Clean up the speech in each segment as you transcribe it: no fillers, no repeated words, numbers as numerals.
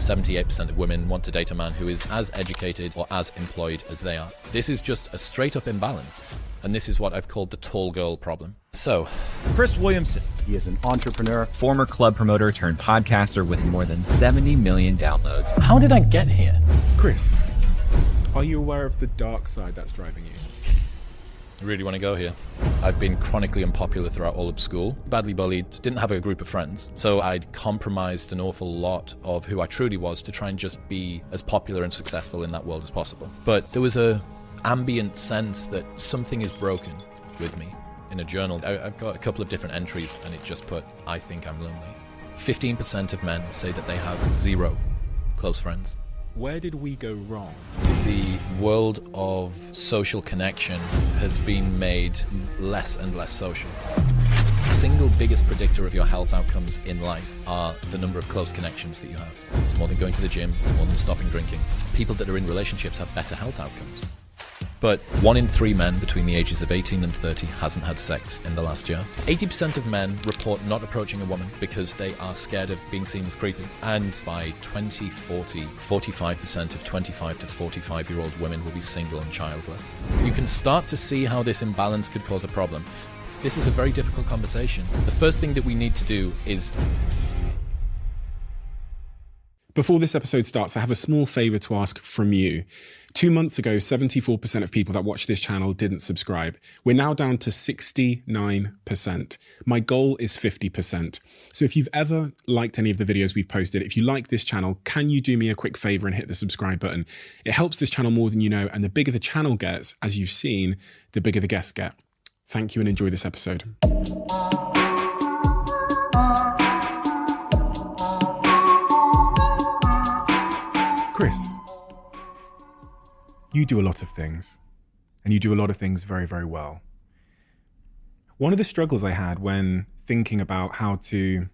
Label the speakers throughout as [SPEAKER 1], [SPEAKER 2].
[SPEAKER 1] 78% of women want to date a man who is as educated or as employed as they are. This is just a straight up imbalance. And this is what I've called the tall girl problem. So, Chris Williamson.
[SPEAKER 2] He is an entrepreneur,
[SPEAKER 3] former club promoter turned podcaster with more than 70 million downloads.
[SPEAKER 1] How did I get here?
[SPEAKER 4] Chris, are you aware of the dark side that's driving you?
[SPEAKER 1] You really want to go here? I've been chronically unpopular throughout all of school, badly bullied, didn't have a group of friends. So I'd compromised an awful lot of who I truly was to try and just be as popular and successful in that world as possible. But there was a ambient sense that something is broken with me. In a journal, I've got a couple of different entries and it just put, I think I'm lonely. 15% of men say that they have 0 close friends.
[SPEAKER 4] Where did we go wrong?
[SPEAKER 1] The world of social connection has been made less and less social. The single biggest predictor of your health outcomes in life are the number of close connections that you have. It's more than going to the gym, it's more than stopping drinking. People that are in relationships have better health outcomes. But 1 in 3 men between the ages of 18 and 30 hasn't had sex in the last year. 80% of men report not approaching a woman because they are scared of being seen as creepy. And by 2040, 45% of 25 to 45-year-old women will be single and childless. You can start to see how this imbalance could cause a problem. This is a very difficult conversation. The first thing that we need to do is...
[SPEAKER 4] Before this episode starts, I have a small favor to ask from you. 2 months ago, 74% of people that watch this channel didn't subscribe. We're now down to 69%. My goal is 50%. So if you've ever liked any of the videos we've posted, if you like this channel, can you do me a quick favor and hit the subscribe button? It helps this channel more than you know, and the bigger the channel gets, as you've seen, the bigger the guests get. Thank you and enjoy this episode. Chris, you do a lot of things, and you do a lot of things very, very well. One of the struggles I had when thinking about how to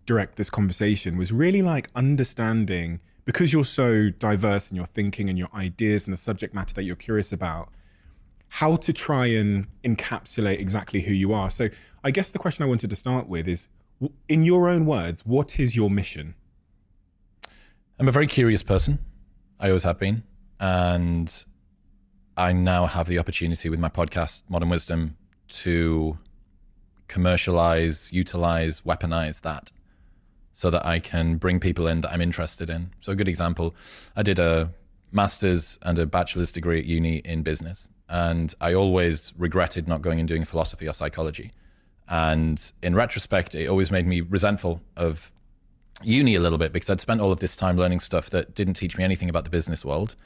[SPEAKER 4] direct this conversation was really like understanding, because you're so diverse in your thinking and your ideas and the subject matter that you're curious about, how to try and encapsulate exactly who you are. So I guess the question I wanted to start with is, in your own words, what is your mission?
[SPEAKER 1] I'm a very curious person. I always have been. And I now have the opportunity with my podcast, Modern Wisdom, to commercialize, utilize, weaponize that so that I can bring people in that I'm interested in. So a good example, I did a master's and a bachelor's degree at uni in business. And I always regretted not going and doing philosophy or psychology. And in retrospect, it always made me resentful of uni a little bit because I'd spent all of this time learning stuff that didn't teach me anything about the business world.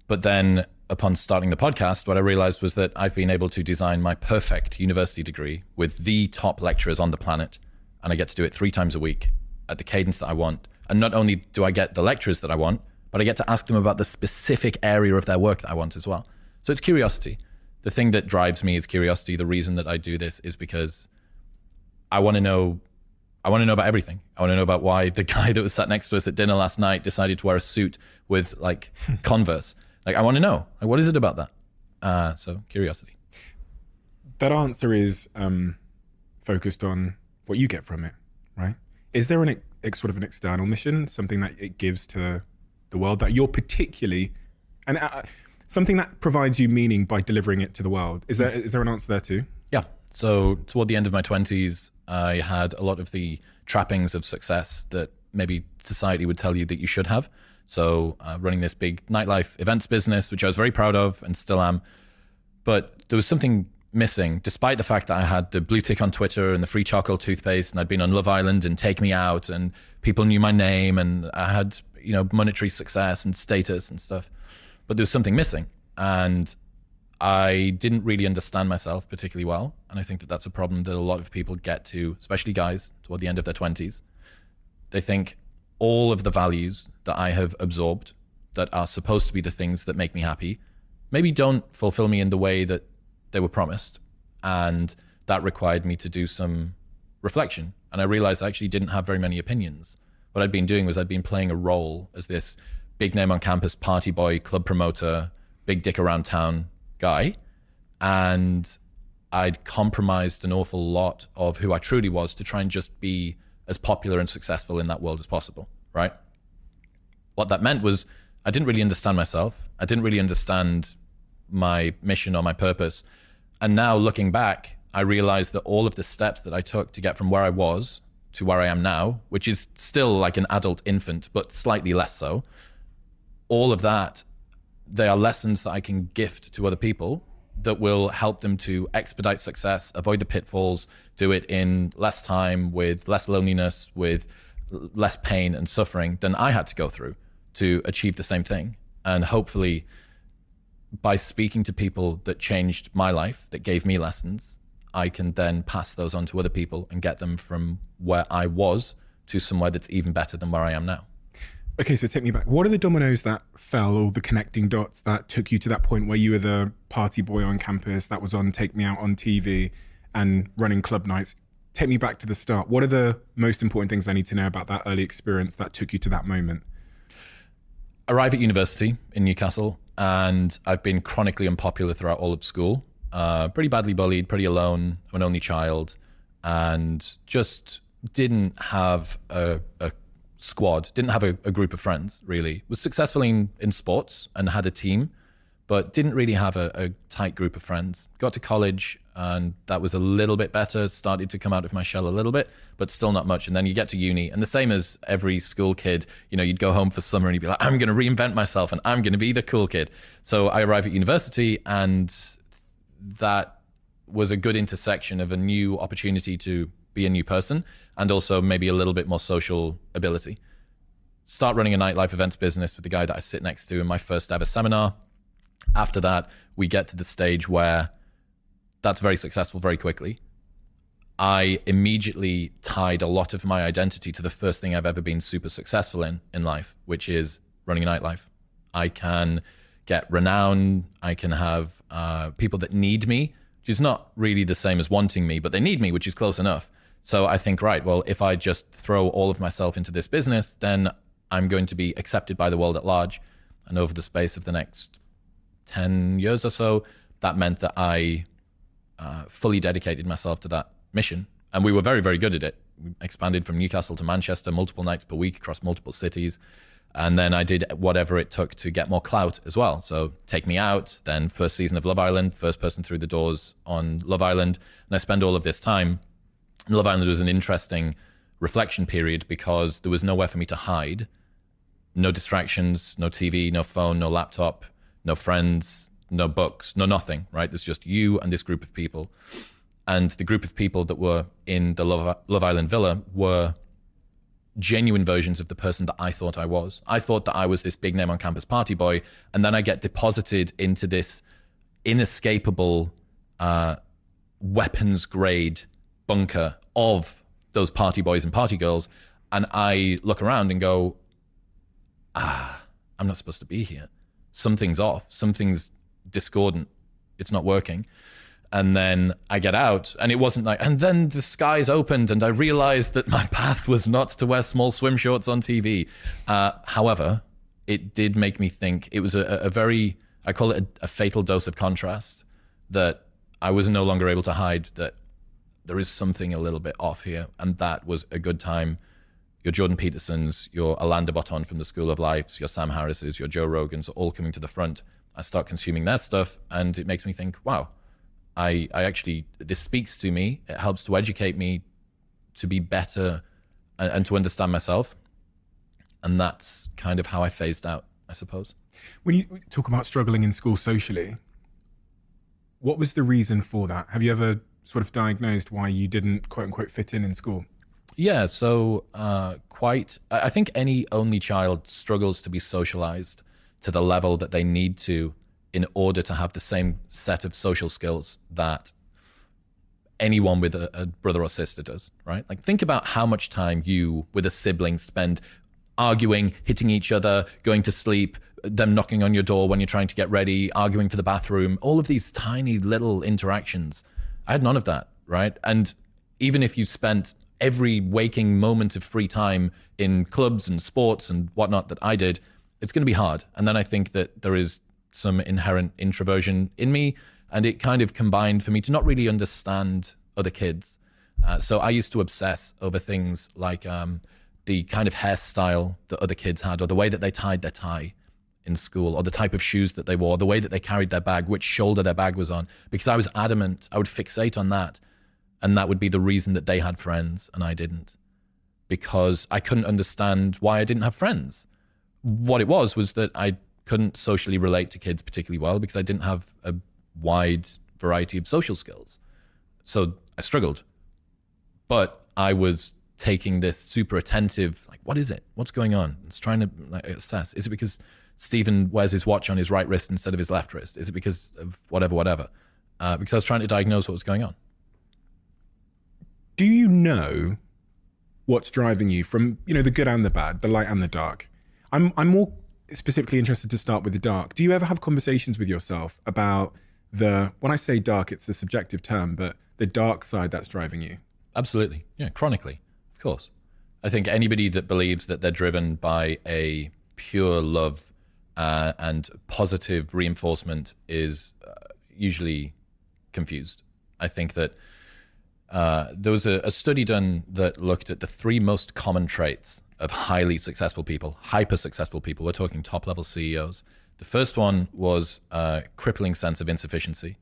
[SPEAKER 1] But then upon starting the podcast, what I realized was that I've been able to design my perfect university degree with the top lecturers on the planet. And I get to do it 3 times a week at the cadence that I want. And not only do I get the lecturers that I want, but I get to ask them about the specific area of their work that I want as well. So it's curiosity. The thing that drives me is curiosity. The reason that I do this is because I want to know about everything. I want to know about why the guy that was sat next to us at dinner last night decided to wear a suit with like Converse. Like, I want to know, like, what is it about that? So curiosity.
[SPEAKER 4] That answer is focused on what you get from it, right? Is there sort of an external mission, something that it gives to the world that you're particularly, and something that provides you meaning by delivering it to the world? Is there an answer there too?
[SPEAKER 1] Yeah. So toward the end of my 20s, I had a lot of the trappings of success that maybe society would tell you that you should have. So running this big nightlife events business, which I was very proud of and still am. But there was something missing, despite the fact that I had the blue tick on Twitter and the free charcoal toothpaste, and I'd been on Love Island and Take Me Out, and people knew my name, and I had, monetary success and status and stuff. But there was something missing. And I didn't really understand myself particularly well. And I think that that's a problem that a lot of people get to, especially guys toward the end of their 20s. They think all of the values that I have absorbed that are supposed to be the things that make me happy maybe don't fulfill me in the way that they were promised. And that required me to do some reflection. And I realized I actually didn't have very many opinions. What I'd been doing was I'd been playing a role as this big name on campus, party boy, club promoter, big dick around town guy. And I'd compromised an awful lot of who I truly was to try and just be as popular and successful in that world as possible, right? What that meant was I didn't really understand myself. I didn't really understand my mission or my purpose. And now looking back, I realized that all of the steps that I took to get from where I was to where I am now, which is still like an adult infant, but slightly less so, all of that, they are lessons that I can gift to other people that will help them to expedite success, avoid the pitfalls, do it in less time, with less loneliness, with less pain and suffering than I had to go through to achieve the same thing. And hopefully by speaking to people that changed my life, that gave me lessons, I can then pass those on to other people and get them from where I was to somewhere that's even better than where I am now.
[SPEAKER 4] Okay, so take me back. What are the dominoes that fell, or the connecting dots that took you to that point where you were the party boy on campus that was on Take Me Out on TV and running club nights? Take me back to the start. What are the most important things I need to know about that early experience that took you to that moment?
[SPEAKER 1] Arrive at university in Newcastle, and I've been chronically unpopular throughout all of school. Pretty badly bullied, pretty alone. I'm an only child, and just didn't have a squad, didn't have a group of friends, really. Was successful in sports and had a team, but didn't really have a tight group of friends. Got to college, and that was a little bit better, started to come out of my shell a little bit, but still not much. And then you get to uni, and the same as every school kid, you'd go home for summer and you'd be like, I'm going to reinvent myself and I'm going to be the cool kid. So I arrive at university, and that was a good intersection of a new opportunity to be a new person and also maybe a little bit more social ability. Start running a nightlife events business with the guy that I sit next to in my first ever seminar. After that, we get to the stage where that's very successful very quickly. I immediately tied a lot of my identity to the first thing I've ever been super successful in life, which is running a nightlife. I can get renown. I can have people that need me, which is not really the same as wanting me, but they need me, which is close enough. So I think, right, well, if I just throw all of myself into this business, then I'm going to be accepted by the world at large. And over the space of the next 10 years or so, that meant that I fully dedicated myself to that mission. And we were very, very good at it. We expanded from Newcastle to Manchester multiple nights per week across multiple cities. And then I did whatever it took to get more clout as well. So Take Me Out, then first season of Love Island, first person through the doors on Love Island. And I spent all of this time. And Love Island was an interesting reflection period because there was nowhere for me to hide. No distractions, no TV, no phone, no laptop, no friends, no books, no nothing, right? There's just you and this group of people. And the group of people that were in the Love Island villa were genuine versions of the person that I thought I was. I thought that I was this big name on campus party boy, and then I get deposited into this inescapable weapons grade bunker of those party boys and party girls. And I look around and go, I'm not supposed to be here. Something's off. Something's discordant. It's not working. And then I get out, and it wasn't like, and then the skies opened and I realized that my path was not to wear small swim shorts on TV. However, it did make me think. It was a very, I call it a fatal dose of contrast, that I was no longer able to hide that there is something a little bit off here. And that was a good time. Your Jordan Petersons, your Alain de Botton from the School of Life, your Sam Harris's, your Joe Rogans, all coming to the front. I start consuming their stuff, and it makes me think, wow, I actually, this speaks to me. It helps to educate me to be better and to understand myself. And that's kind of how I phased out, I suppose.
[SPEAKER 4] When you talk about struggling in school socially, what was the reason for that? Have you ever sort of diagnosed why you didn't, quote unquote, fit in school?
[SPEAKER 1] Yeah, so I think any only child struggles to be socialized to the level that they need to in order to have the same set of social skills that anyone with a brother or sister does, right? Like, think about how much time you with a sibling spend arguing, hitting each other, going to sleep, them knocking on your door when you're trying to get ready, arguing for the bathroom, all of these tiny little interactions. I had none of that, right? And even if you spent every waking moment of free time in clubs and sports and whatnot that I did, it's going to be hard. And then I think that there is some inherent introversion in me, and it kind of combined for me to not really understand other kids. So I used to obsess over things like the kind of hairstyle that other kids had, or the way that they tied their tie in school, or the type of shoes that they wore, the way that they carried their bag, which shoulder their bag was on, because I was adamant, I would fixate on that. And that would be the reason that they had friends and I didn't, because I couldn't understand why I didn't have friends. What it was that I couldn't socially relate to kids particularly well because I didn't have a wide variety of social skills. So I struggled. But I was taking this super attentive, like, what is it? What's going on? It's trying to assess. Is it because Stephen wears his watch on his right wrist instead of his left wrist? Is it because of whatever? Because I was trying to diagnose what was going on.
[SPEAKER 4] Do you know what's driving you from, the good and the bad, the light and the dark? I'm more specifically interested to start with the dark. Do you ever have conversations with yourself about when I say dark, it's a subjective term, but the dark side that's driving you?
[SPEAKER 1] Absolutely. Yeah, chronically, of course. I think anybody that believes that they're driven by a pure love and positive reinforcement is usually confused. I think that there was a study done that looked at the 3 most common traits of highly successful people, hyper successful people. We're talking top level CEOs. The first one was a crippling sense of insufficiency.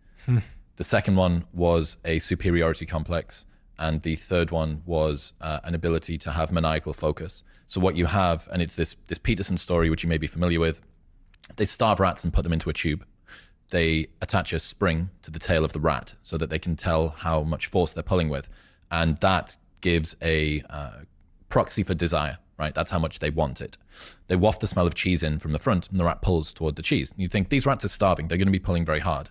[SPEAKER 1] The second one was a superiority complex. And the third one was an ability to have maniacal focus. So what you have, and it's this Peterson story, which you may be familiar with, they starve rats and put them into a tube. They attach a spring to the tail of the rat so that they can tell how much force they're pulling with. And that gives a proxy for desire, right? That's how much they want it. They waft the smell of cheese in from the front and the rat pulls toward the cheese. And you think, these rats are starving. They're going to be pulling very hard.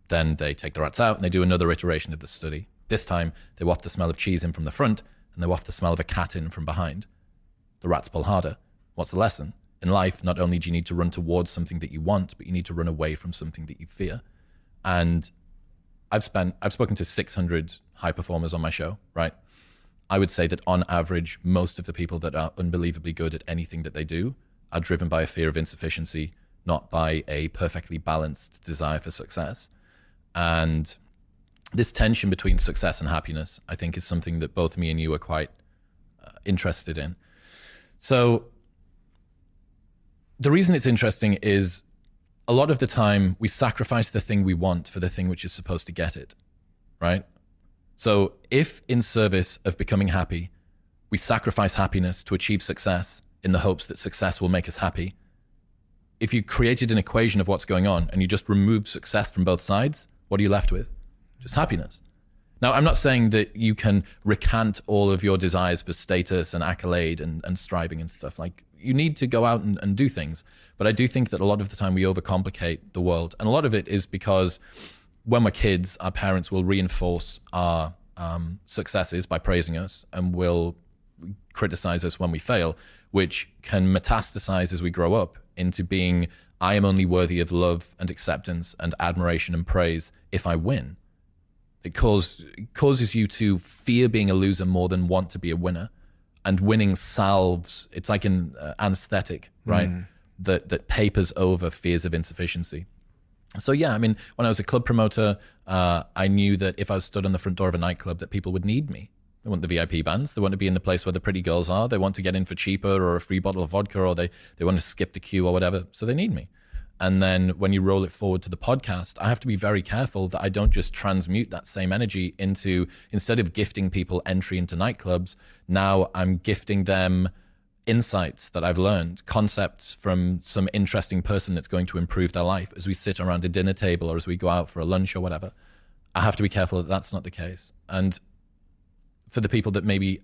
[SPEAKER 1] Then they take the rats out and they do another iteration of the study. This time, they waft the smell of cheese in from the front and they waft the smell of a cat in from behind. The rats pull harder. What's the lesson? In life, not only do you need to run towards something that you want, but you need to run away from something that you fear. And I've spoken to 600 high performers on my show, right? I would say that on average, most of the people that are unbelievably good at anything that they do are driven by a fear of insufficiency, not by a perfectly balanced desire for success. And this tension between success and happiness, I think, is something that both me and you are quite interested in. So the reason it's interesting is a lot of the time we sacrifice the thing we want for the thing which is supposed to get it, right? So if in service of becoming happy, we sacrifice happiness to achieve success in the hopes that success will make us happy, if you created an equation of what's going on and you just removed success from both sides, what are you left with? Just happiness. Now, I'm not saying that you can recant all of your desires for status and accolade and striving and stuff. Like, you need to go out and do things. But I do think that a lot of the time we overcomplicate the world. And a lot of it is because when we're kids, our parents will reinforce our successes by praising us and will criticize us when we fail, which can metastasize as we grow up into being, I am only worthy of love and acceptance and admiration and praise if I win. It causes you to fear being a loser more than want to be a winner. And winning salves, it's like an anesthetic, right? That papers over fears of insufficiency. So yeah, I mean, when I was a club promoter, I knew that if I was stood on the front door of a nightclub, that people would need me. They want the VIP bands. They want to be in the place where the pretty girls are. They want to get in for cheaper or a free bottle of vodka, or they want to skip the queue or whatever. So they need me. And then when you roll it forward to the podcast, I have to be very careful that I don't just transmute that same energy into, instead of gifting people entry into nightclubs, now I'm gifting them insights that I've learned, concepts from some interesting person that's going to improve their life as we sit around a dinner table or as we go out for a lunch or whatever. I have to be careful that that's not the case. And for the people that maybe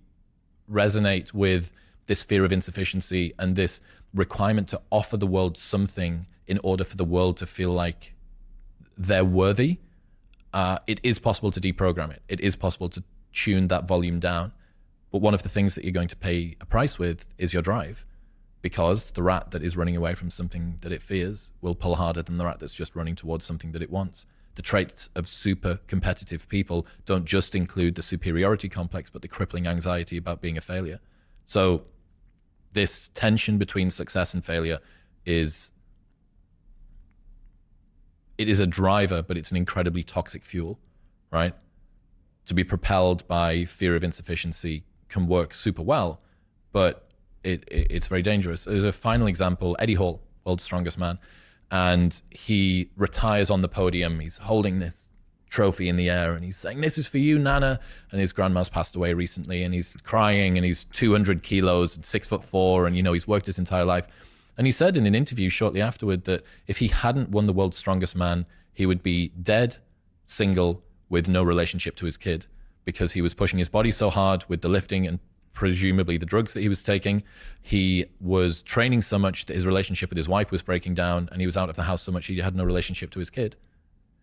[SPEAKER 1] resonate with this fear of insufficiency and this requirement to offer the world something in order for the world to feel like they're worthy, it is possible to deprogram it. It is possible to tune that volume down. But one of the things that you're going to pay a price with is your drive, because the rat that is running away from something that it fears will pull harder than the rat that's just running towards something that it wants. The traits of super competitive people don't just include the superiority complex, but the crippling anxiety about being a failure. So this tension between success and failure is a driver, but it's an incredibly toxic fuel, right? To be propelled by fear of insufficiency can work super well, but it's very dangerous. There's a final example, Eddie Hall, world's strongest man, and he retires on the podium. He's holding this trophy in the air and he's saying, "This is for you, Nana." And his grandma's passed away recently and he's crying and he's 200 kilos and 6'4", and he's worked his entire life. And he said in an interview shortly afterward that if he hadn't won the world's strongest man, he would be dead, single, with no relationship to his kid, because he was pushing his body so hard with the lifting and presumably the drugs that he was taking. He was training so much that his relationship with his wife was breaking down, and he was out of the house so much he had no relationship to his kid.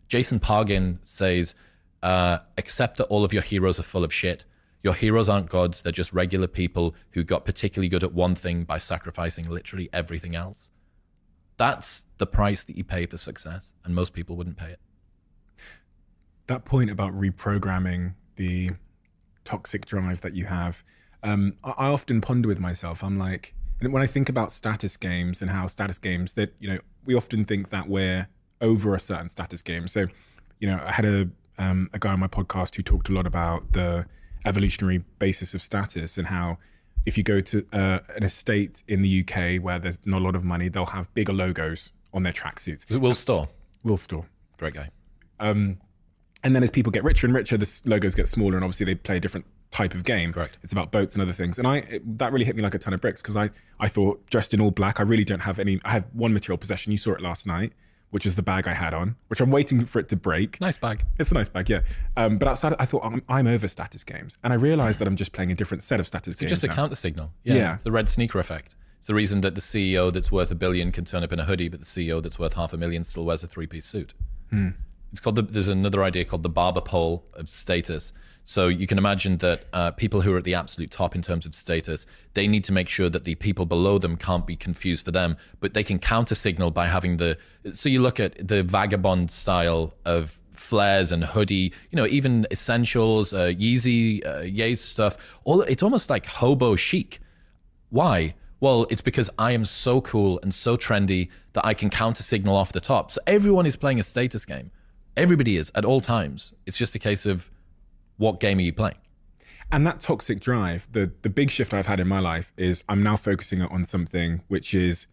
[SPEAKER 1] Jason Pargin says, accept that all of your heroes are full of shit. Your heroes aren't gods. They're just regular people who got particularly good at one thing by sacrificing literally everything else. That's the price that you pay for success, and most people wouldn't pay it.
[SPEAKER 4] That point about reprogramming the toxic drive that you have, I often ponder with myself. I'm like, and when I think about status games and how status games that, we often think that we're over a certain status game. So, I had a guy on my podcast who talked a lot about the evolutionary basis of status and how if you go to an estate in the UK where there's not a lot of money, they'll have bigger logos on their tracksuits.
[SPEAKER 1] Is it Will Storr?
[SPEAKER 4] Will Storr.
[SPEAKER 1] Great guy.
[SPEAKER 4] And then as people get richer and richer, the logos get smaller, and obviously they play a different type of game.
[SPEAKER 1] Correct.
[SPEAKER 4] It's about boats and other things. And that really hit me like a ton of bricks, because I thought, dressed in all black, I really don't have any. I have one material possession. You saw it last night, which is the bag I had on, which I'm waiting for it to break.
[SPEAKER 1] Nice bag.
[SPEAKER 4] It's a nice bag, yeah. But outside, I thought, I'm over status games. And I realized that I'm just playing a different set of status games.
[SPEAKER 1] It's just a counter signal. Yeah. It's the red sneaker effect. It's the reason that the CEO that's worth $1 billion can turn up in a hoodie, but the CEO that's worth $500,000 still wears a 3-piece suit. It's called there's another idea called the barber pole of status. So you can imagine that people who are at the absolute top in terms of status, they need to make sure that the people below them can't be confused for them, but they can counter signal by having so you look at the vagabond style of flares and hoodie, even essentials, Yeezy, Yeezy stuff, it's almost like hobo chic. Why? Well, it's because I am so cool and so trendy that I can counter signal off the top. So everyone is playing a status game. Everybody is at all times. It's just a case of what game are you playing?
[SPEAKER 4] And that toxic drive, the big shift I've had in my life is I'm now focusing on something which is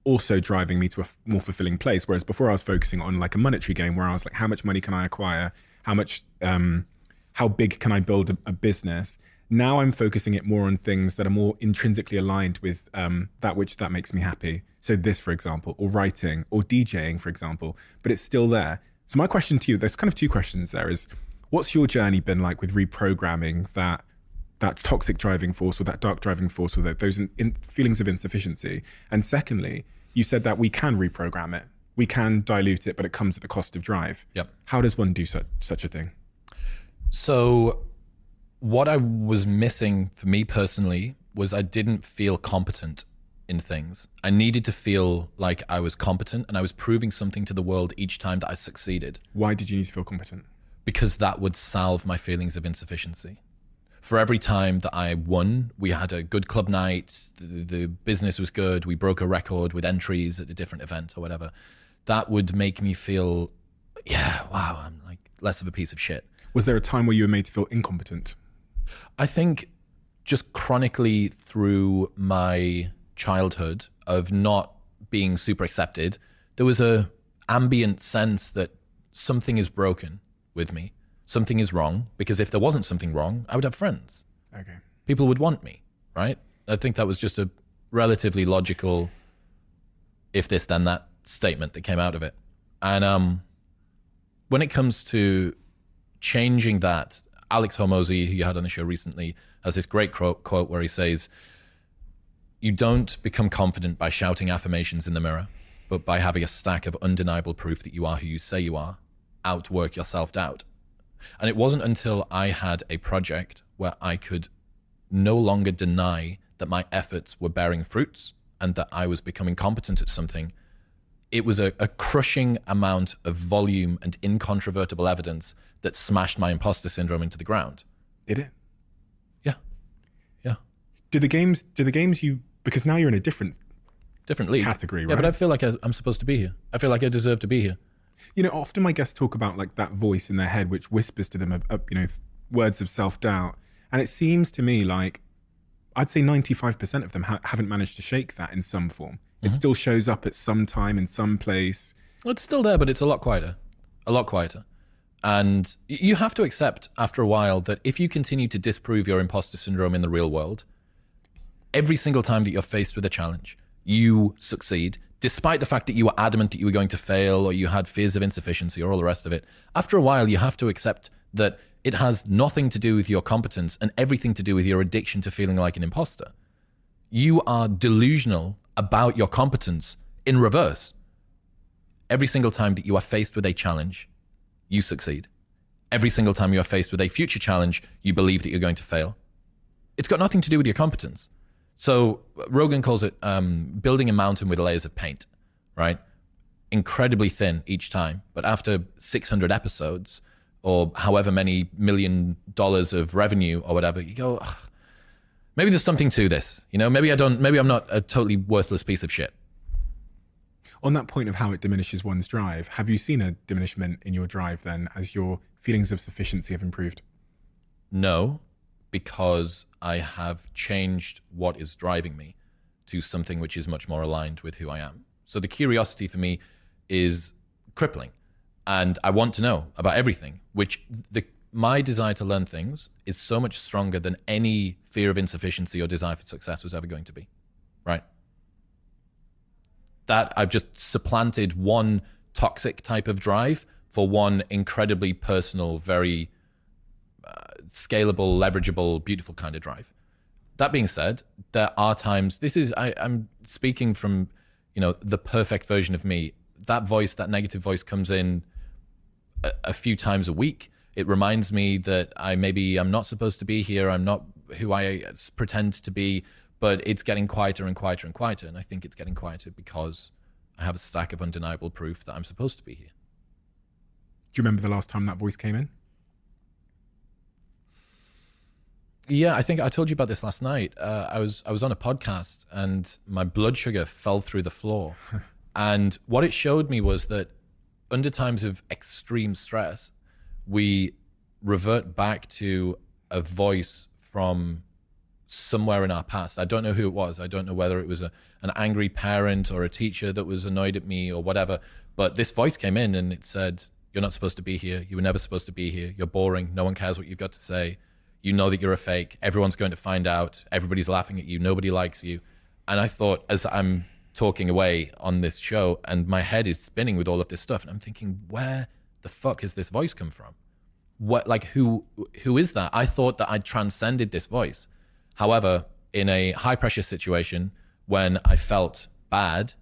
[SPEAKER 4] also driving me to a more fulfilling place. Whereas before I was focusing on like a monetary game where I was like, how much money can I acquire? How big can I build a business? Now I'm focusing it more on things that are more intrinsically aligned with that makes me happy. So this, for example, or writing or DJing, for example, but it's still there. So my question to you, there's kind of two questions there is, what's your journey been like with reprogramming that toxic driving force or that dark driving force or those feelings of insufficiency? And secondly, you said that we can reprogram it. We can dilute it, but it comes at the cost of drive.
[SPEAKER 1] Yep.
[SPEAKER 4] How does one do such a thing?
[SPEAKER 1] So what I was missing for me personally was I didn't feel competent in things. I needed to feel like I was competent and I was proving something to the world each time that I succeeded.
[SPEAKER 4] Why did you need to feel competent?
[SPEAKER 1] Because that would salve my feelings of insufficiency. For every time that I won, we had a good club night, the business was good, we broke a record with entries at a different event or whatever, that would make me feel, wow, I'm like less of a piece of shit.
[SPEAKER 4] Was there a time where you were made to feel incompetent?
[SPEAKER 1] I think just chronically through my childhood of not being super accepted, there was a ambient sense that something is broken with me. Something is wrong, because if there wasn't something wrong, I would have friends.
[SPEAKER 4] Okay.
[SPEAKER 1] People would want me, right? I think that was just a relatively logical if this then that statement that came out of it. And when it comes to changing that, Alex Hormozy, who you had on the show recently, has this great quote where he says, "You don't become confident by shouting affirmations in the mirror, but by having a stack of undeniable proof that you are who you say you are. Outwork your self-doubt." And it wasn't until I had a project where I could no longer deny that my efforts were bearing fruits and that I was becoming competent at something. It was a crushing amount of volume and incontrovertible evidence that smashed my imposter syndrome into the ground.
[SPEAKER 4] Did it?
[SPEAKER 1] Yeah.
[SPEAKER 4] Do the games because now you're in a different
[SPEAKER 1] league
[SPEAKER 4] category, right?
[SPEAKER 1] Yeah, but I feel like I'm supposed to be here. I feel like I deserve to be here.
[SPEAKER 4] Often my guests talk about like that voice in their head which whispers to them, words of self-doubt. And it seems to me like I'd say 95% of them haven't managed to shake that in some form. It still shows up at some time in some place.
[SPEAKER 1] Well, it's still there, but it's a lot quieter. A lot quieter. And you have to accept after a while that if you continue to disprove your imposter syndrome in the real world, every single time that you're faced with a challenge, you succeed, despite the fact that you were adamant that you were going to fail or you had fears of insufficiency or all the rest of it. After a while, you have to accept that it has nothing to do with your competence and everything to do with your addiction to feeling like an imposter. You are delusional about your competence in reverse. Every single time that you are faced with a challenge, you succeed. Every single time you are faced with a future challenge, you believe that you're going to fail. It's got nothing to do with your competence. So Rogan calls it building a mountain with layers of paint, right? Incredibly thin each time. But after 600 episodes or however many $1 million of revenue or whatever, you go, ugh, maybe there's something to this. You know, maybe I'm not a totally worthless piece of shit.
[SPEAKER 4] On that point of how it diminishes one's drive, have you seen a diminishment in your drive then as your feelings of sufficiency have improved?
[SPEAKER 1] No, because I have changed what is driving me to something which is much more aligned with who I am. So the curiosity for me is crippling, and I want to know about everything, which my desire to learn things is so much stronger than any fear of insufficiency or desire for success was ever going to be, right? That I've just supplanted one toxic type of drive for one incredibly personal, very scalable, leverageable, beautiful kind of drive. That being said, there are times, I'm speaking from, the perfect version of me. That voice, that negative voice comes in a few times a week. It reminds me that I'm not supposed to be here. I'm not who I pretend to be, but it's getting quieter and quieter and quieter. And I think it's getting quieter because I have a stack of undeniable proof that I'm supposed to be here.
[SPEAKER 4] Do you remember the last time that voice came in?
[SPEAKER 1] Yeah, I think I told you about this last night. I was on a podcast and my blood sugar fell through the floor. And what it showed me was that under times of extreme stress, we revert back to a voice from somewhere in our past. I don't know who it was. I don't know whether it was an angry parent or a teacher that was annoyed at me or whatever. But this voice came in and it said, "You're not supposed to be here. You were never supposed to be here. You're boring. No one cares what you've got to say. You know that you're a fake. Everyone's going to find out. Everybody's laughing at you. Nobody likes you." And I thought, as I'm talking away on this show and my head is spinning with all of this stuff, and I'm thinking, where the fuck has this voice come from? Who is that? I thought that I'd transcended this voice. However, in a high pressure situation, when I felt bad,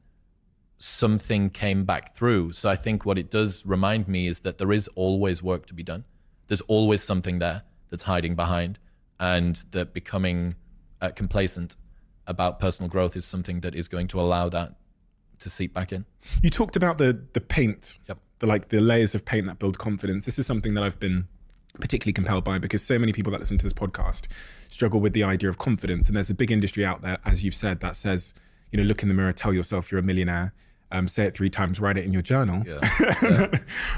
[SPEAKER 1] something came back through. So I think what it does remind me is that there is always work to be done. There's always something there that's hiding behind, and that becoming complacent about personal growth is something that is going to allow that to seep back in.
[SPEAKER 4] You talked about the paint,
[SPEAKER 1] Yep.
[SPEAKER 4] the layers of paint that build confidence. This is something that I've been particularly compelled by because so many people that listen to this podcast struggle with the idea of confidence. And there's a big industry out there, as you've said, that says, look in the mirror, tell yourself you're a millionaire, say it 3 times, write it in your journal.
[SPEAKER 1] Yeah.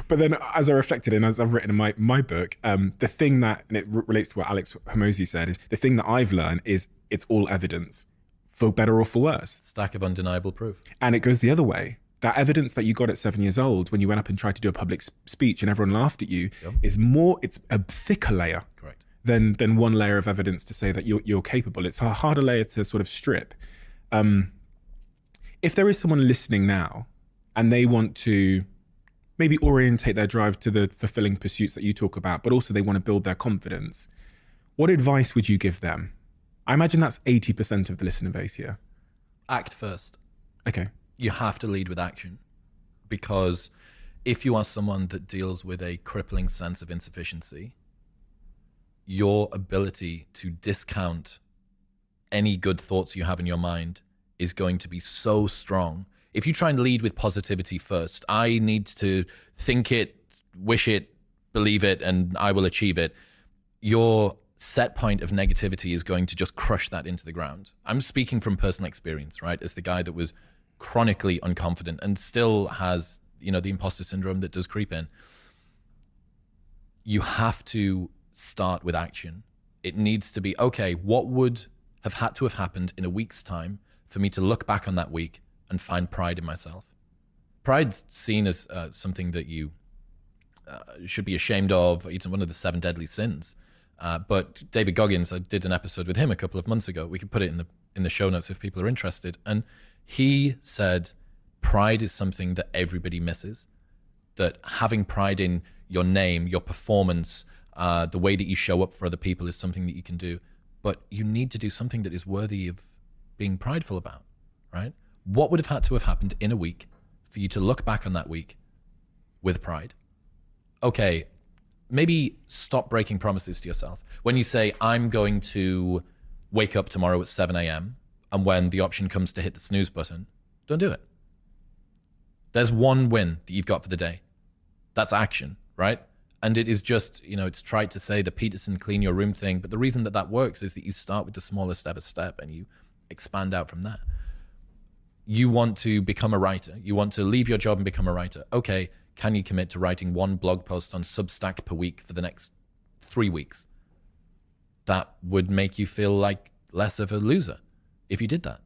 [SPEAKER 4] But then as I reflected and as I've written in my book, the thing that, and it relates to what Alex Hormozi said, is the thing that I've learned is it's all evidence, for better or for worse.
[SPEAKER 1] Stack of undeniable proof.
[SPEAKER 4] And it goes the other way. That evidence that you got at 7 years old when you went up and tried to do a public speech and everyone laughed at you is it's a thicker layer.
[SPEAKER 1] Correct.
[SPEAKER 4] Than one layer of evidence to say that you're capable. It's a harder layer to sort of strip. If there is someone listening now and they want to maybe orientate their drive to the fulfilling pursuits that you talk about, but also they want to build their confidence, what advice would you give them? I imagine that's 80% of the listener base here.
[SPEAKER 1] Act first.
[SPEAKER 4] Okay.
[SPEAKER 1] You have to lead with action, because if you are someone that deals with a crippling sense of insufficiency, your ability to discount any good thoughts you have in your mind is going to be so strong. If you try and lead with positivity first, I need to think it, wish it, believe it, and I will achieve it, your set point of negativity is going to just crush that into the ground. I'm speaking from personal experience, right? As the guy that was chronically unconfident and still has, the imposter syndrome that does creep in. You have to start with action. It needs to be, okay, what would have had to have happened in a week's time for me to look back on that week and find pride in myself? Pride's seen as something that you should be ashamed of. It's one of the 7 deadly sins. But David Goggins, I did an episode with him a couple of months ago. We could put it in the show notes if people are interested. And he said pride is something that everybody misses. That having pride in your name, your performance, the way that you show up for other people is something that you can do. But you need to do something that is worthy of being prideful about, right? What would have had to have happened in a week for you to look back on that week with pride? Okay, maybe stop breaking promises to yourself. When you say, I'm going to wake up tomorrow at 7 a.m., and when the option comes to hit the snooze button, don't do it. There's one win that you've got for the day. That's action, right? And it is just, it's tried to say the Peterson clean your room thing, but the reason that works is that you start with the smallest ever step and you expand out from that. You want to become a writer. You want to leave your job and become a writer. Okay, can you commit to writing 1 blog post on Substack per week for the next 3 weeks? That would make you feel like less of a loser if you did that.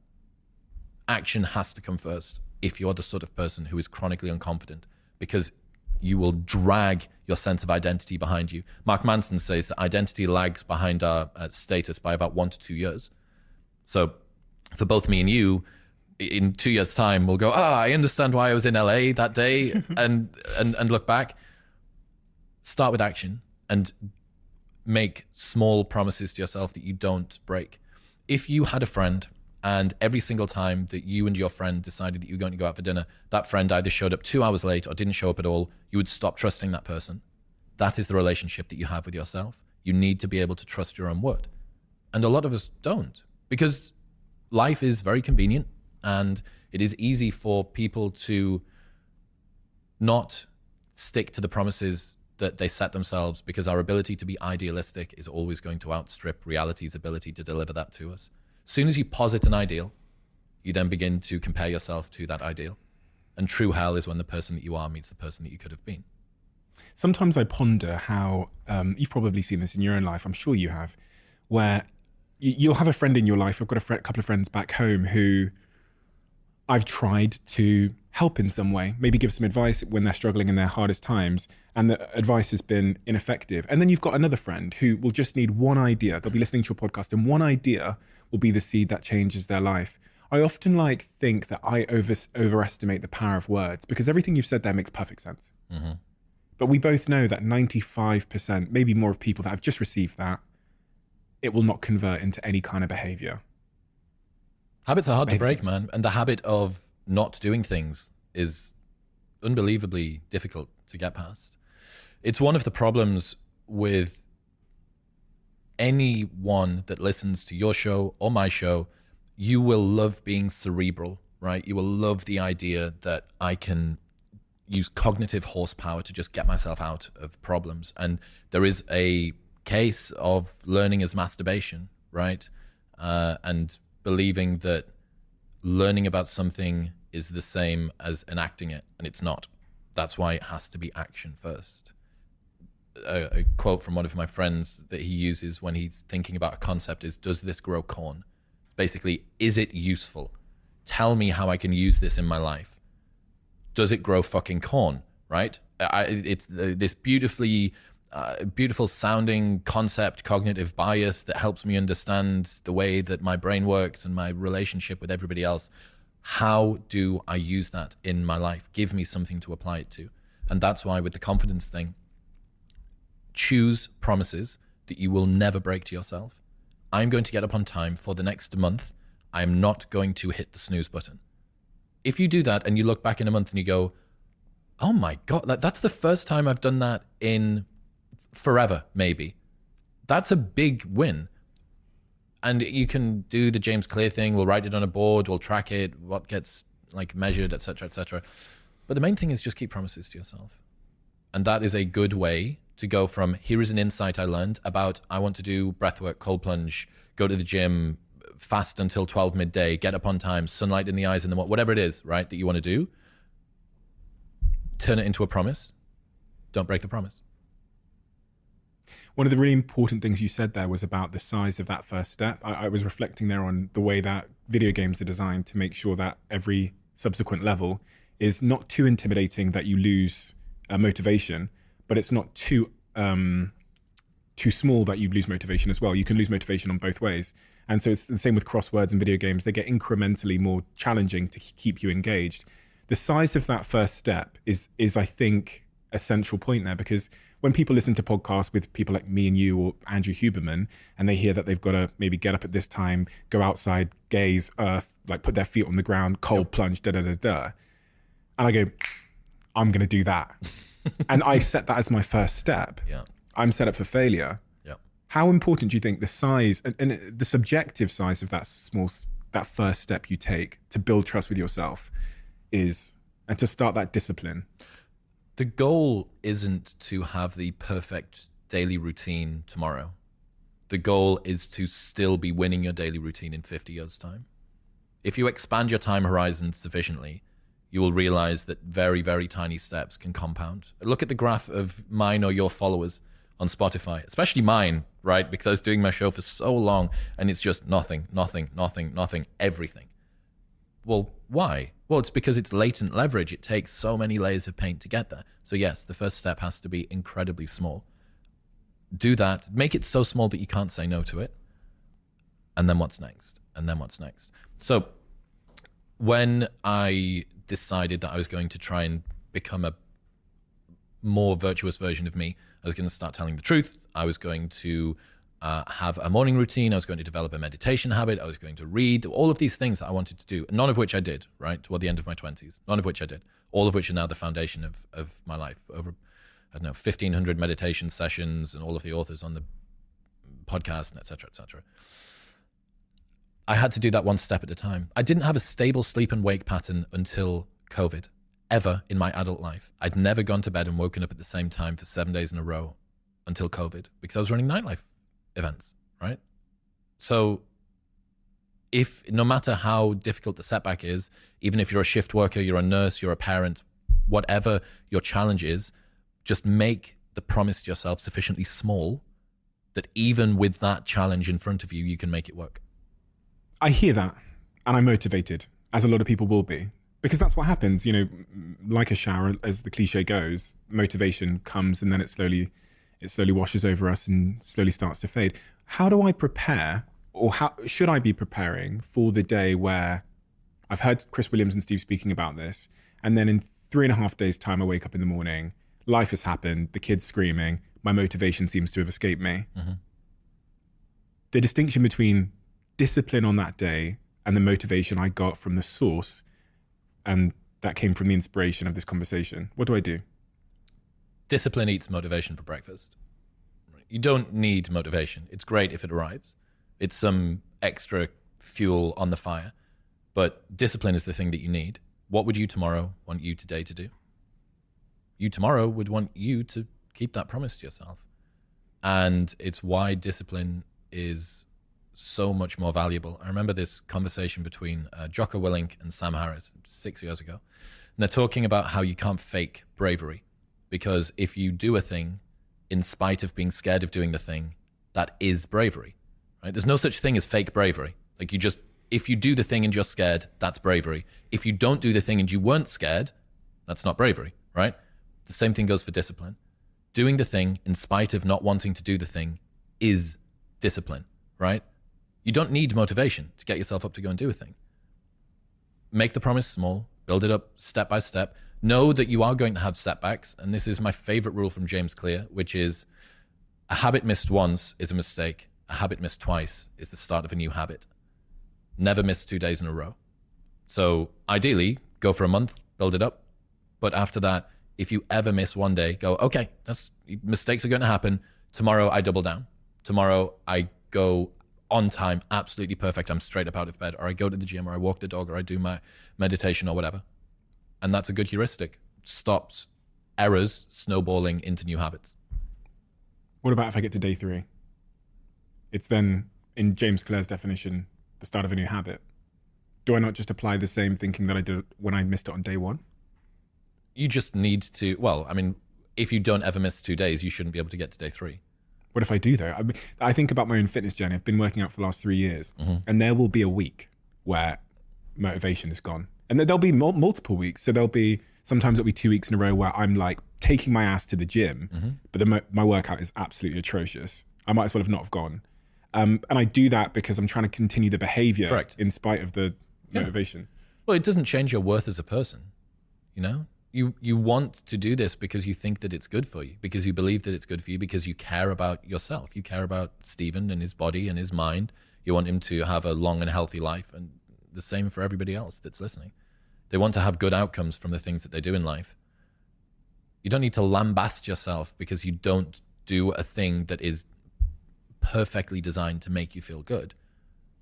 [SPEAKER 1] Action has to come first if you're the sort of person who is chronically unconfident, because you will drag your sense of identity behind you. Mark Manson says that identity lags behind our status by about 1 to 2 years. So for both me and you, in 2 years' time, we'll go, I understand why I was in LA that day, and look back. Start with action and make small promises to yourself that you don't break. If you had a friend and every single time that you and your friend decided that you were going to go out for dinner, that friend either showed up 2 hours late or didn't show up at all, you would stop trusting that person. That is the relationship that you have with yourself. You need to be able to trust your own word. And a lot of us don't, because life is very convenient and it is easy for people to not stick to the promises that they set themselves, because our ability to be idealistic is always going to outstrip reality's ability to deliver that to us. As soon as you posit an ideal, you then begin to compare yourself to that ideal. And true hell is when the person that you are meets the person that you could have been.
[SPEAKER 4] Sometimes I ponder how, you've probably seen this in your own life, I'm sure you have, where you'll have a friend in your life. I've got a couple of friends back home who I've tried to help in some way, maybe give some advice when they're struggling in their hardest times, and the advice has been ineffective. And then you've got another friend who will just need one idea. They'll be listening to your podcast and one idea will be the seed that changes their life. I often think that I overestimate the power of words, because everything you've said there makes perfect sense. Mm-hmm. But we both know that 95%, maybe more, of people that have just received that, it will not convert into any kind of behavior.
[SPEAKER 1] Habits are hard to break, man. And the habit of not doing things is unbelievably difficult to get past. It's one of the problems with anyone that listens to your show or my show. You will love being cerebral, right? You will love the idea that I can use cognitive horsepower to just get myself out of problems. And there is a case of learning as masturbation, right? And believing that learning about something is the same as enacting it, and it's not. That's why it has to be action first. A quote from one of my friends that he uses when he's thinking about a concept is, does this grow corn? Basically, is it useful? Tell me how I can use this in my life. Does it grow fucking corn, right? It's this beautiful sounding concept, cognitive bias, that helps me understand the way that my brain works and my relationship with everybody else. How do I use that in my life? Give me something to apply it to. And that's why with the confidence thing, choose promises that you will never break to yourself. I'm going to get up on time for the next month. I'm not going to hit the snooze button. If you do that and you look back in a month and you go, oh my God, that's the first time I've done that in forever, maybe. That's a big win. And you can do the James Clear thing. We'll write it on a board. We'll track it, what gets measured, et cetera, et cetera. But the main thing is just keep promises to yourself. And that is a good way to go from, here is an insight I learned about, I want to do breathwork, cold plunge, go to the gym, fast until 12 midday, get up on time, sunlight in the eyes, and then whatever it is, right, that you want to do, turn it into a promise. Don't break the promise.
[SPEAKER 4] One of the really important things you said there was about the size of that first step. I was reflecting there on the way that video games are designed to make sure that every subsequent level is not too intimidating that you lose motivation, but it's not too small that you lose motivation as well. You can lose motivation on both ways. And so it's the same with crosswords and video games. They get incrementally more challenging to keep you engaged. The size of that first step is I think, a central point there, because when people listen to podcasts with people like me and you or Andrew Huberman, and they hear that they've got to maybe get up at this time, go outside, gaze, earth, like put their feet on the ground, cold plunge, da-da-da-da. And I go, I'm going to do that. And I set that as my first step.
[SPEAKER 1] Yeah.
[SPEAKER 4] I'm set up for failure.
[SPEAKER 1] Yeah.
[SPEAKER 4] How important do you think the size and the subjective size of that first step you take to build trust with yourself is, and to start that discipline?
[SPEAKER 1] The goal isn't to have the perfect daily routine tomorrow. The goal is to still be winning your daily routine in 50 years' time. If you expand your time horizon sufficiently, you will realize that very, very tiny steps can compound. Look at the graph of mine or your followers on Spotify, especially mine, right? Because I was doing my show for so long and it's just nothing, everything. Well, why? Well, it's because it's latent leverage. It takes so many layers of paint to get there. So yes, the first step has to be incredibly small. Do that. Make it so small that you can't say no to it. And then what's next? And then what's next? So when I decided that I was going to try and become a more virtuous version of me, I was going to start telling the truth. I was going to have a morning routine. I was going to develop a meditation habit. I was going to read, all of these things that I wanted to do, none of which I did, right? Toward the end of my 20s, none of which I did, all of which are now the foundation of my life. Over, 1,500 meditation sessions and all of the authors on the podcast, and et cetera, et cetera. I had to do that one step at a time. I didn't have a stable sleep and wake pattern until COVID, ever in my adult life. I'd never gone to bed and woken up at the same time for 7 days in a row until COVID, because I was running nightlife events, right? So no matter how difficult the setback is, even if you're a shift worker, you're a nurse, you're a parent, whatever your challenge is, just make the promise to yourself sufficiently small that even with that challenge in front of you, you can make it work.
[SPEAKER 4] I hear that and I'm motivated, as a lot of people will be, because that's what happens, like a shower, as the cliche goes, motivation comes and then it slowly washes over us and slowly starts to fade. How do I prepare, or how should I be preparing for the day where I've heard Chris Williams and Steve speaking about this, and then in 3.5 days' time, I wake up in the morning, life has happened, the kid's screaming, my motivation seems to have escaped me. Mm-hmm. The distinction between discipline on that day and the motivation I got from the source, and that came from the inspiration of this conversation. What do I do?
[SPEAKER 1] Discipline eats motivation for breakfast. You don't need motivation. It's great if it arrives. It's some extra fuel on the fire. But discipline is the thing that you need. What would you tomorrow want you today to do? You tomorrow would want you to keep that promise to yourself. And it's why discipline is so much more valuable. I remember this conversation between Jocko Willink and Sam Harris 6 years ago. And they're talking about how you can't fake bravery. Because if you do a thing in spite of being scared of doing the thing, that is bravery, right? There's no such thing as fake bravery. Like if you do the thing and you're scared, that's bravery. If you don't do the thing and you weren't scared, that's not bravery, right? The same thing goes for discipline. Doing the thing in spite of not wanting to do the thing is discipline, right? You don't need motivation to get yourself up to go and do a thing. Make the promise small, build it up step by step. Know that you are going to have setbacks. And this is my favorite rule from James Clear, which is a habit missed once is a mistake. A habit missed twice is the start of a new habit. Never miss 2 days in a row. So ideally, go for a month, build it up. But after that, if you ever miss one day, go, okay, mistakes are going to happen. Tomorrow I double down. Tomorrow I go on time, absolutely perfect. I'm straight up out of bed, or I go to the gym, or I walk the dog, or I do my meditation or whatever. And that's a good heuristic. Stops errors snowballing into new habits.
[SPEAKER 4] What about if I get to day 3? It's then, in James Clear's definition, the start of a new habit. Do I not just apply the same thinking that I did when I missed it on day 1?
[SPEAKER 1] You just need to, if you don't ever miss 2 days, you shouldn't be able to get to day 3.
[SPEAKER 4] What if I do though? I think about my own fitness journey. I've been working out for the last 3 years, and there will be a week where motivation is gone. And there'll be multiple weeks. So sometimes it'll be 2 weeks in a row where I'm like taking my ass to the gym, but my workout is absolutely atrocious. I might as well have not have gone. And I do that because I'm trying to continue the behavior
[SPEAKER 1] Correct.
[SPEAKER 4] in spite of the motivation.
[SPEAKER 1] Well, it doesn't change your worth as a person, you know? You want to do this because you think that it's good for you, because you believe that it's good for you, because you care about yourself. You care about Stephen and his body and his mind. You want him to have a long and healthy life, and the same for everybody else that's listening. They want to have good outcomes from the things that they do in life. You don't need to lambast yourself because you don't do a thing that is perfectly designed to make you feel good.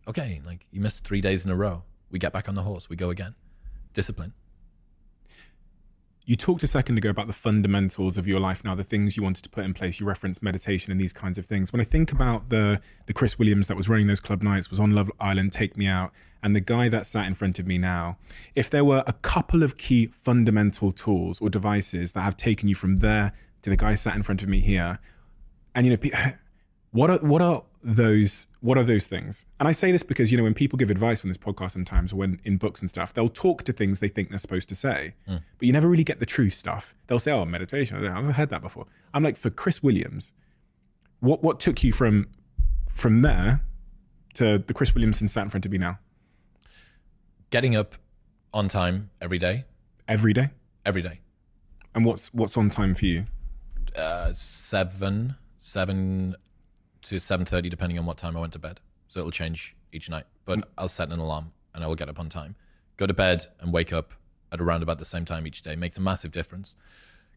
[SPEAKER 1] Okay, like you missed 3 days in a row. We get back on the horse. We go again. Discipline.
[SPEAKER 4] You talked a second ago about the fundamentals of your life now, the things you wanted to put in place. You referenced meditation and these kinds of things. When I think about the Chris Williams that was running those club nights, was on Love Island, Take Me Out, and the guy that sat in front of me now, if there were a couple of key fundamental tools or devices that have taken you from there to the guy sat in front of me here, and what are those things? And I say this because, when people give advice on this podcast sometimes, or when in books and stuff, they'll talk to things they think they're supposed to say, but you never really get the truth stuff. They'll say, oh, meditation, I've never heard that before. I'm like, for Chris Williams, what took you from there to the Chris Williamson sat in front of me now?
[SPEAKER 1] Getting up on time every day.
[SPEAKER 4] Every day?
[SPEAKER 1] Every day.
[SPEAKER 4] And what's on time for you?
[SPEAKER 1] 7 to 7:30, depending on what time I went to bed. So it'll change each night, but I'll set an alarm and I will get up on time. Go to bed and wake up at around about the same time each day. Makes a massive difference.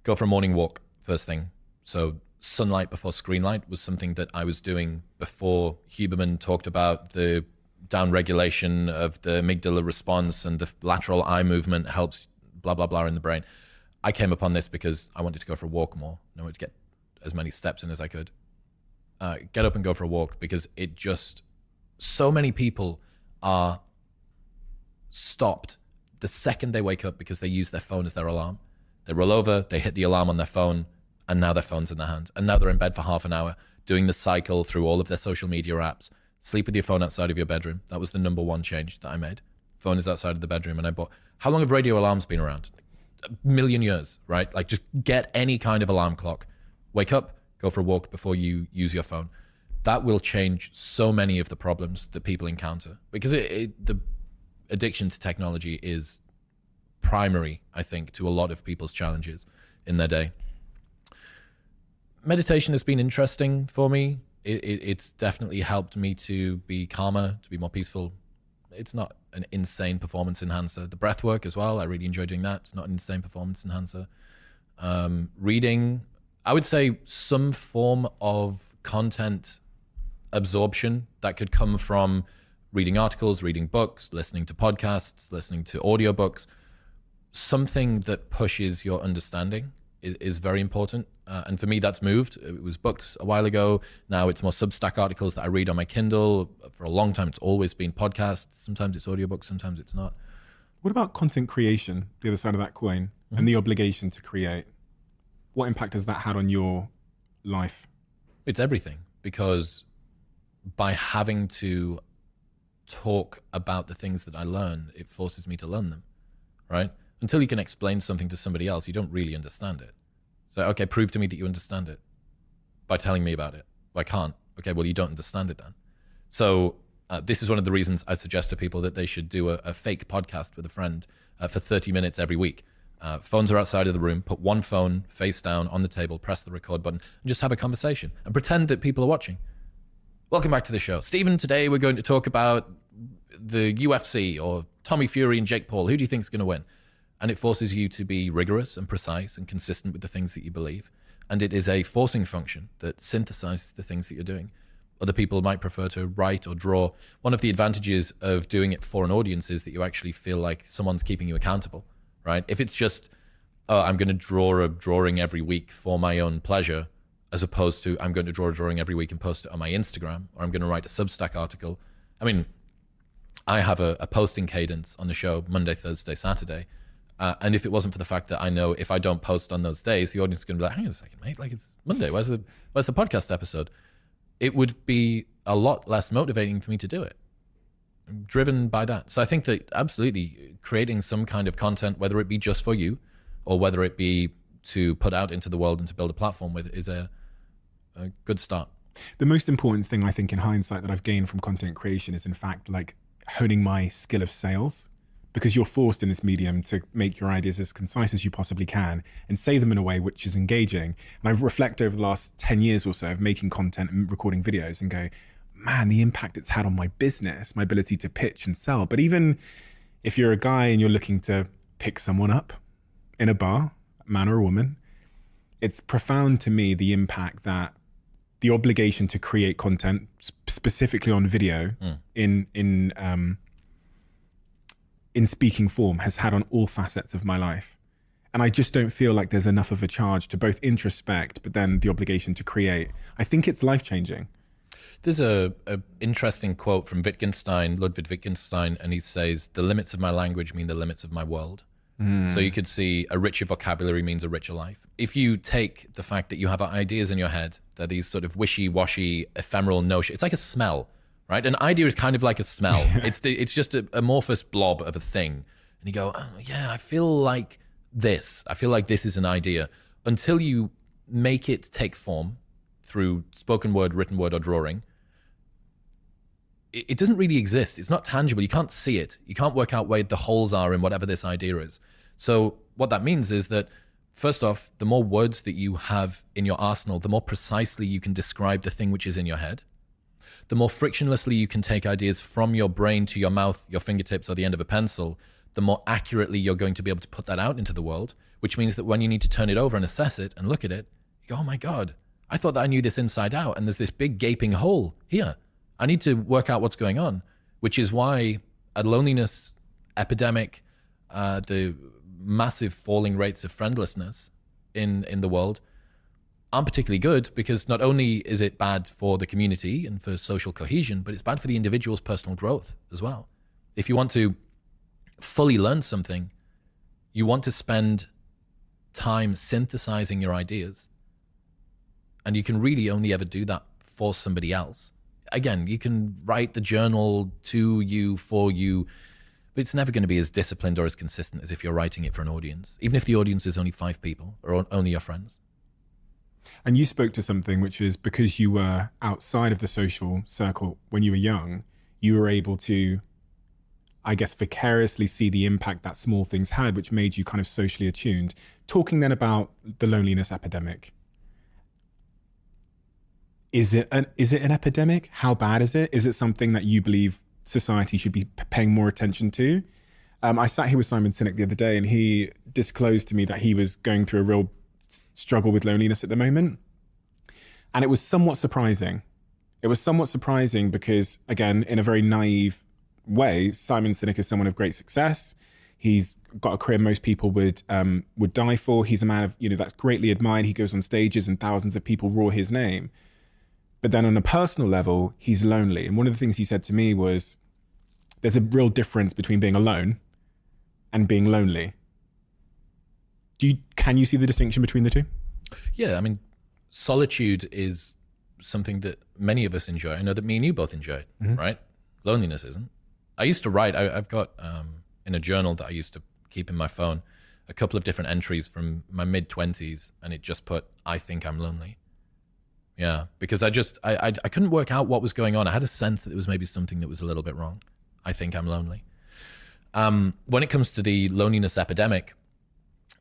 [SPEAKER 1] Go for a morning walk first thing. So sunlight before screen light was something that I was doing before Huberman talked about the down regulation of the amygdala response and the lateral eye movement helps blah, blah, blah in the brain. I came upon this because I wanted to go for a walk more. I wanted to get as many steps in as I could. Get up and go for a walk, because so many people are stopped the second they wake up because they use their phone as their alarm. They roll over, they hit the alarm on their phone, and now their phone's in their hand. And now they're in bed for half an hour doing the cycle through all of their social media apps. Sleep with your phone outside of your bedroom. That was the number one change that I made. Phone is outside of the bedroom. And how long have radio alarms been around? A million years, right? Like, just get any kind of alarm clock. Wake up, go for a walk before you use your phone. That will change so many of the problems that people encounter, because the addiction to technology is primary, I think, to a lot of people's challenges in their day. Meditation has been interesting for me. It's definitely helped me to be calmer, to be more peaceful. It's not an insane performance enhancer. The breath work as well, I really enjoy doing that. It's not an insane performance enhancer. Reading, I would say some form of content absorption that could come from reading articles, reading books, listening to podcasts, listening to audiobooks. Something that pushes your understanding is very important. And for me, that's moved. It was books a while ago. Now it's more Substack articles that I read on my Kindle. For a long time, it's always been podcasts. Sometimes it's audiobooks, sometimes it's not.
[SPEAKER 4] What about content creation, the other side of that coin, and the obligation to create? What impact has that had on your life?
[SPEAKER 1] It's everything, because by having to talk about the things that I learn, it forces me to learn them, right? Until you can explain something to somebody else, you don't really understand it. So, okay, prove to me that you understand it by telling me about it. Well, I can't. Okay, well, you don't understand it then. So this is one of the reasons I suggest to people that they should do a fake podcast with a friend for 30 minutes every week. Phones are outside of the room. Put one phone face down on the table, press the record button, and just have a conversation and pretend that people are watching. Welcome back to the show. Stephen, today we're going to talk about the UFC or Tommy Fury and Jake Paul. Who do you think is going to win? And it forces you to be rigorous and precise and consistent with the things that you believe. And it is a forcing function that synthesizes the things that you're doing. Other people might prefer to write or draw. One of the advantages of doing it for an audience is that you actually feel like someone's keeping you accountable, right? If it's just, I'm going to draw a drawing every week for my own pleasure, as opposed to I'm going to draw a drawing every week and post it on my Instagram, or I'm going to write a Substack article. I mean, I have a posting cadence on the show Monday, Thursday, Saturday. And if it wasn't for the fact that I know if I don't post on those days, the audience is going to be like, hang on a second, mate, like it's Monday. Where's the podcast episode? it would be a lot less motivating for me to do it. I'm driven by that. So I think that absolutely creating some kind of content, whether it be just for you or whether it be to put out into the world and to build a platform with, is a good start.
[SPEAKER 4] The most important thing I think in hindsight that I've gained from content creation is in fact like honing my skill of sales, because you're forced in this medium to make your ideas as concise as you possibly can and say them in a way which is engaging. And I reflect over the last 10 years or so of making content and recording videos and go, man, the impact it's had on my business, my ability to pitch and sell. But even if you're a guy and you're looking to pick someone up in a bar, man or a woman, it's profound to me the impact that the obligation to create content specifically on video in speaking form has had on all facets of my life. And I just don't feel like there's enough of a charge to both introspect, but then the obligation to create. I think it's life-changing.
[SPEAKER 1] There's a interesting quote from Ludwig Wittgenstein, and he says, "The limits of my language mean the limits of my world." So you could see a richer vocabulary means a richer life. If you take the fact that you have ideas in your head, they're these sort of wishy-washy, ephemeral notion. It's like a smell, right? An idea is kind of like a smell. It's just an amorphous blob of a thing. And you go, oh, yeah, I feel like this. I feel like this is an idea. Until you make it take form through spoken word, written word, or drawing, it doesn't really exist. It's not tangible. You can't see it. You can't work out where the holes are in whatever this idea is. So what that means is that, first off, the more words that you have in your arsenal, the more precisely you can describe the thing which is in your head. The more frictionlessly you can take ideas from your brain to your mouth, your fingertips, or the end of a pencil, the more accurately you're going to be able to put that out into the world, which means that when you need to turn it over and assess it and look at it, you go, oh my God, I thought that I knew this inside out, and there's this big gaping hole here. I need to work out what's going on, which is why a loneliness epidemic, the massive falling rates of friendlessness in the world aren't particularly good, because not only is it bad for the community and for social cohesion, but it's bad for the individual's personal growth as well. If you want to fully learn something, you want to spend time synthesizing your ideas. And you can really only ever do that for somebody else. Again, you can write the journal to you, for you, but it's never going to be as disciplined or as consistent as if you're writing it for an audience, even if the audience is only 5 people or only your friends.
[SPEAKER 4] And you spoke to something which is, because you were outside of the social circle when you were young, you were able to, I guess, vicariously see the impact that small things had, which made you kind of socially attuned. Talking then about the loneliness epidemic. Is it an epidemic? How bad is it? Is it something that you believe society should be paying more attention to? I sat here with Simon Sinek the other day, and he disclosed to me that he was going through a real struggle with loneliness at the moment. And it was somewhat surprising. It was somewhat surprising because, again, in a very naive way, Simon Sinek is someone of great success. He's got a career most people would die for. He's a man of, that's greatly admired. He goes on stages and thousands of people roar his name. But then on a personal level, he's lonely. And one of the things he said to me was, there's a real difference between being alone and being lonely. Can you see the distinction between the two?
[SPEAKER 1] Yeah, I mean, solitude is something that many of us enjoy. I know that me and you both enjoy it, right? Loneliness isn't. I used to write, I've got in a journal that I used to keep in my phone, a couple of different entries from my mid-20s, and it just put, I think I'm lonely. Yeah, because I couldn't work out what was going on. I had a sense that there was maybe something that was a little bit wrong. I think I'm lonely. When it comes to the loneliness epidemic,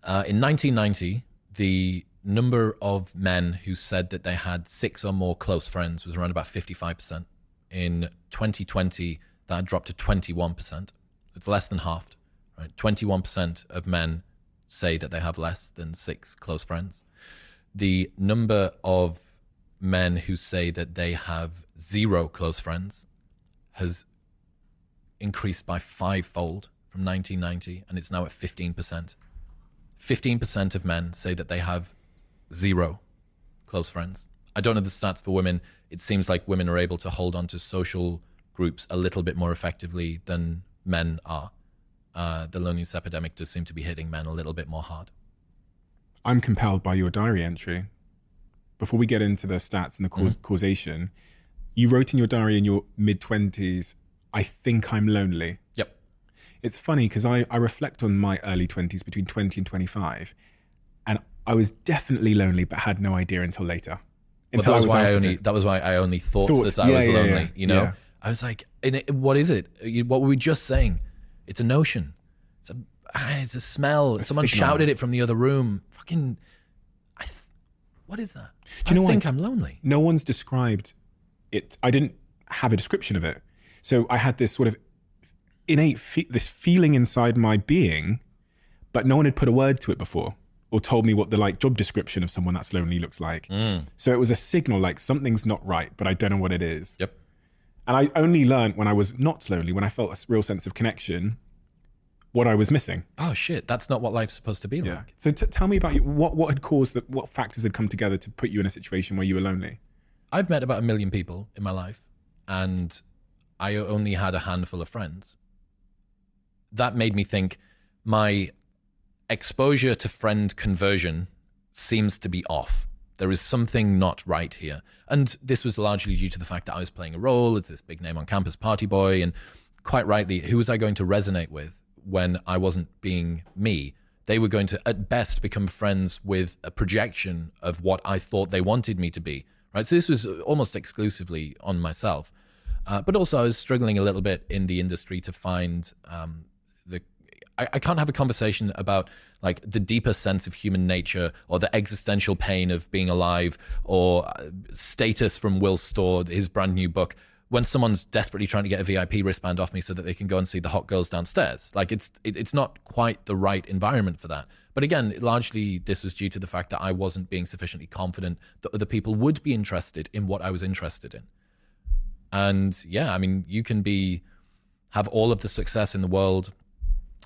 [SPEAKER 1] in 1990, the number of men who said that they had 6 or more close friends was around about 55%. In 2020, that dropped to 21%. It's less than halved, right? 21% of men say that they have less than 6 close friends. The number of men who say that they have 0 close friends has increased by 5-fold from 1990, and it's now at 15%. 15% of men say that they have 0 close friends. I don't know the stats for women. It seems like women are able to hold on to social groups a little bit more effectively than men are. The loneliness epidemic does seem to be hitting men a little bit more hard. I'm compelled by your diary entry.
[SPEAKER 4] 'Cause I think it's really important to understand that the loneliness epidemic is not just a social phenomenon. It's a I'm compelled by your diary entry. before we get into the stats and the causation, you wrote in your diary in your mid-20s, I think I'm lonely.
[SPEAKER 1] Yep.
[SPEAKER 4] It's funny because I reflect on my early 20s, between 20 and 25, and I was definitely lonely, but had no idea until later.
[SPEAKER 1] That was why I only thought that I was lonely. You know, I was like, what is it? What were we just saying? It's a notion. It's a smell. Someone shouted it from the other room. Fucking, what is that?
[SPEAKER 4] Do you know
[SPEAKER 1] I think I'm lonely.
[SPEAKER 4] No one's described it. I didn't have a description of it. So I had this sort of innate, this feeling inside my being, but no one had put a word to it before or told me what the job description of someone that's lonely looks like. So it was a signal like something's not right, but I don't know what it is.
[SPEAKER 1] Yep.
[SPEAKER 4] And I only learned when I was not lonely, when I felt a real sense of connection, what I was missing.
[SPEAKER 1] Oh shit, that's not what life's supposed to be like.
[SPEAKER 4] So tell me about you. What had caused that? What factors had come together to put you in a situation where you were lonely?
[SPEAKER 1] I've met about 1 million people in my life, and I only had a handful of friends. That made me think my exposure to friend conversion seems to be off. There is something not right here. And this was largely due to the fact that I was playing a role as this big name on campus party boy. And quite rightly, who was I going to resonate with when I wasn't being me? They were going to, at best, become friends with a projection of what I thought they wanted me to be. Right? So this was almost exclusively on myself. But also I was struggling a little bit in the industry to find I can't have a conversation about the deeper sense of human nature or the existential pain of being alive or status from Will Storr, his brand new book, when someone's desperately trying to get a VIP wristband off me so that they can go and see the hot girls downstairs. It's not quite the right environment for that. But again, largely this was due to the fact that I wasn't being sufficiently confident that other people would be interested in what I was interested in. And yeah, I mean, you can have all of the success in the world.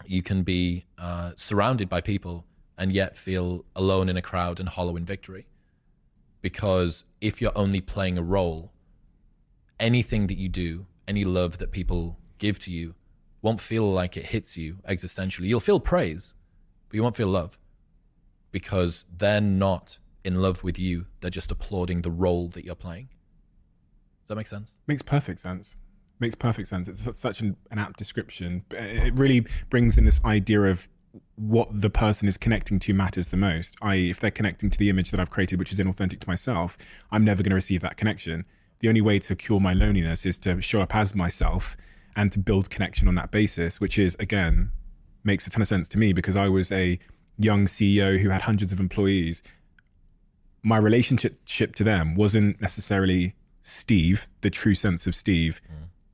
[SPEAKER 1] You can be surrounded by people and yet feel alone in a crowd and hollow in victory. Because if you're only playing a role, anything that you do, any love that people give to you won't feel like it hits you existentially. You'll feel praise, but you won't feel love because they're not in love with you. They're just applauding the role that you're playing. Does that make sense?
[SPEAKER 4] Makes perfect sense. Makes perfect sense. It's such an apt description. It really brings in this idea of what the person is connecting to matters the most. I.e., if they're connecting to the image that I've created, which is inauthentic to myself, I'm never going to receive that connection. The only way to cure my loneliness is to show up as myself and to build connection on that basis, which is, again, makes a ton of sense to me because I was a young CEO who had hundreds of employees. My relationship to them wasn't necessarily Steve, the true sense of Steve,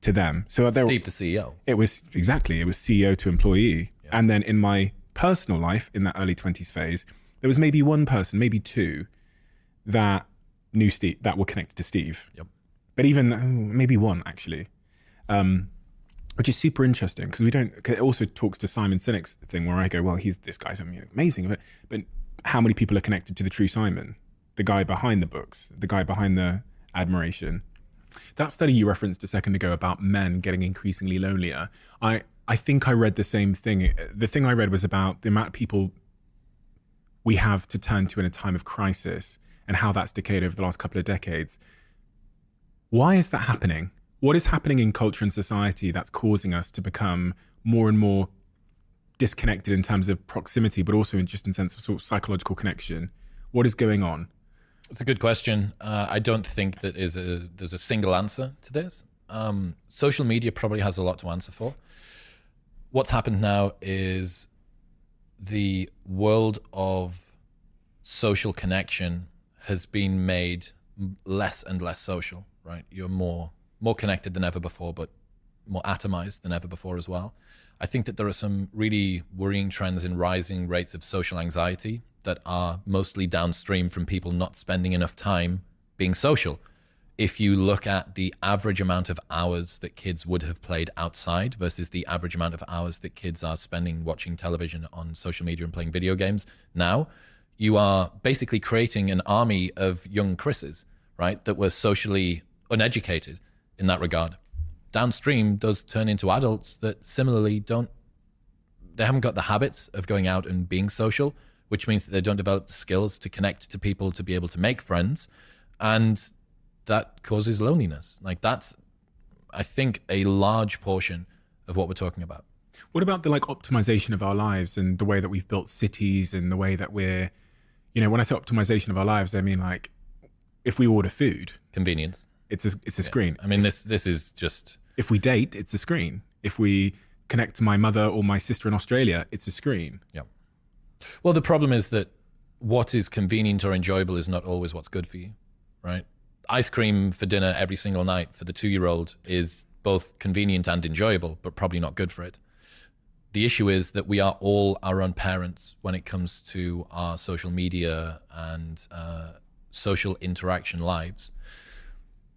[SPEAKER 4] to them. So
[SPEAKER 1] Steve, the CEO.
[SPEAKER 4] It was CEO to employee. Yeah. And then in my personal life, in that early 20s phase, there was maybe one person, maybe two, that knew Steve, that were connected to Steve.
[SPEAKER 1] Yep.
[SPEAKER 4] But even maybe one actually, which is super interesting because it also talks to Simon Sinek's thing where I go, well, this guy's amazing, but how many people are connected to the true Simon, the guy behind the books, the guy behind the admiration? That study you referenced a second ago about men getting increasingly lonelier, I think I read the same thing. The thing I read was about the amount of people we have to turn to in a time of crisis and how that's decayed over the last couple of decades. Why is that happening? What is happening in culture and society that's causing us to become more and more disconnected in terms of proximity, but also in sense of sort of psychological connection? What is going on?
[SPEAKER 1] It's a good question. I don't think that there's a single answer to this. Social media probably has a lot to answer for. What's happened now is the world of social connection has been made less and less social, right? You're more connected than ever before, but more atomized than ever before as well. I think that there are some really worrying trends in rising rates of social anxiety that are mostly downstream from people not spending enough time being social. If you look at the average amount of hours that kids would have played outside versus the average amount of hours that kids are spending watching television on social media and playing video games now, you are basically creating an army of young Chris's, right, that were socially uneducated in that regard. Downstream does turn into adults that similarly they haven't got the habits of going out and being social, which means that they don't develop the skills to connect to people, to be able to make friends. And that causes loneliness. Like that's, I think, a large portion of what we're talking about.
[SPEAKER 4] What about the like optimization of our lives and the way that we've built cities and the way that we're, you know, when I say optimization of our lives, I mean like if we order food,
[SPEAKER 1] Convenience.
[SPEAKER 4] it's a screen.
[SPEAKER 1] I mean, this is just,
[SPEAKER 4] If we date, it's a screen. If we connect to my mother or my sister in Australia, it's a screen.
[SPEAKER 1] yeah. Well, the problem is that what is convenient or enjoyable is not always what's good for you, right? Ice cream for dinner every single night for the 2-year-old is both convenient and enjoyable, but probably not good for it. The issue is that we are all our own parents when it comes to our social media and social interaction lives.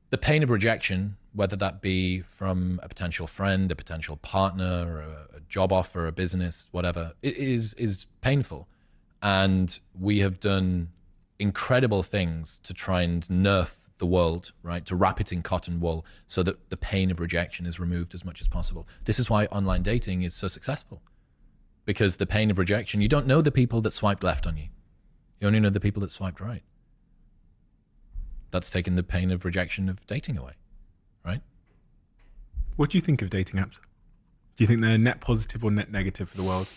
[SPEAKER 1] The pain of rejection, whether that be from a potential friend, a potential partner, or a job offer, a business, whatever, it is painful. And we have done incredible things to try and nerf the world, right? To wrap it in cotton wool so that the pain of rejection is removed as much as possible. This is why online dating is so successful. Because the pain of rejection, you don't know the people that swiped left on you. You only know the people that swiped right. That's taken the pain of rejection of dating away, right?
[SPEAKER 4] What do you think of dating apps? Do you think they're net positive or net negative for the world?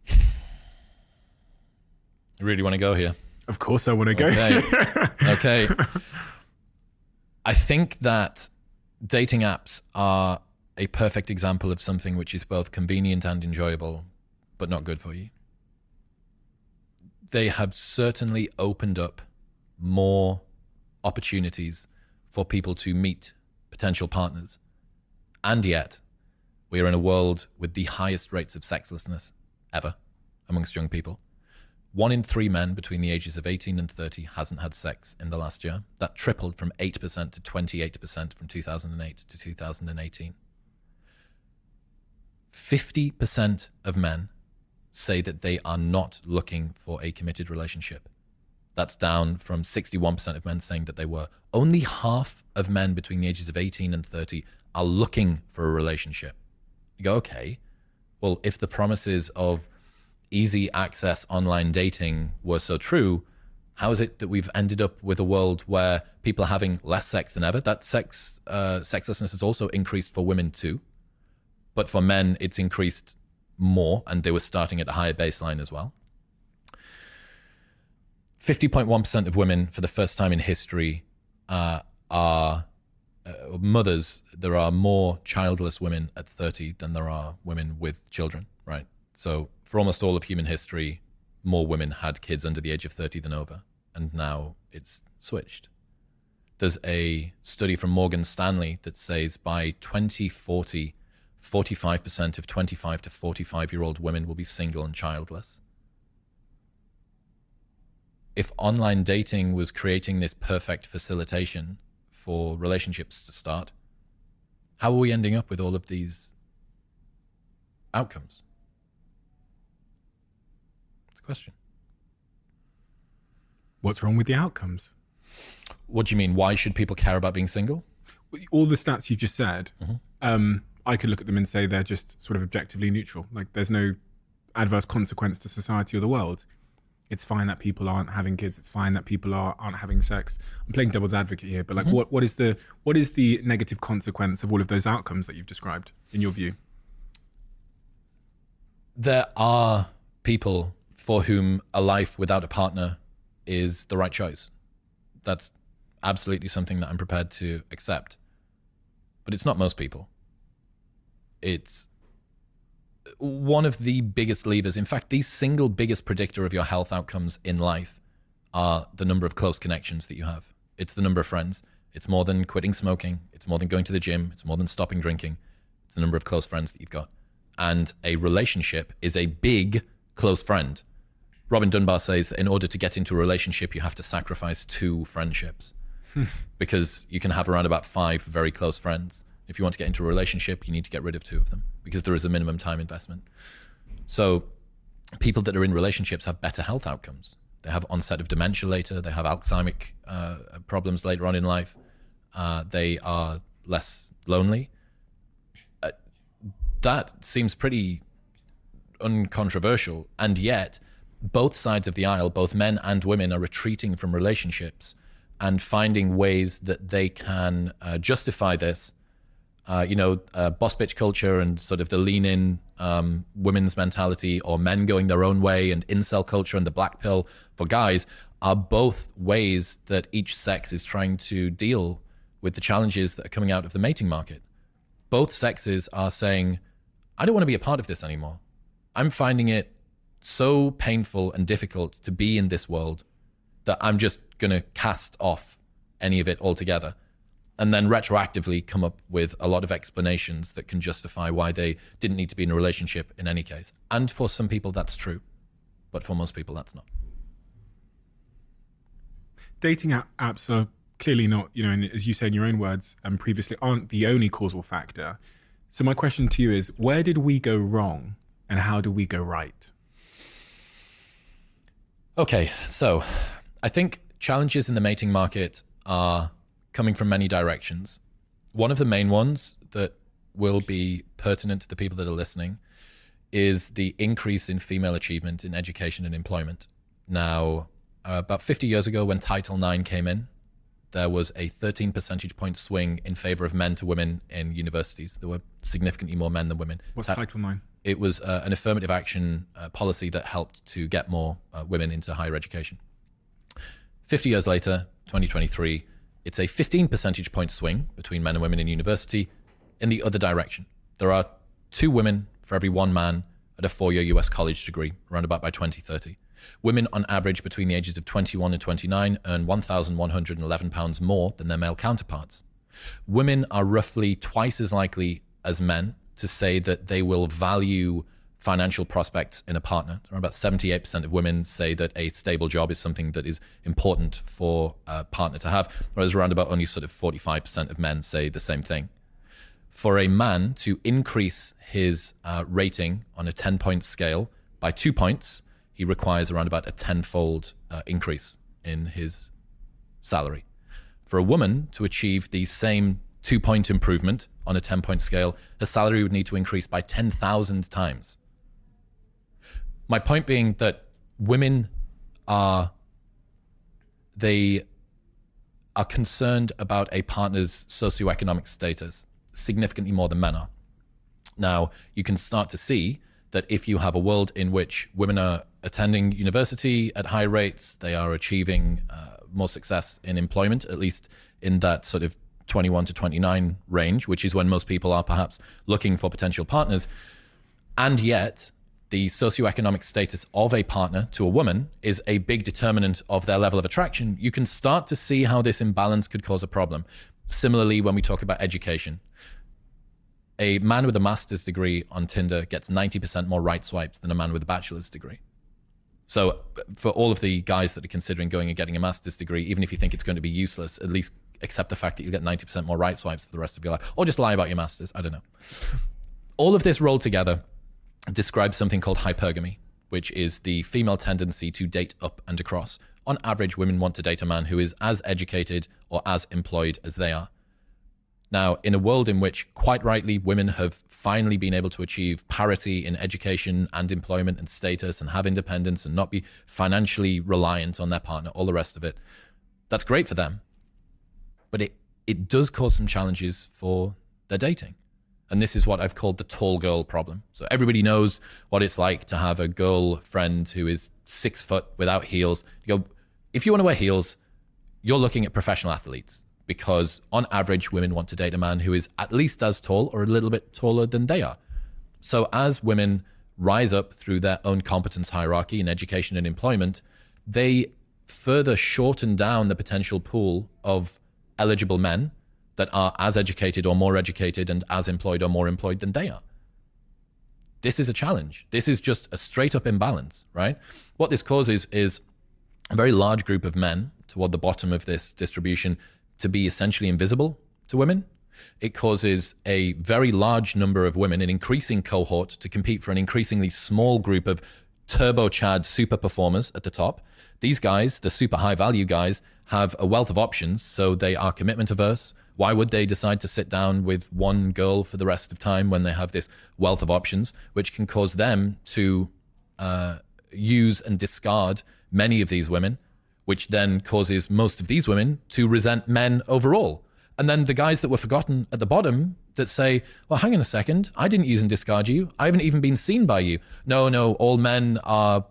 [SPEAKER 1] You really want to go here?
[SPEAKER 4] Of course I want to go.
[SPEAKER 1] Okay. I think that dating apps are a perfect example of something which is both convenient and enjoyable, but not good for you. They have certainly opened up more opportunities for people to meet potential partners. And yet, we are in a world with the highest rates of sexlessness ever amongst young people. 1 in 3 men between the ages of 18 and 30 hasn't had sex in the last year. That tripled from 8% to 28% from 2008 to 2018. 50% of men say that they are not looking for a committed relationship. That's down from 61% of men saying that they were. Only half of men between the ages of 18 and 30 are looking for a relationship. You go, okay, well, if the promises of easy access online dating were so true, how is it that we've ended up with a world where people are having less sex than ever? That sexlessness has also increased for women too. But for men, it's increased more, and they were starting at a higher baseline as well. 50.1% of women, for the first time in history, are mothers. There are more childless women at 30 than there are women with children, right? So for almost all of human history, more women had kids under the age of 30 than over, and now it's switched. There's a study from Morgan Stanley that says by 2040, 45% of 25 to 45-year-old women will be single and childless. If online dating was creating this perfect facilitation for relationships to start, how are we ending up with all of these outcomes? It's a question.
[SPEAKER 4] What's wrong with the outcomes?
[SPEAKER 1] What do you mean? Why should people care about being single?
[SPEAKER 4] All the stats you've just said, I could look at them and say they're just sort of objectively neutral. Like there's no adverse consequence to society or the world. It's fine that people aren't having kids. It's fine that people aren't having sex. I'm playing devil's advocate here, but like, what is the negative consequence of all of those outcomes that you've described in your view?
[SPEAKER 1] There are people for whom a life without a partner is the right choice. That's absolutely something that I'm prepared to accept. But it's not most people. It's one of the biggest levers. In fact, the single biggest predictor of your health outcomes in life are the number of close connections that you have. It's the number of friends. It's more than quitting smoking. It's more than going to the gym. It's more than stopping drinking. It's the number of close friends that you've got. And a relationship is a big close friend. Robin Dunbar says that in order to get into a relationship, you have to sacrifice 2 friendships because you can have around about 5 very close friends. If you want to get into a relationship, you need to get rid of 2 of them because there is a minimum time investment. So people that are in relationships have better health outcomes. They have onset of dementia later. They have Alzheimer's problems later on in life. They are less lonely. That seems pretty uncontroversial. And yet both sides of the aisle, both men and women, are retreating from relationships and finding ways that they can justify this. Boss bitch culture and sort of the lean in women's mentality, or men going their own way, and incel culture and the black pill for guys are both ways that each sex is trying to deal with the challenges that are coming out of the mating market. Both sexes are saying, I don't want to be a part of this anymore. I'm finding it so painful and difficult to be in this world that I'm just going to cast off any of it altogether. And then retroactively come up with a lot of explanations that can justify why they didn't need to be in a relationship in any case. And for some people, that's true. But for most people, that's not.
[SPEAKER 4] Dating apps are clearly not, and as you say in your own words, and previously, aren't the only causal factor. So my question to you is, where did we go wrong and how do we go right?
[SPEAKER 1] Okay, so I think challenges in the mating market are coming from many directions. One of the main ones that will be pertinent to the people that are listening is the increase in female achievement in education and employment. Now, about 50 years ago when Title IX came in, there was a 13 percentage point swing in favor of men to women in universities. There were significantly more men than women.
[SPEAKER 4] What's Title IX?
[SPEAKER 1] It was an affirmative action policy that helped to get more women into higher education. 50 years later, 2023, it's a 15 percentage point swing between men and women in university in the other direction. There are 2 women for every 1 man at a 4-year US college degree, around about by 2030. Women on average between the ages of 21 and 29 earn £1,111 more than their male counterparts. Women are roughly twice as likely as men to say that they will value financial prospects in a partner. Around about 78% of women say that a stable job is something that is important for a partner to have, whereas around about only sort of 45% of men say the same thing. For a man to increase his rating on a 10-point scale by 2 points, he requires around about a 10-fold increase in his salary. For a woman to achieve the same 2-point improvement on a 10-point scale, her salary would need to increase by 10,000 times. My point being that women are concerned about a partner's socioeconomic status significantly more than men are. Now, you can start to see that if you have a world in which women are attending university at high rates, they are achieving more success in employment, at least in that sort of 21 to 29 range, which is when most people are perhaps looking for potential partners. And yet, the socioeconomic status of a partner to a woman is a big determinant of their level of attraction. You can start to see how this imbalance could cause a problem. Similarly, when we talk about education, a man with a master's degree on Tinder gets 90% more right swipes than a man with a bachelor's degree. So for all of the guys that are considering going and getting a master's degree, even if you think it's going to be useless, at least accept the fact that you get 90% more right swipes for the rest of your life, or just lie about your master's. I don't know. All of this rolled together describes something called hypergamy, which is the female tendency to date up and across. On average, women want to date a man who is as educated or as employed as they are. Now, in a world in which, quite rightly, women have finally been able to achieve parity in education and employment and status and have independence and not be financially reliant on their partner, all the rest of it, that's great for them. But it does cause some challenges for their dating. And this is what I've called the tall girl problem. So everybody knows what it's like to have a girlfriend who is 6 foot without heels. You go, if you want to wear heels, you're looking at professional athletes, because on average, women want to date a man who is at least as tall or a little bit taller than they are. So as women rise up through their own competence hierarchy in education and employment, they further shorten down the potential pool of eligible men that are as educated or more educated and as employed or more employed than they are. This is a challenge. This is just a straight up imbalance, right? What this causes is a very large group of men toward the bottom of this distribution to be essentially invisible to women. It causes a very large number of women, an increasing cohort, to compete for an increasingly small group of turbo-chad super performers at the top. These guys, the super high value guys, have a wealth of options, so they are commitment averse. Why would they decide to sit down with one girl for the rest of time when they have this wealth of options, which can cause them to use and discard many of these women, which then causes most of these women to resent men overall. And then the guys that were forgotten at the bottom that say, well, hang on a second, I didn't use and discard you. I haven't even been seen by you. No, all men are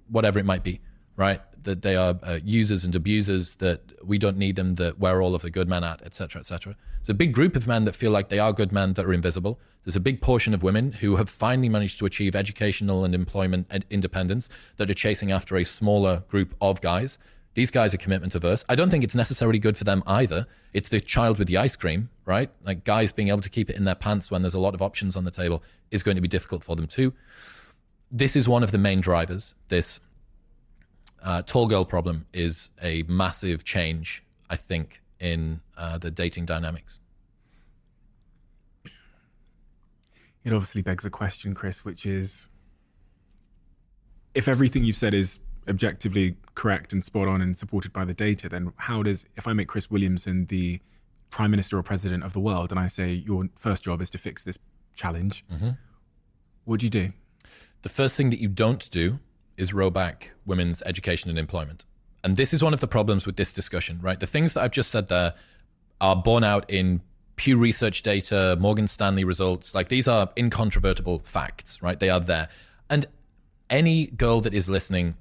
[SPEAKER 1] whatever it might be, right? That they are users and abusers, that we don't need them, that we're all of the good men at, etc., etc. There's a big group of men that feel like they are good men that are invisible. There's a big portion of women who have finally managed to achieve educational and employment independence that are chasing after a smaller group of guys. These guys are commitment averse. I don't think it's necessarily good for them either. It's the child with the ice cream, right? Like guys being able to keep it in their pants when there's a lot of options on the table is going to be difficult for them too. This is one of the main drivers. This tall girl problem is a massive change, I think, in the dating dynamics.
[SPEAKER 4] It obviously begs a question, Chris, which is, if everything you've said is objectively correct and spot on and supported by the data, then how does, if I make Chris Williamson the prime minister or president of the world and I say your first job is to fix this challenge, what do you do?
[SPEAKER 1] The first thing that you don't do is roll back women's education and employment. And this is one of the problems with this discussion, right? The things that I've just said there are borne out in Pew Research data, Morgan Stanley results. Like, these are incontrovertible facts, right? They are there. And any girl that is listening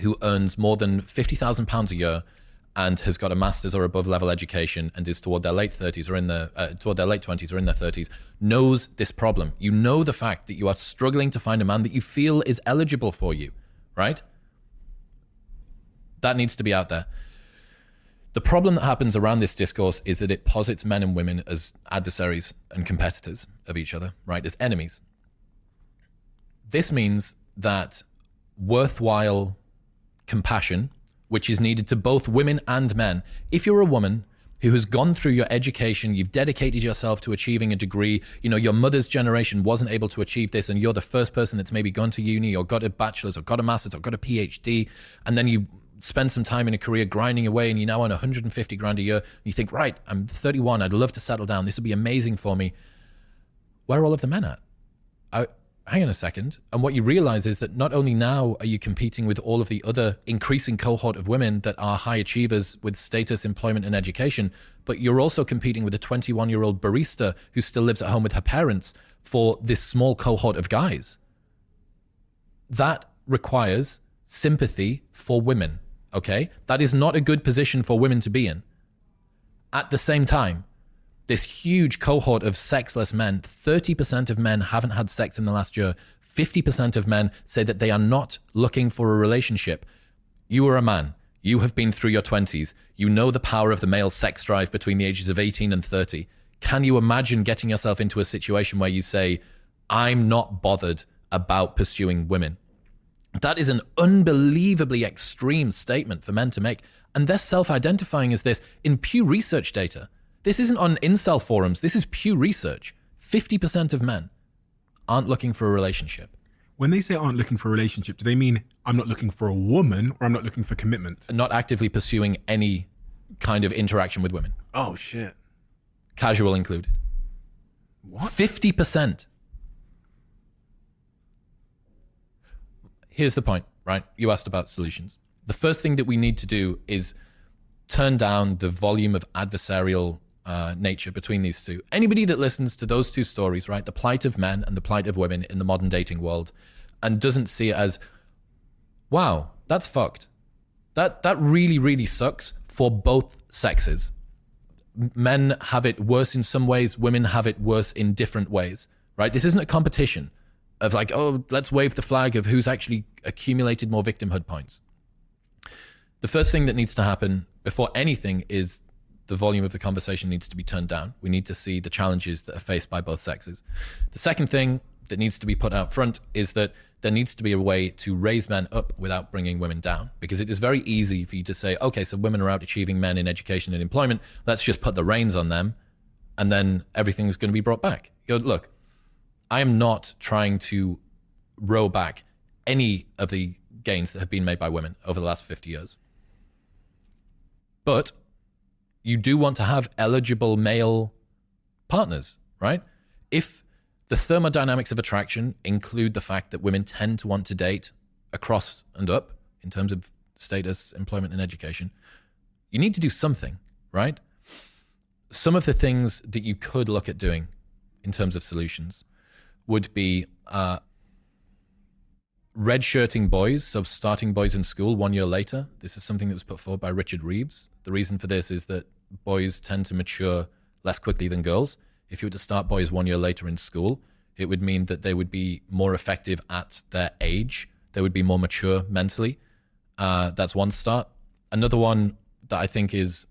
[SPEAKER 1] who earns more than £50,000 a year and has got a master's or above level education and is toward their late 30s or in the toward their late 20s or in their 30s knows this problem. You know the fact that you are struggling to find a man that you feel is eligible for you, right? That needs to be out there. The problem that happens around this discourse is that it posits men and women as adversaries and competitors of each other, right? As enemies. This means that worthwhile compassion, which is needed to both women and men. If you're a woman who has gone through your education, you've dedicated yourself to achieving a degree, you know, your mother's generation wasn't able to achieve this, and you're the first person that's maybe gone to uni or got a bachelor's or got a master's or got a PhD, and then you spend some time in a career grinding away and you're now on 150 grand a year, and you think, right, I'm 31, I'd love to settle down, this would be amazing for me. Where are all of the men at? Hang on a second. And what you realize is that not only now are you competing with all of the other increasing cohort of women that are high achievers with status, employment, and education, but you're also competing with a 21-year-old barista who still lives at home with her parents for this small cohort of guys. That requires sympathy for women, okay? That is not a good position for women to be in. At the same time, this huge cohort of sexless men, 30% of men haven't had sex in the last year. 50% of men say that they are not looking for a relationship. You are a man. You have been through your 20s. You know the power of the male sex drive between the ages of 18 and 30. Can you imagine getting yourself into a situation where you say, I'm not bothered about pursuing women? That is an unbelievably extreme statement for men to make. And they're self-identifying as this in Pew Research data. This isn't on incel forums. This is Pew Research. 50% of men aren't looking for a relationship.
[SPEAKER 4] When they say aren't looking for a relationship, do they mean I'm not looking for a woman or I'm not looking for commitment?
[SPEAKER 1] Not actively pursuing any kind of interaction with women.
[SPEAKER 4] Oh, shit.
[SPEAKER 1] Casual included.
[SPEAKER 4] What?
[SPEAKER 1] 50%. Here's the point, right? You asked about solutions. The first thing that we need to do is turn down the volume of adversarial nature between these two. Anybody that listens to those two stories, right, the plight of men and the plight of women in the modern dating world, and doesn't see it as, wow, that's fucked. That really, really sucks for both sexes. Men have it worse in some ways, women have it worse in different ways, right? This isn't a competition of like, oh, let's wave the flag of who's actually accumulated more victimhood points. The first thing that needs to happen before anything is the volume of the conversation needs to be turned down. We need to see the challenges that are faced by both sexes. The second thing that needs to be put out front is that there needs to be a way to raise men up without bringing women down, because it is very easy for you to say, okay, so women are out achieving men in education and employment. Let's just put the reins on them and then everything's going to be brought back. You go, look, I am not trying to row back any of the gains that have been made by women over the last 50 years. But you do want to have eligible male partners, right? If the thermodynamics of attraction include the fact that women tend to want to date across and up in terms of status, employment, and education, you need to do something, right? Some of the things that you could look at doing in terms of solutions would be redshirting boys, so starting boys in school 1 year later. This is something that was put forward by Richard Reeves. The reason for this is that boys tend to mature less quickly than girls. If you were to start boys 1 year later in school, it would mean that they would be more effective at their age. They would be more mature mentally. That's one start. Another one that I think is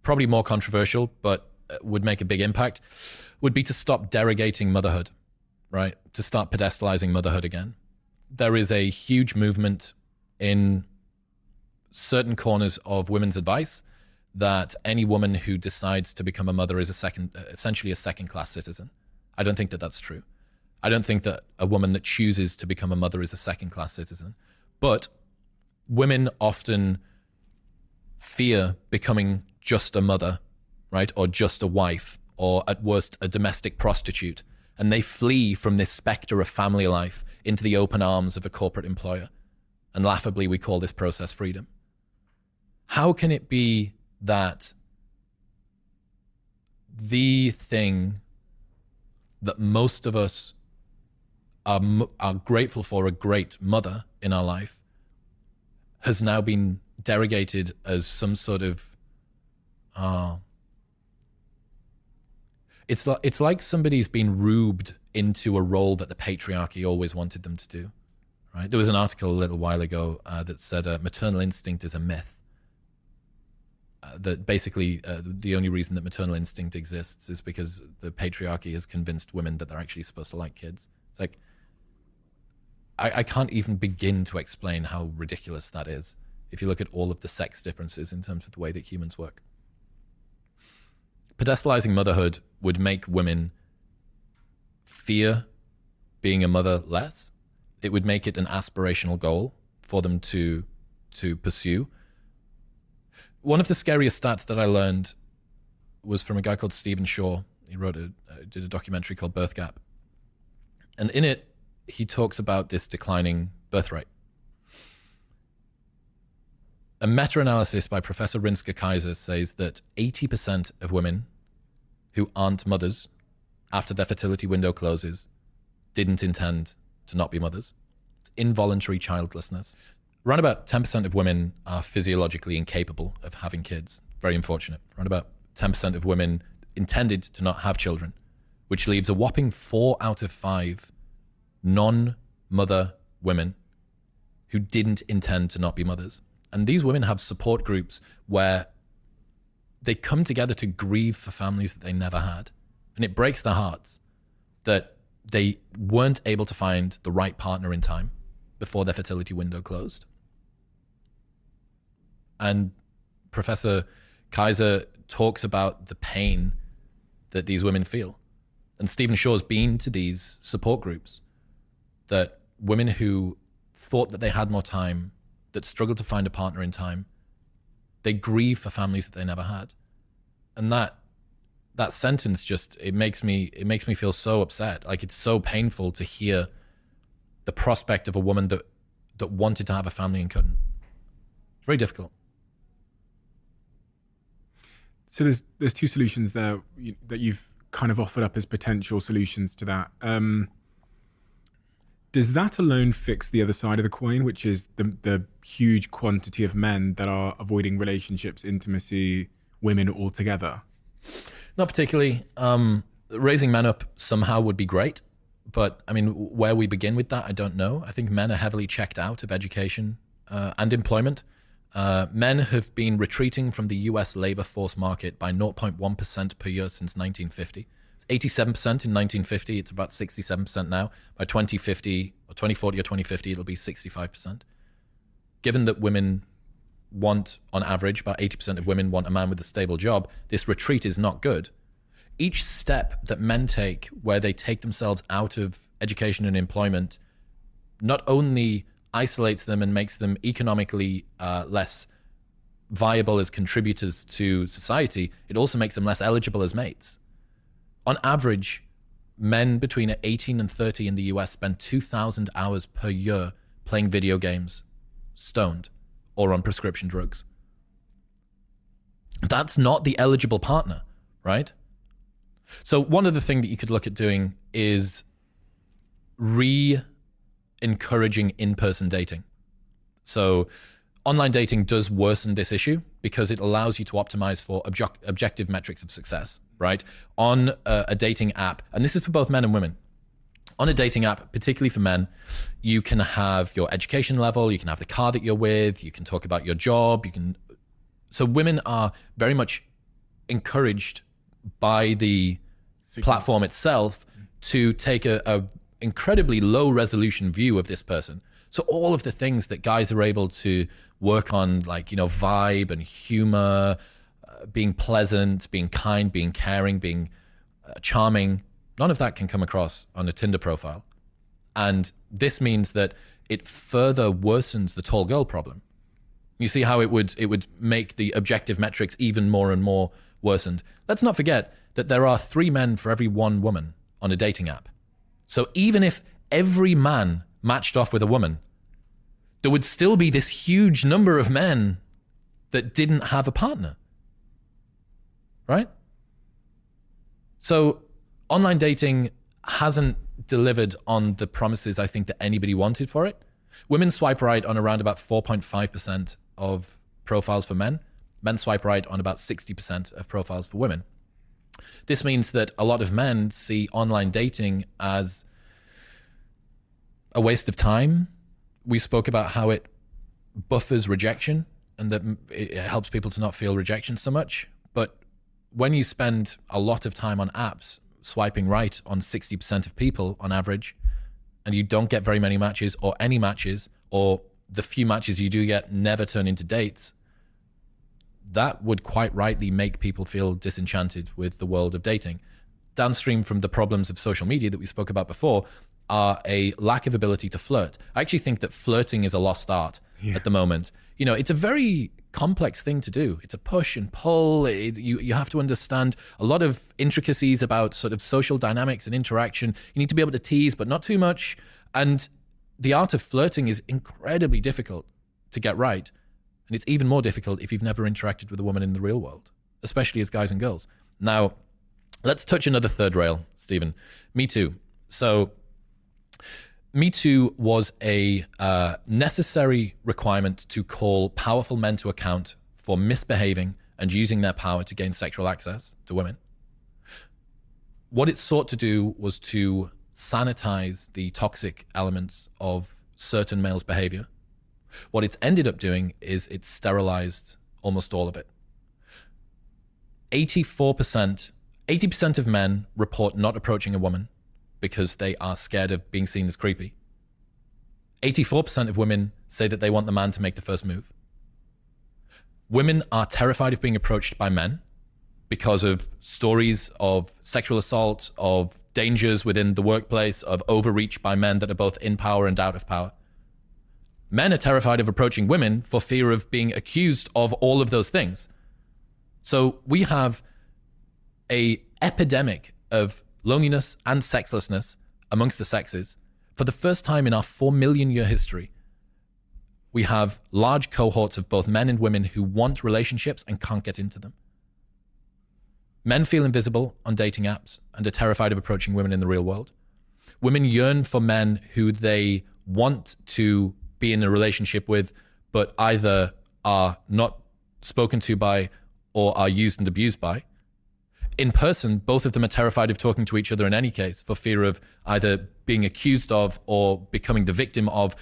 [SPEAKER 1] probably more controversial, but would make a big impact, would be to stop derogating motherhood, right? To start pedestalizing motherhood again. There is a huge movement in certain corners of women's advice that any woman who decides to become a mother is essentially a second-class citizen. I don't think that that's true. I don't think that a woman that chooses to become a mother is a second-class citizen. But women often fear becoming just a mother, right? Or just a wife, or at worst, a domestic prostitute. And they flee from this specter of family life into the open arms of a corporate employer. And laughably, we call this process freedom. How can it be that the thing that most of us are grateful for, a great mother in our life, has now been derogated as some sort of it's like somebody's been rubed into a role that the patriarchy always wanted them to do, right? There was an article a little while ago that said maternal instinct is a myth. That basically the only reason that maternal instinct exists is because the patriarchy has convinced women that they're actually supposed to like kids. It's like, I can't even begin to explain how ridiculous that is if you look at all of the sex differences in terms of the way that humans work. Pedestalizing motherhood would make women fear being a mother less. It would make it an aspirational goal for them to pursue. One of the scariest stats that I learned was from a guy called Stephen Shaw. He did a documentary called Birth Gap. And in it, he talks about this declining birth rate. A meta-analysis by Professor Rinska Kaiser says that 80% of women who aren't mothers after their fertility window closes didn't intend to not be mothers. It's involuntary childlessness. Around about 10% of women are physiologically incapable of having kids. Very unfortunate. Around about 10% of women intended to not have children, which leaves a whopping 4 out of 5 non-mother women who didn't intend to not be mothers. And these women have support groups where they come together to grieve for families that they never had. And it breaks their hearts that they weren't able to find the right partner in time before their fertility window closed. And Professor Kaiser talks about the pain that these women feel. And Stephen Shaw's been to these support groups, that women who thought that they had more time, that struggled to find a partner in time, they grieve for families that they never had. And that sentence just, it makes me feel so upset. Like, it's so painful to hear the prospect of a woman that wanted to have a family and couldn't. It's very difficult.
[SPEAKER 4] So there's two solutions there that you've kind of offered up as potential solutions to that. Does that alone fix the other side of the coin, which is the huge quantity of men that are avoiding relationships, intimacy, women altogether?
[SPEAKER 1] Not particularly. Raising men up somehow would be great. But I mean, where we begin with that, I don't know. I think men are heavily checked out of education and employment. Men have been retreating from the US labor force market by 0.1% per year since 1950. 87% in 1950, it's about 67% now. By 2050 or 2040 or 2050, it'll be 65%. Given that women want, on average, about 80% of women want a man with a stable job, this retreat is not good. Each step that men take where they take themselves out of education and employment not only isolates them and makes them economically less viable as contributors to society, it also makes them less eligible as mates. On average, men between 18 and 30 in the US spend 2,000 hours per year playing video games, stoned, or on prescription drugs. That's not the eligible partner, right? So one other thing that you could look at doing is encouraging in-person dating. So online dating does worsen this issue because it allows you to optimize for objective metrics of success, right? On a dating app, and this is for both men and women. On a dating app, particularly for men, you can have your education level, you can have the car that you're with, you can talk about your job, so women are very much encouraged by the platform itself to take a incredibly low resolution view of this person. So all of the things that guys are able to work on, like, vibe and humor, being pleasant, being kind, being caring, being charming, none of that can come across on a Tinder profile. And this means that it further worsens the tall girl problem. You see how it would make the objective metrics even more and more worsened. Let's not forget that there are 3 men for every 1 woman on a dating app. So even if every man matched off with a woman, there would still be this huge number of men that didn't have a partner, right? So online dating hasn't delivered on the promises I think that anybody wanted for it. Women swipe right on around about 4.5% of profiles for men. Men swipe right on about 60% of profiles for women. This means that a lot of men see online dating as a waste of time. We spoke about how it buffers rejection and that it helps people to not feel rejection so much. But when you spend a lot of time on apps, swiping right on 60% of people on average, and you don't get very many matches or any matches, or the few matches you do get never turn into dates, that would quite rightly make people feel disenchanted with the world of dating. Downstream from the problems of social media that we spoke about before are a lack of ability to flirt. I actually think that flirting is a lost art at the moment. It's a very complex thing to do. It's a push and pull. You have to understand a lot of intricacies about sort of social dynamics and interaction. You need to be able to tease, but not too much. And the art of flirting is incredibly difficult to get right. And it's even more difficult if you've never interacted with a woman in the real world, especially as guys and girls. Now, let's touch another third rail, Stephen. Me Too. So Me Too was a necessary requirement to call powerful men to account for misbehaving and using their power to gain sexual access to women. What it sought to do was to sanitize the toxic elements of certain males' behavior. What it's ended up doing is it's sterilized almost all of it. 80% of men report not approaching a woman because they are scared of being seen as creepy. 84% of women say that they want the man to make the first move. Women are terrified of being approached by men because of stories of sexual assault, of dangers within the workplace, of overreach by men that are both in power and out of power. Men are terrified of approaching women for fear of being accused of all of those things. So we have an epidemic of loneliness and sexlessness amongst the sexes. For the first time in our 4 million year history, we have large cohorts of both men and women who want relationships and can't get into them. Men feel invisible on dating apps and are terrified of approaching women in the real world. Women yearn for men who they want to be in a relationship with, but either are not spoken to by or are used and abused by. In person, both of them are terrified of talking to each other in any case for fear of either being accused of or becoming the victim of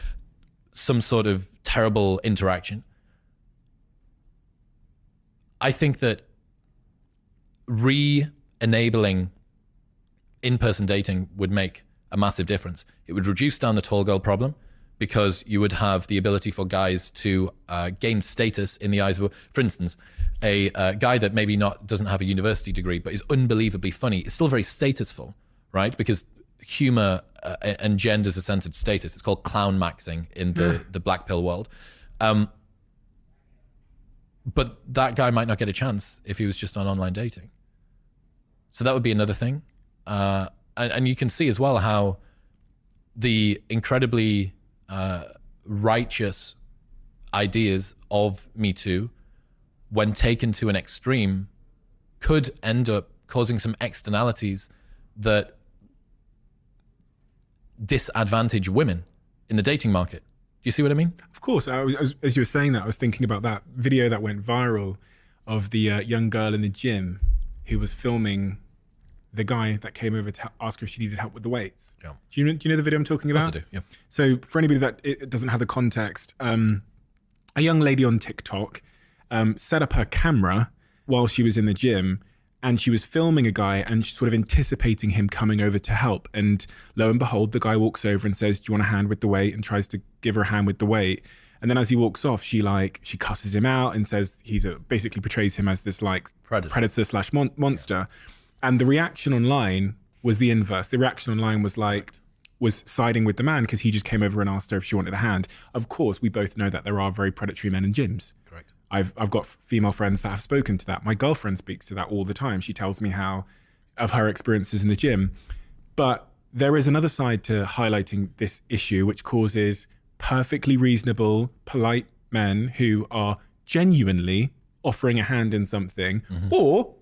[SPEAKER 1] some sort of terrible interaction. I think that re-enabling in-person dating would make a massive difference. It would reduce down the tall girl problem because you would have the ability for guys to gain status in the eyes of, for instance, a guy that maybe doesn't have a university degree but is unbelievably funny is still very statusful, right? Because humor engenders a sense of status. It's called clown maxing in the black pill world. But that guy might not get a chance if he was just on online dating. So that would be another thing. and you can see as well how the incredibly righteous ideas of Me Too, when taken to an extreme, could end up causing some externalities that disadvantage women in the dating market. Do you see what I mean?
[SPEAKER 4] Of course. As you were saying that, I was thinking about that video that went viral of the young girl in the gym who was filming the guy that came over to ask her if she needed help with the weights.
[SPEAKER 1] Yeah.
[SPEAKER 4] Do you know the video I'm talking about?
[SPEAKER 1] Yes, I do. Yeah.
[SPEAKER 4] So for anybody that it doesn't have the context, a young lady on TikTok set up her camera while she was in the gym, and she was filming a guy and sort of anticipating him coming over to help. And lo and behold, the guy walks over and says, "Do you want a hand with the weight?" and tries to give her a hand with the weight. And then as he walks off, she cusses him out and says basically portrays him as this like predator slash monster. Yeah. And the reaction online was the inverse. The reaction online was siding with the man because he just came over and asked her if she wanted a hand. Of course, we both know that there are very predatory men in gyms.
[SPEAKER 1] Correct.
[SPEAKER 4] I've got female friends that have spoken to that. My girlfriend speaks to that all the time. She tells me of her experiences in the gym. But there is another side to highlighting this issue, which causes perfectly reasonable, polite men who are genuinely offering a hand in something, or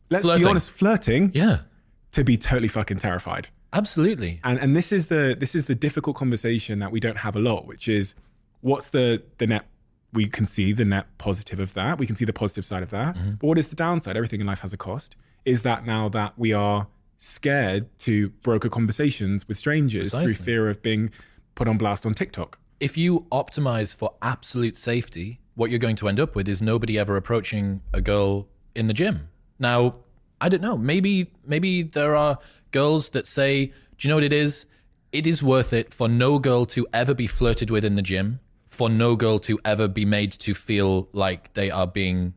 [SPEAKER 4] let's be honest, flirting, to be totally fucking terrified.
[SPEAKER 1] Absolutely.
[SPEAKER 4] And this is the difficult conversation that we don't have a lot, which is what's the net. We can see the net positive of that. We can see the positive side of that. But what is the downside? Everything in life has a cost. Is that now that we are scared to broker conversations with strangers through fear of being put on blast on TikTok?
[SPEAKER 1] If you optimize for absolute safety, what you're going to end up with is nobody ever approaching a girl in the gym. Now, I don't know. Maybe there are girls that say, do you know what it is? It is worth it for no girl to ever be flirted with in the gym, for no girl to ever be made to feel like they are being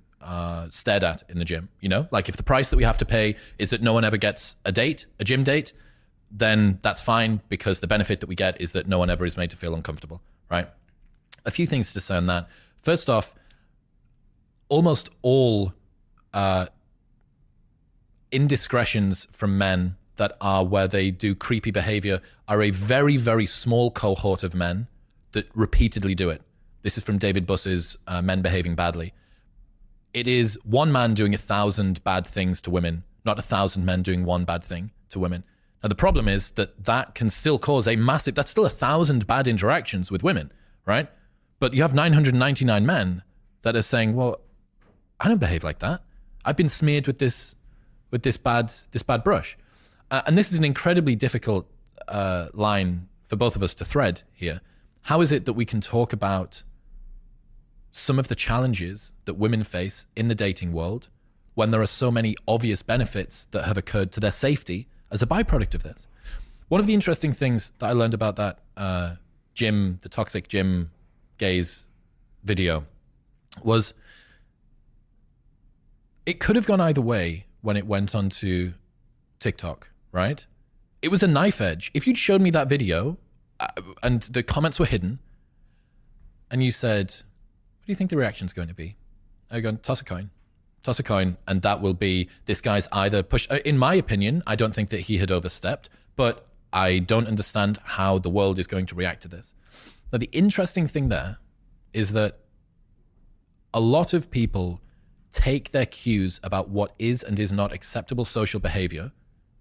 [SPEAKER 1] stared at in the gym. You know, like if the price that we have to pay is that no one ever gets a gym date, then that's fine, because the benefit that we get is that no one ever is made to feel uncomfortable, right? A few things to say on that. First off, almost all indiscretions from men that are where they do creepy behavior are a very, very small cohort of men that repeatedly do it. This is from David Buss's Men Behaving Badly. It is one man doing 1,000 bad things to women, not 1,000 men doing one bad thing to women. Now, the problem is that can still cause that's still 1,000 bad interactions with women, right? But you have 999 men that are saying, well, I don't behave like that. I've been smeared with this bad brush. And this is an incredibly difficult line for both of us to thread here. How is it that we can talk about some of the challenges that women face in the dating world when there are so many obvious benefits that have occurred to their safety as a byproduct of this? One of the interesting things that I learned about that the toxic gym gaze video was it could have gone either way when it went onto TikTok, right? It was a knife edge. If you'd showed me that video and the comments were hidden and you said, what do you think the reaction's going to be? I go, toss a coin, and that will be this guy's either push. In my opinion, I don't think that he had overstepped, but I don't understand how the world is going to react to this. Now, the interesting thing there is that a lot of people take their cues about what is and is not acceptable social behavior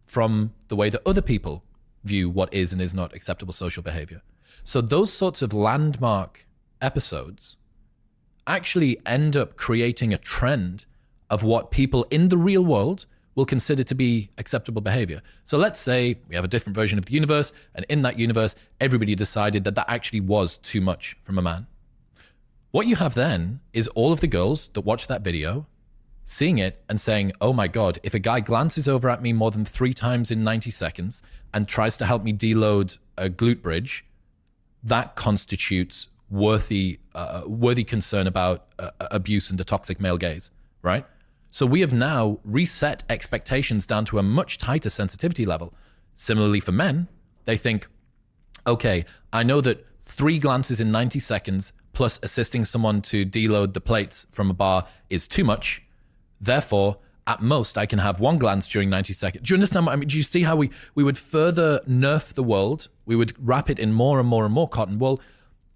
[SPEAKER 1] from the way that other people view what is and is not acceptable social behavior. So those sorts of landmark episodes actually end up creating a trend of what people in the real world will consider to be acceptable behavior. So let's say we have a different version of the universe, and in that universe, everybody decided that actually was too much from a man. What you have then is all of the girls that watch that video seeing it and saying, oh my God, if a guy glances over at me more than 3 times in 90 seconds and tries to help me deload a glute bridge, that constitutes worthy concern about abuse and the toxic male gaze, right? So we have now reset expectations down to a much tighter sensitivity level. Similarly for men, they think, okay, I know that 3 glances in 90 seconds plus assisting someone to deload the plates from a bar is too much. Therefore, at most, I can have one glance during 90 seconds. Do you understand what I mean? Do you see how we would further nerf the world? We would wrap it in more and more and more cotton wool.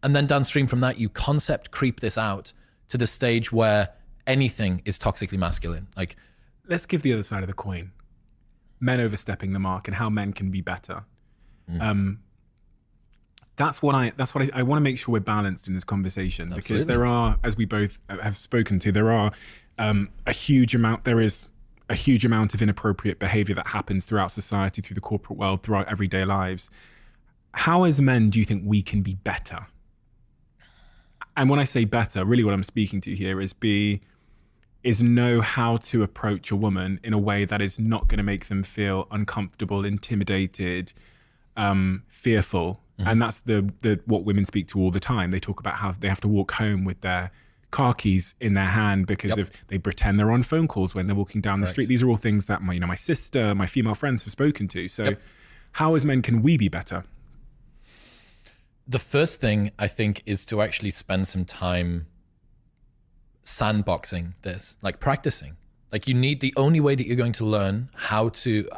[SPEAKER 1] And then downstream from that, you concept creep this out to the stage where anything is toxically masculine. Like,
[SPEAKER 4] let's give the other side of the coin. Men overstepping the mark and how men can be better. That's what I want to make sure we're balanced in this conversation. Absolutely. Because there are, as we both have spoken to, there is a huge amount of inappropriate behavior that happens throughout society, through the corporate world, through our everyday lives. How as men do you think we can be better? And when I say better, really what I'm speaking to here is know how to approach a woman in a way that is not going to make them feel uncomfortable, intimidated, fearful. Mm-hmm. And that's the what women speak to all the time. They talk about how they have to walk home with their car keys in their hand because they pretend they're on phone calls when they're walking down the street. These are all things that my sister, my female friends have spoken to. So how as men can we be better?
[SPEAKER 1] The first thing I think is to actually spend some time sandboxing this, like practicing. Like, you need, the only way that you're going to learn how to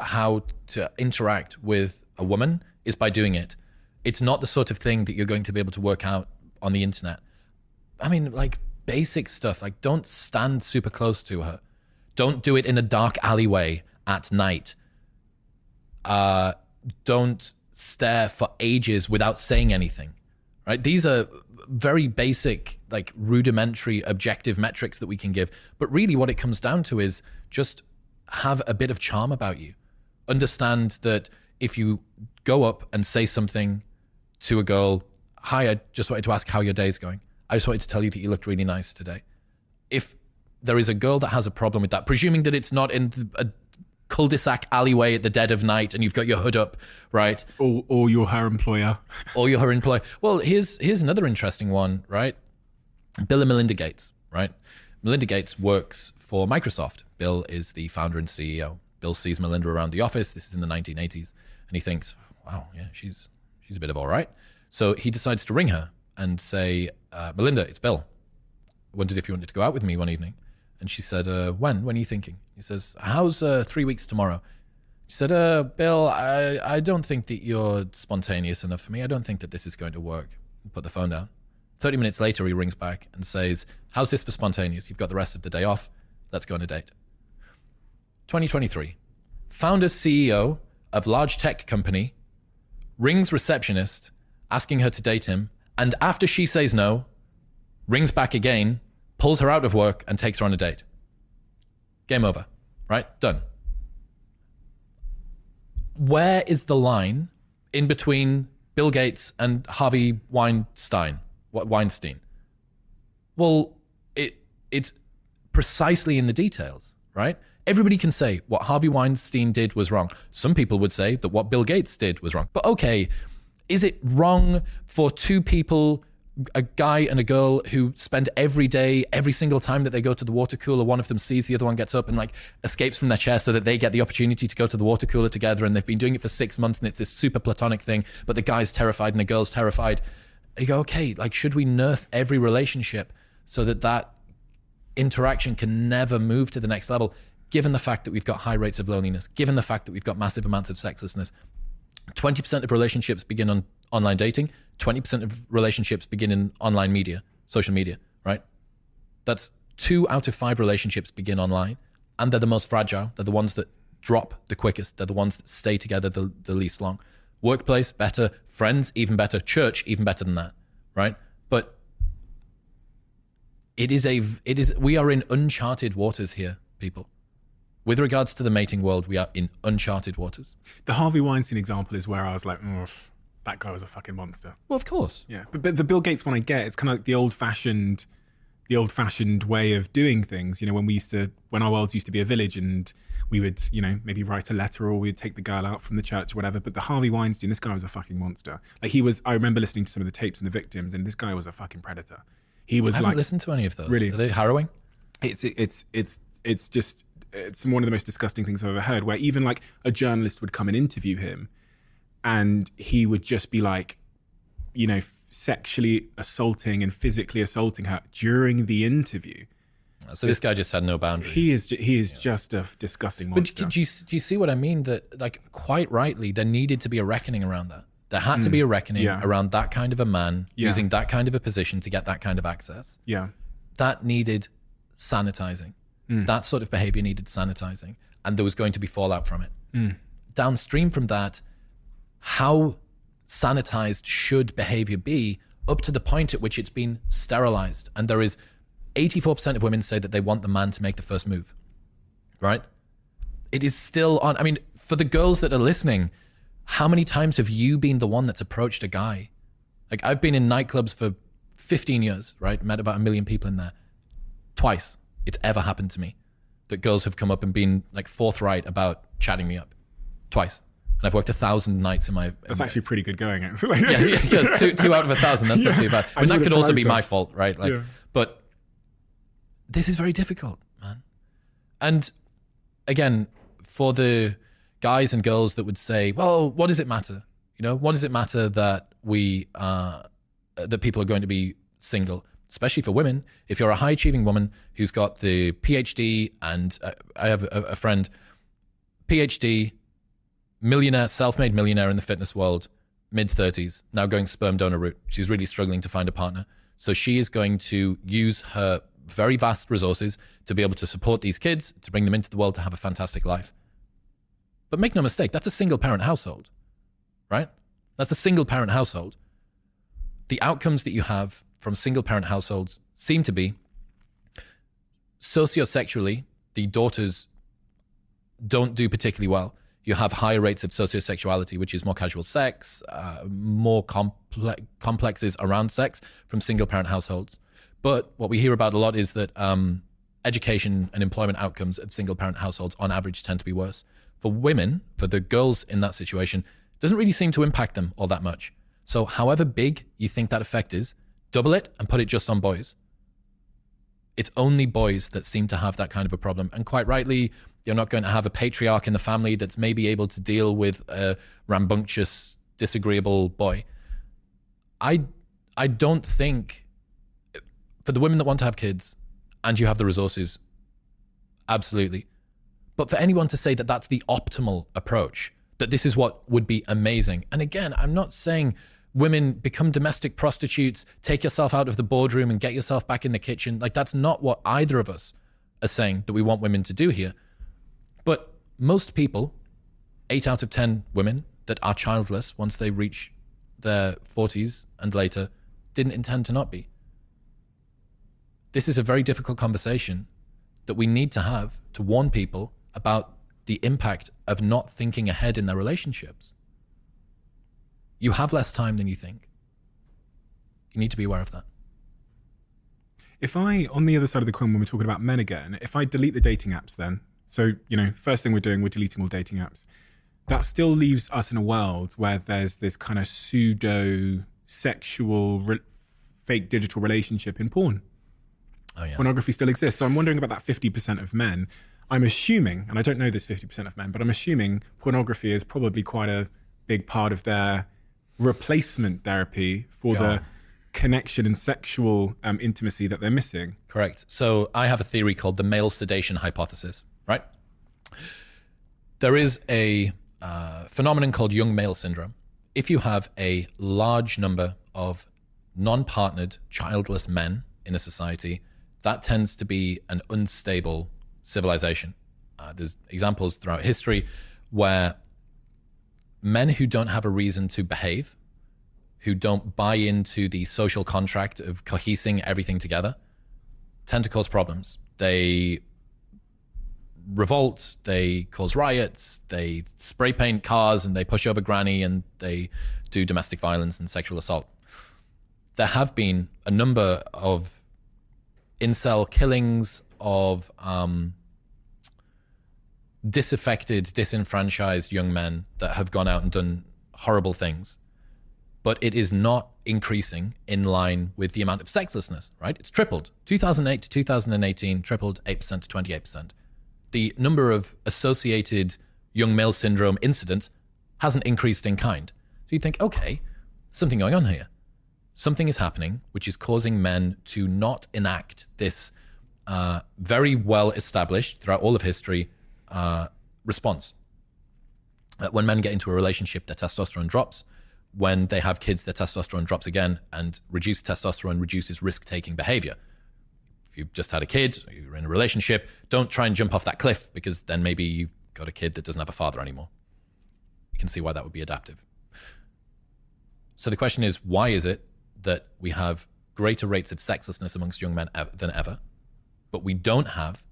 [SPEAKER 1] interact with a woman is by doing it. It's not the sort of thing that you're going to be able to work out on the internet. I mean, like, basic stuff, like, don't stand super close to her. Don't do it in a dark alleyway at night. Don't stare for ages without saying anything, right? These are very basic, like, rudimentary objective metrics that we can give. But really what it comes down to is just have a bit of charm about you. Understand that if you go up and say something to a girl, hi, I just wanted to ask how your day's going. I just wanted to tell you that you looked really nice today. If there is a girl that has a problem with that, presuming that it's not in a cul-de-sac alleyway at the dead of night and you've got your hood up, right?
[SPEAKER 4] Or you're her employer.
[SPEAKER 1] Or you're her employer. Well, here's another interesting one, right? Bill and Melinda Gates, right? Melinda Gates works for Microsoft. Bill is the founder and CEO. Bill sees Melinda around the office. This is in the 1980s. And he thinks, wow, yeah, she's a bit of all right. So he decides to ring her and say, Melinda, it's Bill. I wondered if you wanted to go out with me one evening. And she said, when? When are you thinking? He says, how's 3 weeks tomorrow? She said, Bill, I don't think that you're spontaneous enough for me. I don't think that this is going to work. Put the phone down. 30 minutes later, he rings back and says, how's this for spontaneous? You've got the rest of the day off. Let's go on a date. 2023. Founder, CEO of large tech company, rings receptionist, asking her to date him. And after she says no, rings back again, pulls her out of work and takes her on a date. Game over, right? Done. Where is the line in between Bill Gates and Harvey Weinstein? Well, it's precisely in the details, right? Everybody can say what Harvey Weinstein did was wrong. Some people would say that what Bill Gates did was wrong. But okay, is it wrong for two people, a guy and a girl, who spend every day, every single time that they go to the water cooler, one of them sees the other one gets up and like escapes from their chair so that they get the opportunity to go to the water cooler together, and they've been doing it for 6 months and it's this super platonic thing, but the guy's terrified and the girl's terrified. You go, okay, like, should we nerf every relationship so that interaction can never move to the next level, given the fact that we've got high rates of loneliness, given the fact that we've got massive amounts of sexlessness? 20% of relationships begin on online dating. 20% of relationships begin in online media, social media, right? That's 2 out of 5 relationships begin online, and they're the most fragile. They're the ones that drop the quickest. They're the ones that stay together the least long. Workplace, better. Friends, even better. Church, even better than that, right? But we are in uncharted waters here, people. With regards to the mating world, we are in uncharted waters.
[SPEAKER 4] The Harvey Weinstein example is where I was like, that guy was a fucking monster.
[SPEAKER 1] Well, of course.
[SPEAKER 4] Yeah, but the Bill Gates one I get, it's kind of like the old fashioned way of doing things. You know, when our worlds used to be a village, and we would, maybe write a letter, or we'd take the girl out from the church or whatever. But the Harvey Weinstein, this guy was a fucking monster. Like, I remember listening to some of the tapes and the victims, and this guy was a fucking predator. He was I haven't
[SPEAKER 1] listened to any of those.
[SPEAKER 4] Really?
[SPEAKER 1] Are they harrowing?
[SPEAKER 4] It's one of the most disgusting things I've ever heard, where even like a journalist would come and interview him, and he would just be like, sexually assaulting and physically assaulting her during the interview.
[SPEAKER 1] So this guy just had no boundaries.
[SPEAKER 4] He is just a disgusting monster.
[SPEAKER 1] But do you see what I mean? That, like, quite rightly, there needed to be a reckoning around that. There had to be a reckoning around that kind of a man using that kind of a position to get that kind of access.
[SPEAKER 4] Yeah.
[SPEAKER 1] That needed sanitizing. That sort of behavior needed sanitizing. And there was going to be fallout from it. Downstream from that, how sanitized should behavior be up to the point at which it's been sterilized? And there is 84% of women say that they want the man to make the first move, right? It is still on. I mean, for the girls that are listening, how many times have you been the one that's approached a guy? Like, I've been in nightclubs for 15 years, right? Met about 1 million people in there. Twice it's ever happened to me that girls have come up and been like forthright about chatting me up. Twice. And I've worked 1,000 nights in my...
[SPEAKER 4] That's actually pretty good going, actually.
[SPEAKER 1] yeah, two out of 1,000. That's not too bad. I mean, that could also be my fault, right? Like, but this is very difficult, man. And again, for the guys and girls that would say, well, what does it matter? You know, what does it matter that that people are going to be single? Especially for women. If you're a high achieving woman who's got the PhD, and I have a friend, PhD, millionaire, self-made millionaire in the fitness world, mid-30s, now going sperm donor route. She's really struggling to find a partner. So she is going to use her very vast resources to be able to support these kids, to bring them into the world, to have a fantastic life. But make no mistake, that's a single parent household, right? That's a single parent household. The outcomes that you have from single parent households seem to be sociosexually, the daughters don't do particularly well. You have higher rates of sociosexuality, which is more casual sex, more complexes around sex from single parent households. But what we hear about a lot is that education and employment outcomes of single parent households on average tend to be worse. For women, for the girls in that situation, it doesn't really seem to impact them all that much. So however big you think that effect is, double it and put it just on boys. It's only boys that seem to have that kind of a problem. And quite rightly, you're not going to have a patriarch in the family that's maybe able to deal with a rambunctious, disagreeable boy. I don't think, for the women that want to have kids and you have the resources, absolutely. But for anyone to say that that's the optimal approach, that this is what would be amazing. And again, I'm not saying women become domestic prostitutes, take yourself out of the boardroom and get yourself back in the kitchen. Like, that's not what either of us are saying that we want women to do here. But most people, 8 out of 10 women that are childless once they reach their 40s and later, didn't intend to not be. This is a very difficult conversation that we need to have to warn people about the impact of not thinking ahead in their relationships. You have less time than you think. You need to be aware of that.
[SPEAKER 4] If I, on the other side of the coin, when we're talking about men again, if I delete the dating apps then, so, you know, first thing we're doing, we're deleting all dating apps. That still leaves us in a world where there's this kind of pseudo-sexual, fake digital relationship in porn.
[SPEAKER 1] Oh, yeah.
[SPEAKER 4] Pornography still exists. So I'm wondering about that 50% of men. I'm assuming, and I don't know this 50% of men, but I'm assuming pornography is probably quite a big part of their replacement therapy for the connection and sexual intimacy that they're missing.
[SPEAKER 1] Correct. So I have a theory called the male sedation hypothesis, right? There is a phenomenon called young male syndrome. If you have a large number of non-partnered, childless men in a society, that tends to be an unstable civilization. There's examples throughout history where men who don't have a reason to behave, who don't buy into the social contract of cohesing everything together, tend to cause problems. They revolt, they cause riots, they spray paint cars, and they push over granny, and they do domestic violence and sexual assault. There have been a number of incel killings, of disaffected, disenfranchised young men that have gone out and done horrible things. But it is not increasing in line with the amount of sexlessness, right? It's tripled. 2008 to 2018, tripled 8% to 28%. The number of associated young male syndrome incidents hasn't increased in kind. So you think, okay, something going on here. Something is happening which is causing men to not enact this very well established throughout all of history response. When men get into a relationship, their testosterone drops. When they have kids, their testosterone drops again, and reduced testosterone reduces risk-taking behavior. If you've just had a kid, or you're in a relationship, don't try and jump off that cliff, because then maybe you've got a kid that doesn't have a father anymore. You can see why that would be adaptive. So the question is, why is it that we have greater rates of sexlessness amongst young men than ever, but we don't have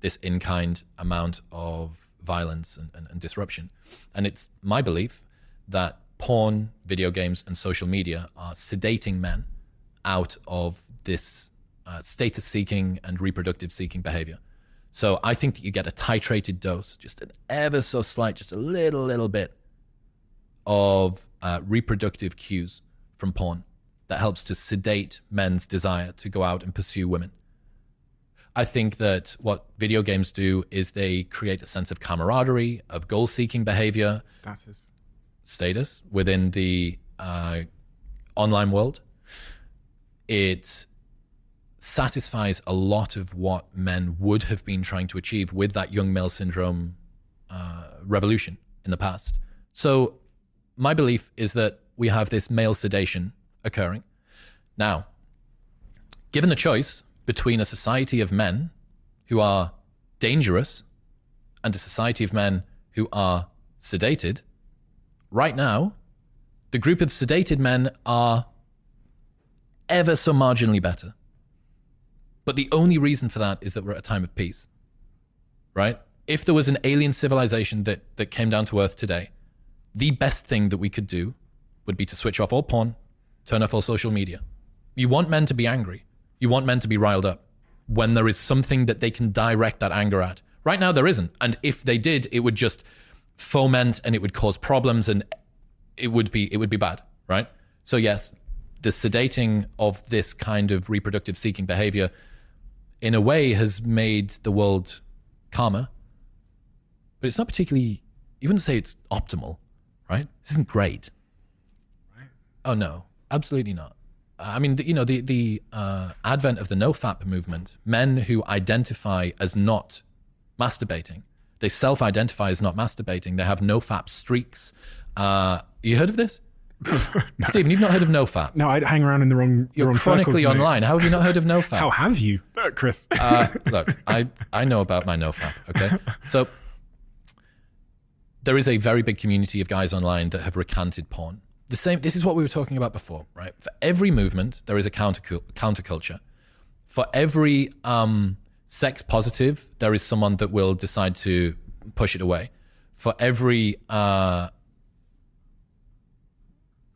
[SPEAKER 1] this in-kind amount of violence and disruption? And it's my belief that porn, video games, and social media are sedating men out of this status-seeking and reproductive-seeking behavior. So I think that you get a titrated dose, just an ever so slight, just a little bit of reproductive cues from porn that helps to sedate men's desire to go out and pursue women. I think that what video games do is they create a sense of camaraderie, of goal-seeking behavior, status within the online world. It satisfies a lot of what men would have been trying to achieve with that young male syndrome revolution in the past. So my belief is that we have this male sedation occurring. Now, given the choice between a society of men who are dangerous and a society of men who are sedated, right now, the group of sedated men are ever so marginally better. But the only reason for that is that we're at a time of peace, right? If there was an alien civilization that came down to Earth today, the best thing that we could do would be to switch off all porn, turn off all social media. You want men to be angry. You want men to be riled up when there is something that they can direct that anger at. Right now, there isn't. And if they did, it would just foment and it would cause problems and it would be bad, right? So yes, the sedating of this kind of reproductive seeking behavior in a way has made the world calmer, but it's not particularly, you wouldn't say it's optimal, right? This isn't great. Right. Oh no, absolutely not. I mean, the advent of the no-fap movement, men who identify as not masturbating, they self-identify as not masturbating, they have no-fap streaks. You heard of this? No. Stephen, you've not heard of no-fap?
[SPEAKER 4] No, I'd hang around in the wrong
[SPEAKER 1] You're
[SPEAKER 4] wrong
[SPEAKER 1] chronically
[SPEAKER 4] circles,
[SPEAKER 1] online. How have you not heard of no-fap?
[SPEAKER 4] How have you, Chris?
[SPEAKER 1] Look, I know about my no-fap, okay? So there is a very big community of guys online that have recanted porn. This is what we were talking about before, right? For every movement, there is a counterculture. For every sex positive, there is someone that will decide to push it away. For every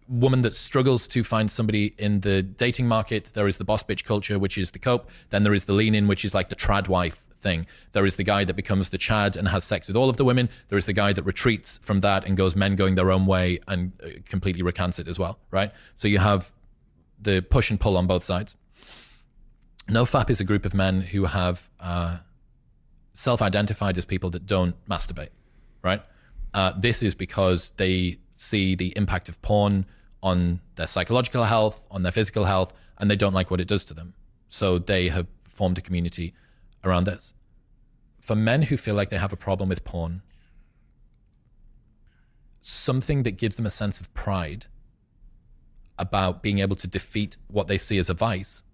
[SPEAKER 1] woman that struggles to find somebody in the dating market, there is the boss bitch culture, which is the cope. Then there is the lean in, which is like the trad wife thing. There is the guy that becomes the Chad and has sex with all of the women. There is the guy that retreats from that and goes men going their own way and completely recants it as well, right? So you have the push and pull on both sides. NoFap is a group of men who have self-identified as people that don't masturbate, right? This is because they see the impact of porn on their psychological health, on their physical health, and they don't like what it does to them. So they have formed a community around this. For men who feel like they have a problem with porn, something that gives them a sense of pride about being able to defeat what they see as a vice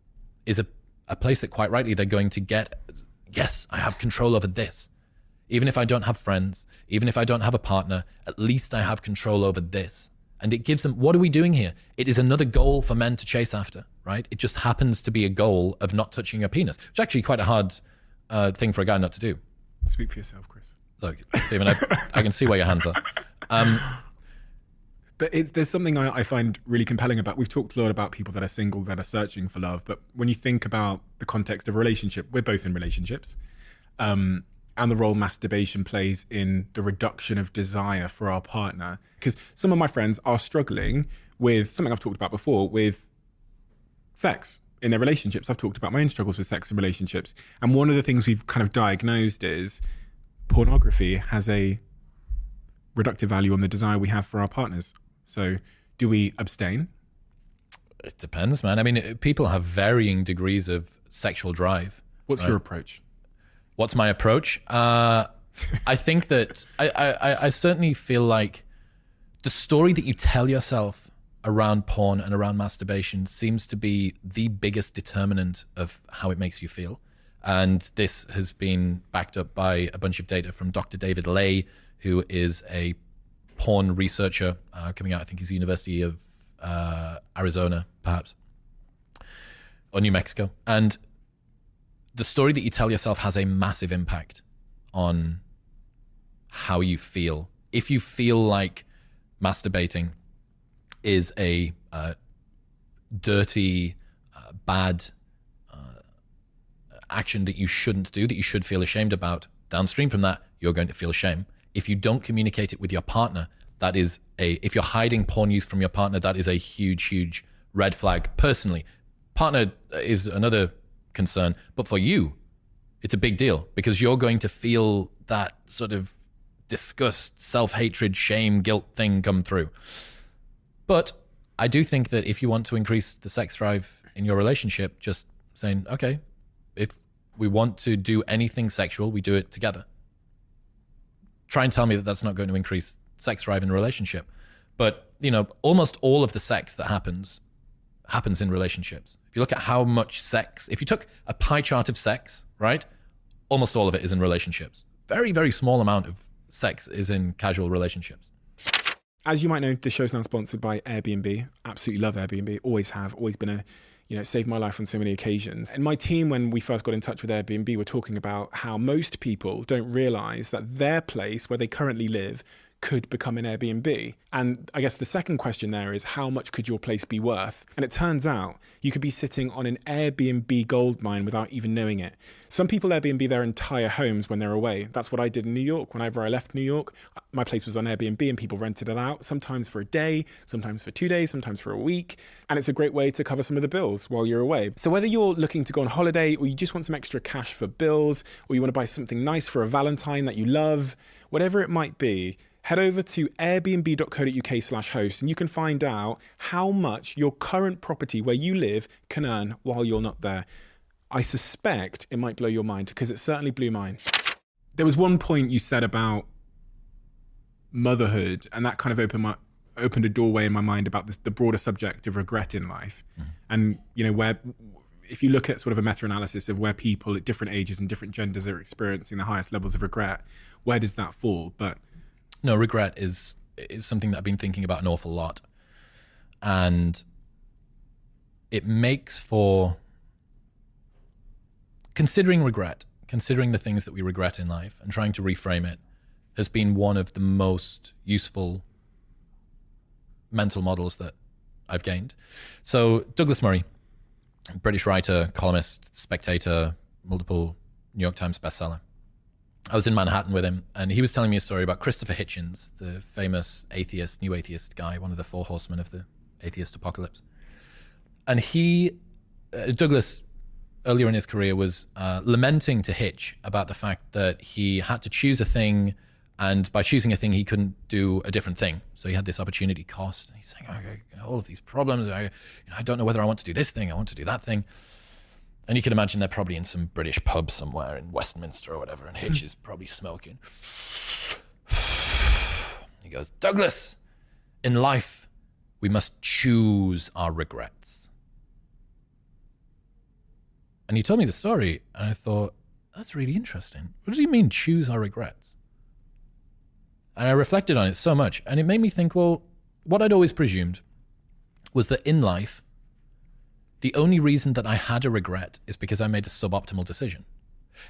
[SPEAKER 1] is a place that quite rightly they're going to get, yes, I have control over this. Even if I don't have friends, even if I don't have a partner, at least I have control over this. And it gives them, what are we doing here? It is another goal for men to chase after, right? It just happens to be a goal of not touching your penis, which is actually quite a hard thing for a guy not to do.
[SPEAKER 4] Speak for yourself, Chris.
[SPEAKER 1] Look, Stephen, I can see where your hands are.
[SPEAKER 4] But there's something I find really compelling about, we've talked a lot about people that are single, that are searching for love, but when you think about the context of a relationship, we're both in relationships, and the role masturbation plays in the reduction of desire for our partner. Because some of my friends are struggling with something I've talked about before, with sex in their relationships. I've talked about my own struggles with sex in relationships. And one of the things we've kind of diagnosed is pornography has a reductive value on the desire we have for our partners. So do we abstain?
[SPEAKER 1] It depends, man. I mean, people have varying degrees of sexual drive.
[SPEAKER 4] What's your approach?
[SPEAKER 1] What's my approach? I think that I certainly feel like the story that you tell yourself around porn and around masturbation seems to be the biggest determinant of how it makes you feel. And this has been backed up by a bunch of data from Dr. David Lay, who is a porn researcher coming out, I think he's University of Arizona, perhaps, or New Mexico. And the story that you tell yourself has a massive impact on how you feel. If you feel like masturbating is a dirty, bad action that you shouldn't do, that you should feel ashamed about, downstream from that, you're going to feel shame. If you don't communicate it with your partner, that is if you're hiding porn use from your partner, that is a huge, huge red flag. Personally, partner is another concern, but for you, it's a big deal because you're going to feel that sort of disgust, self-hatred, shame, guilt thing come through. But I do think that if you want to increase the sex drive in your relationship, just saying, okay, if we want to do anything sexual, we do it together. Try and tell me that that's not going to increase sex drive in a relationship. But, you know, almost all of the sex that happens in relationships. If you look at how much sex, if you took a pie chart of sex, right, almost all of it is in relationships. Very, very small amount of sex is in casual relationships.
[SPEAKER 4] As you might know, the show's now sponsored by Airbnb. Absolutely love Airbnb. Always have. Always been saved my life on so many occasions. And my team, when we first got in touch with Airbnb, were talking about how most people don't realize that their place where they currently live could become an Airbnb. And I guess the second question there is, how much could your place be worth? And it turns out you could be sitting on an Airbnb goldmine without even knowing it. Some people Airbnb their entire homes when they're away. That's what I did in New York. Whenever I left New York, my place was on Airbnb and people rented it out, sometimes for a day, sometimes for 2 days, sometimes for a week. And it's a great way to cover some of the bills while you're away. So whether you're looking to go on holiday or you just want some extra cash for bills, or you want to buy something nice for a Valentine that you love, whatever it might be, head over to airbnb.co.uk/host and you can find out how much your current property where you live can earn while you're not there. I suspect it might blow your mind because it certainly blew mine. There was one point you said about motherhood, and that kind of opened a doorway in my mind about the broader subject of regret in life. And, you know, where if you look at sort of a meta-analysis of where people at different ages and different genders are experiencing the highest levels of regret, where does that fall? But
[SPEAKER 1] no, regret is something that I've been thinking about an awful lot. And it makes for considering regret, considering the things that we regret in life and trying to reframe it has been one of the most useful mental models that I've gained. So Douglas Murray, British writer, columnist, Spectator, multiple New York Times bestseller. I was in Manhattan with him and he was telling me a story about Christopher Hitchens, the famous atheist, new atheist guy, one of the four horsemen of the atheist apocalypse. And Douglas, earlier in his career, was lamenting to Hitch about the fact that he had to choose a thing, and by choosing a thing, he couldn't do a different thing. So he had this opportunity cost. And he's saying, okay, all of these problems, I don't know whether I want to do this thing, I want to do that thing. And you can imagine they're probably in some British pub somewhere in Westminster or whatever, and Hitch is probably smoking. He goes, Douglas, in life, we must choose our regrets. And he told me the story, and I thought, that's really interesting. What does he mean, choose our regrets? And I reflected on it so much, and it made me think, well, what I'd always presumed was that in life, the only reason that I had a regret is because I made a suboptimal decision.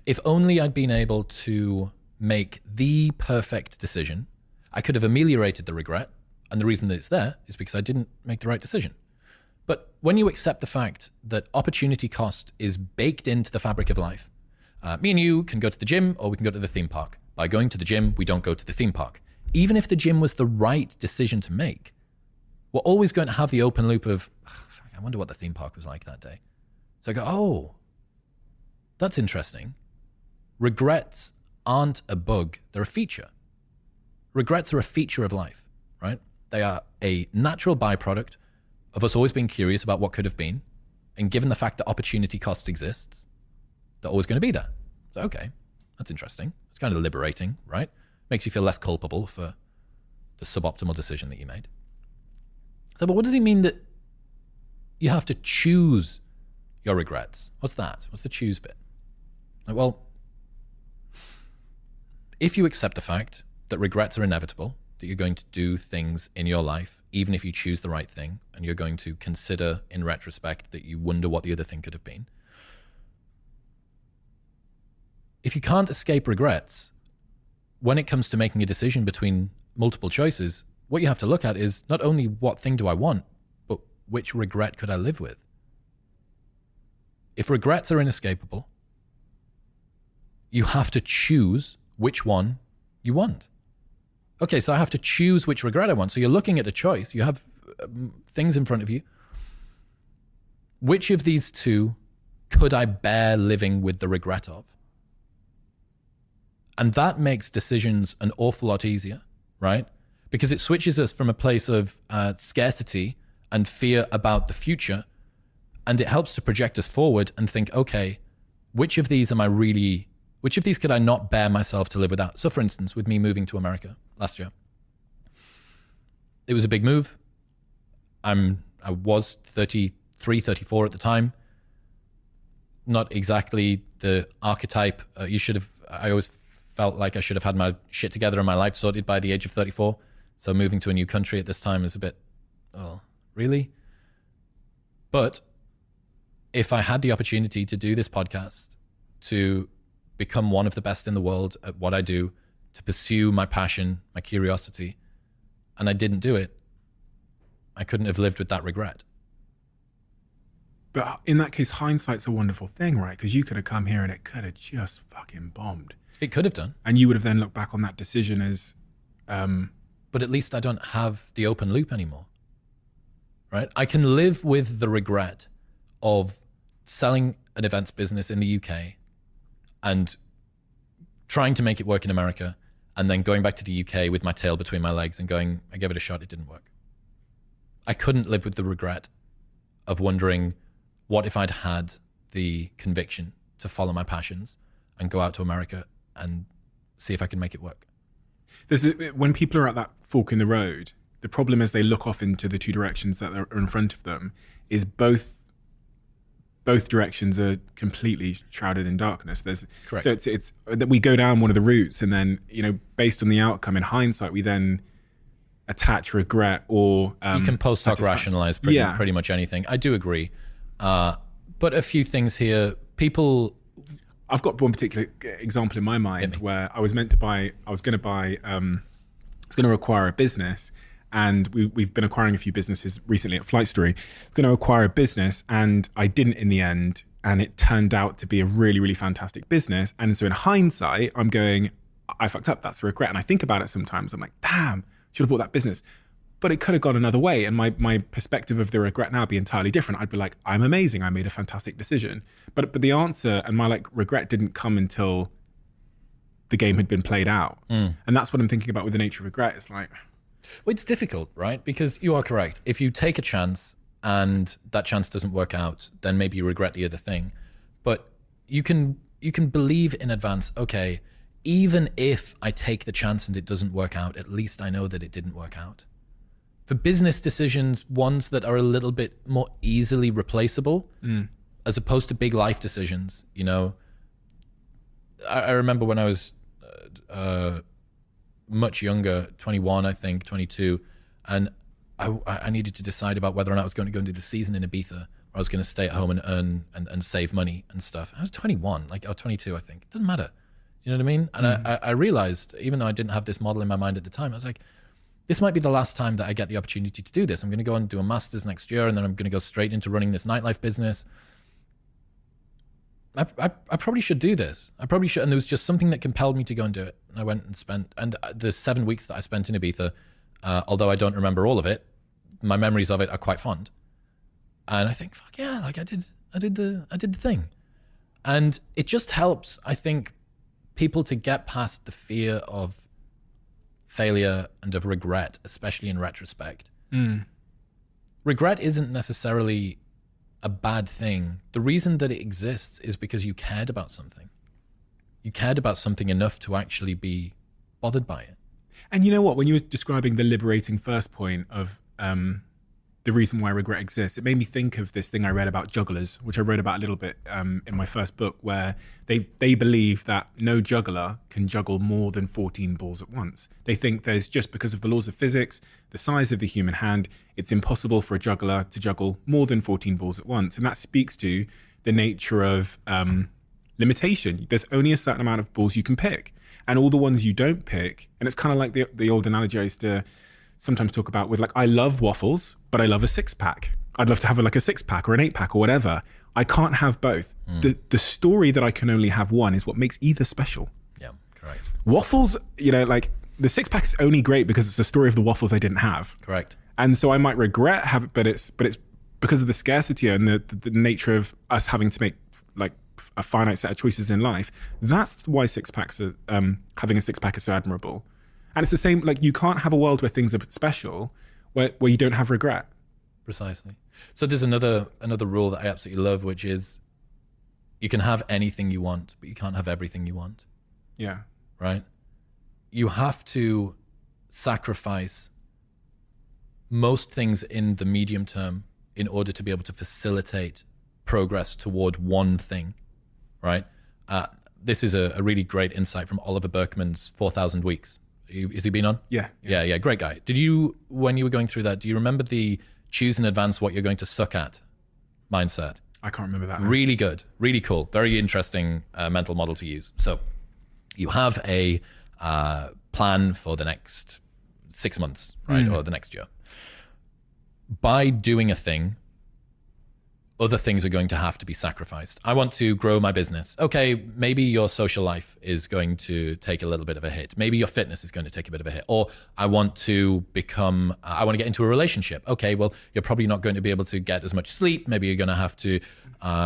[SPEAKER 1] If only I'd been able to make the perfect decision, I could have ameliorated the regret, and the reason that it's there is because I didn't make the right decision. But when you accept the fact that opportunity cost is baked into the fabric of life, me and you can go to the gym or we can go to the theme park. By going to the gym, we don't go to the theme park. Even if the gym was the right decision to make, we're always going to have the open loop of, I wonder what the theme park was like that day. So I go, oh, that's interesting. Regrets aren't a bug, they're a feature. Regrets are a feature of life, right? They are a natural byproduct of us always being curious about what could have been. And given the fact that opportunity cost exists, They're always going to be there. So, okay, that's interesting. It's kind of liberating, right? Makes you feel less culpable for the suboptimal decision that you made. So, but what does it mean that you have to choose your regrets? What's that? What's the choose bit? Like, well, if you accept the fact that regrets are inevitable, that you're going to do things in your life, even if you choose the right thing, and you're going to consider in retrospect that you wonder what the other thing could have been. If you can't escape regrets, when it comes to making a decision between multiple choices, what you have to look at is not only what thing do I want, but which regret could I live with? If regrets are inescapable, you have to choose which one you want. Okay, so I have to choose which regret I want. So you're looking at a choice. You have things in front of you. Which of these two could I bear living with the regret of? And that makes decisions an awful lot easier, right? Because it switches us from a place of scarcity and fear about the future, and it helps to project us forward and think, okay, which of these could I not bear myself to live without? So for instance, with me moving to America last year, it was a big move. I was 33, 34 at the time. Not exactly the archetype I always felt like I should have had my shit together and my life sorted by the age of 34. So moving to a new country at this time is a bit, oh, really? But if I had the opportunity to do this podcast, to become one of the best in the world at what I do, to pursue my passion, my curiosity, and I didn't do it, I couldn't have lived with that regret.
[SPEAKER 4] But in that case, hindsight's a wonderful thing, right? Because you could have come here and it could have just fucking bombed.
[SPEAKER 1] It could have done.
[SPEAKER 4] And you would have then looked back on that decision as...
[SPEAKER 1] But at least I don't have the open loop anymore, right? I can live with the regret of selling an events business in the UK and trying to make it work in America, and then going back to the UK with my tail between my legs and going, I gave it a shot, it didn't work. I couldn't live with the regret of wondering, what if I'd had the conviction to follow my passions and go out to America and see if I can make it work?
[SPEAKER 4] When people are at that fork in the road, the problem is they look off into the two directions that are in front of them, is both directions are completely shrouded in darkness.
[SPEAKER 1] Correct.
[SPEAKER 4] So it's that we go down one of the routes, and then, based on the outcome in hindsight, we then attach regret or
[SPEAKER 1] you can post hoc rationalize pretty much anything. I do agree, but a few things here.
[SPEAKER 4] I've got one particular example in my mind where I was going to acquire a business, and we've been acquiring a few businesses recently at Flight Story. I was going to acquire a business, and I didn't in the end, and it turned out to be a really, really fantastic business. And so in hindsight, I'm going, I fucked up, that's a regret. And I think about it sometimes, I'm like, damn, should have bought that business. But it could have gone another way, and my perspective of the regret now would be entirely different. I'd be like, I'm amazing, I made a fantastic decision. But the answer and my regret didn't come until the game had been played out. And that's what I'm thinking about with the nature of regret. It's like...
[SPEAKER 1] Well, it's difficult, right? Because you are correct. If you take a chance and that chance doesn't work out, then maybe you regret the other thing. But you can believe in advance, okay, even if I take the chance and it doesn't work out, at least I know that it didn't work out. For business decisions, ones that are a little bit more easily replaceable, as opposed to big life decisions, I remember when I was much younger, 21, I think, 22, and I needed to decide about whether or not I was going to go and do the season in Ibiza, or I was going to stay at home and earn and save money and stuff. I was 21, or 22, I think. It doesn't matter. You know what I mean? And I realized, even though I didn't have this model in my mind at the time, I was like, this might be the last time that I get the opportunity to do this. I'm going to go and do a master's next year, and then I'm going to go straight into running this nightlife business. I probably should do this. I probably should. And there was just something that compelled me to go and do it. And I went and spent, and the 7 weeks that I spent in Ibiza, although I don't remember all of it, my memories of it are quite fond. And I think, fuck yeah, I did the thing. And it just helps, I think, people to get past the fear of failure and of regret, especially in retrospect. Regret isn't necessarily a bad thing. The reason that it exists is because you cared about something. You cared about something enough to actually be bothered by it.
[SPEAKER 4] And you know what? When you were describing the liberating first point of the reason why regret exists, it made me think of this thing I read about jugglers, which I wrote about a little bit in my first book, where they believe that no juggler can juggle more than 14 balls at once. They think there's, just because of the laws of physics, the size of the human hand, it's impossible for a juggler to juggle more than 14 balls at once. And that speaks to the nature of limitation. There's only a certain amount of balls you can pick. And all the ones you don't pick, and it's kind of like the old analogy I used to sometimes talk about with, like, I love waffles, but I love a 6-pack. I'd love to have like a 6-pack or an 8-pack or whatever. I can't have both. The story that I can only have one is what makes either special.
[SPEAKER 1] Yeah, correct.
[SPEAKER 4] Waffles, you know, like the 6-pack is only great because it's the story of the waffles I didn't have.
[SPEAKER 1] Correct.
[SPEAKER 4] And so I might regret having, but it's because of the scarcity and the nature of us having to make like a finite set of choices in life. That's why 6-packs are, having a 6-pack is so admirable. And it's the same, like, you can't have a world where things are special, where you don't have regret.
[SPEAKER 1] Precisely. So there's another rule that I absolutely love, which is you can have anything you want, but you can't have everything you want.
[SPEAKER 4] Yeah.
[SPEAKER 1] Right? You have to sacrifice most things in the medium term in order to be able to facilitate progress toward one thing, right? This is a really great insight from Oliver Berkman's 4,000 Weeks. Has he been on?
[SPEAKER 4] Yeah.
[SPEAKER 1] Great guy. Did you, when you were going through that, do you remember the choose in advance what you're going to suck at mindset?
[SPEAKER 4] I can't remember that.
[SPEAKER 1] Really good. Really cool. Very interesting mental model to use. So you have a plan for the next 6 months, right? Or the next year. By doing a thing, other things are going to have to be sacrificed. I want to grow my business. Okay, maybe your social life is going to take a little bit of a hit. Maybe your fitness is going to take a bit of a hit. Or I want to get into a relationship. Okay, well, you're probably not going to be able to get as much sleep. Maybe you're going to have to,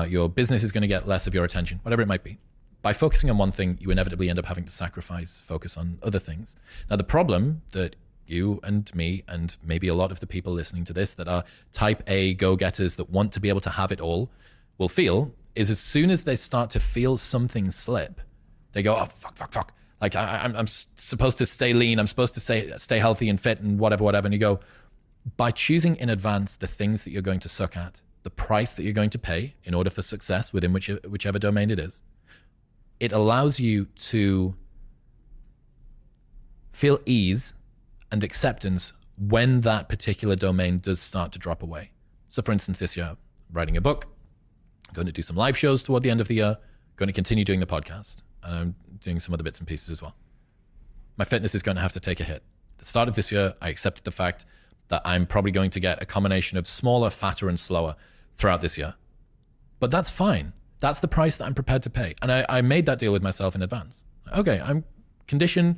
[SPEAKER 1] your business is going to get less of your attention, whatever it might be. By focusing on one thing, you inevitably end up having to focus on other things. Now, the problem that you and me and maybe a lot of the people listening to this that are type A go-getters that want to be able to have it all will feel is, as soon as they start to feel something slip, they go, oh, fuck. Like I'm supposed to stay lean. I'm supposed to stay healthy and fit and whatever. And you go, by choosing in advance the things that you're going to suck at, the price that you're going to pay in order for success within whichever domain it is, it allows you to feel ease and acceptance when that particular domain does start to drop away. So for instance, this year, I'm writing a book, I'm going to do some live shows toward the end of the year, going to continue doing the podcast, and I'm doing some other bits and pieces as well. My fitness is going to have to take a hit. At the start of this year, I accepted the fact that I'm probably going to get a combination of smaller, fatter, and slower throughout this year. But that's fine. That's the price that I'm prepared to pay. And I made that deal with myself in advance. Okay, I'm conditioned.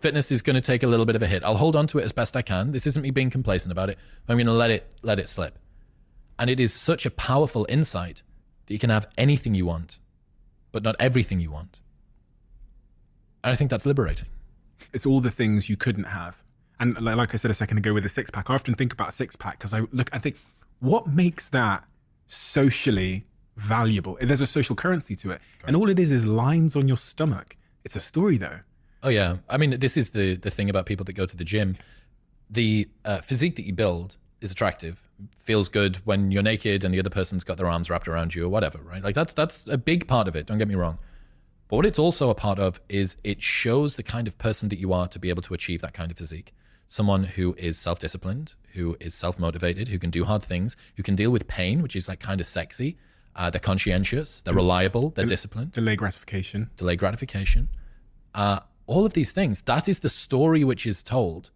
[SPEAKER 1] Fitness is going to take a little bit of a hit. I'll hold on to it as best I can. This isn't me being complacent about it. I'm going to let it slip. And it is such a powerful insight that you can have anything you want, but not everything you want. And I think that's liberating.
[SPEAKER 4] It's all the things you couldn't have. And like I said a second ago with a 6-pack, I often think about a 6-pack because I think, what makes that socially valuable? There's a social currency to it. Right. And all it is lines on your stomach. It's a story though.
[SPEAKER 1] Oh yeah. I mean, this is the thing about people that go to the gym. The physique that you build is attractive, feels good when you're naked and the other person's got their arms wrapped around you or whatever, right? Like that's a big part of it. Don't get me wrong. But what it's also a part of is it shows the kind of person that you are to be able to achieve that kind of physique. Someone who is self-disciplined, who is self-motivated, who can do hard things, who can deal with pain, which is like kind of sexy. They're conscientious, they're reliable, they're disciplined.
[SPEAKER 4] Delay gratification.
[SPEAKER 1] All of these things, that is the story which is told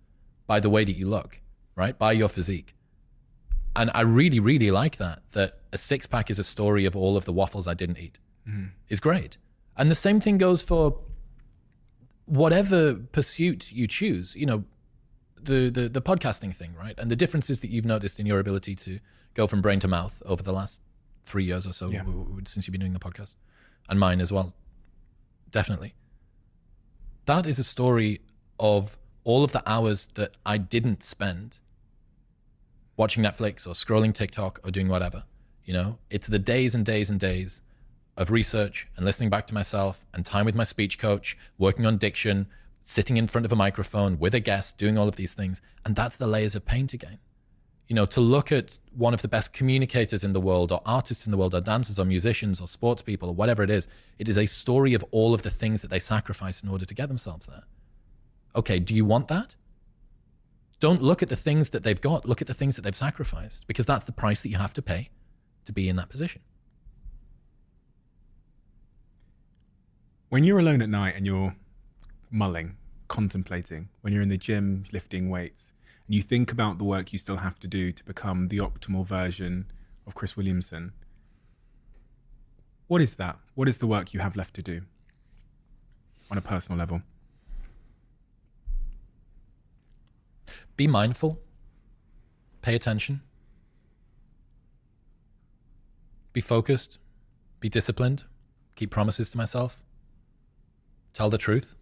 [SPEAKER 1] by the way that you look, right? By your physique. And I really, really like that a 6-pack is a story of all of the waffles I didn't eat. Is great. And the same thing goes for whatever pursuit you choose, you know, the podcasting thing, right? And the differences that you've noticed in your ability to go from brain to mouth over the last 3 years or so since you've been doing the podcast, and mine as well. Definitely. That is a story of all of the hours that I didn't spend watching Netflix or scrolling TikTok or doing whatever. It's the days and days and days of research and listening back to myself and time with my speech coach, working on diction, sitting in front of a microphone with a guest, doing all of these things. And that's the layers of paint again. To look at one of the best communicators in the world, or artists in the world, or dancers, or musicians, or sports people, or whatever it is a story of all of the things that they sacrifice in order to get themselves there. Okay, do you want that? Don't look at the things that they've got, look at the things that they've sacrificed, because that's the price that you have to pay to be in that position.
[SPEAKER 4] When you're alone at night and you're mulling, contemplating, when you're in the gym lifting weights, and you think about the work you still have to do to become the optimal version of Chris Williamson, what is that? What is the work you have left to do on a personal level?
[SPEAKER 1] Be mindful, pay attention, be focused, be disciplined, keep promises to myself, tell the truth.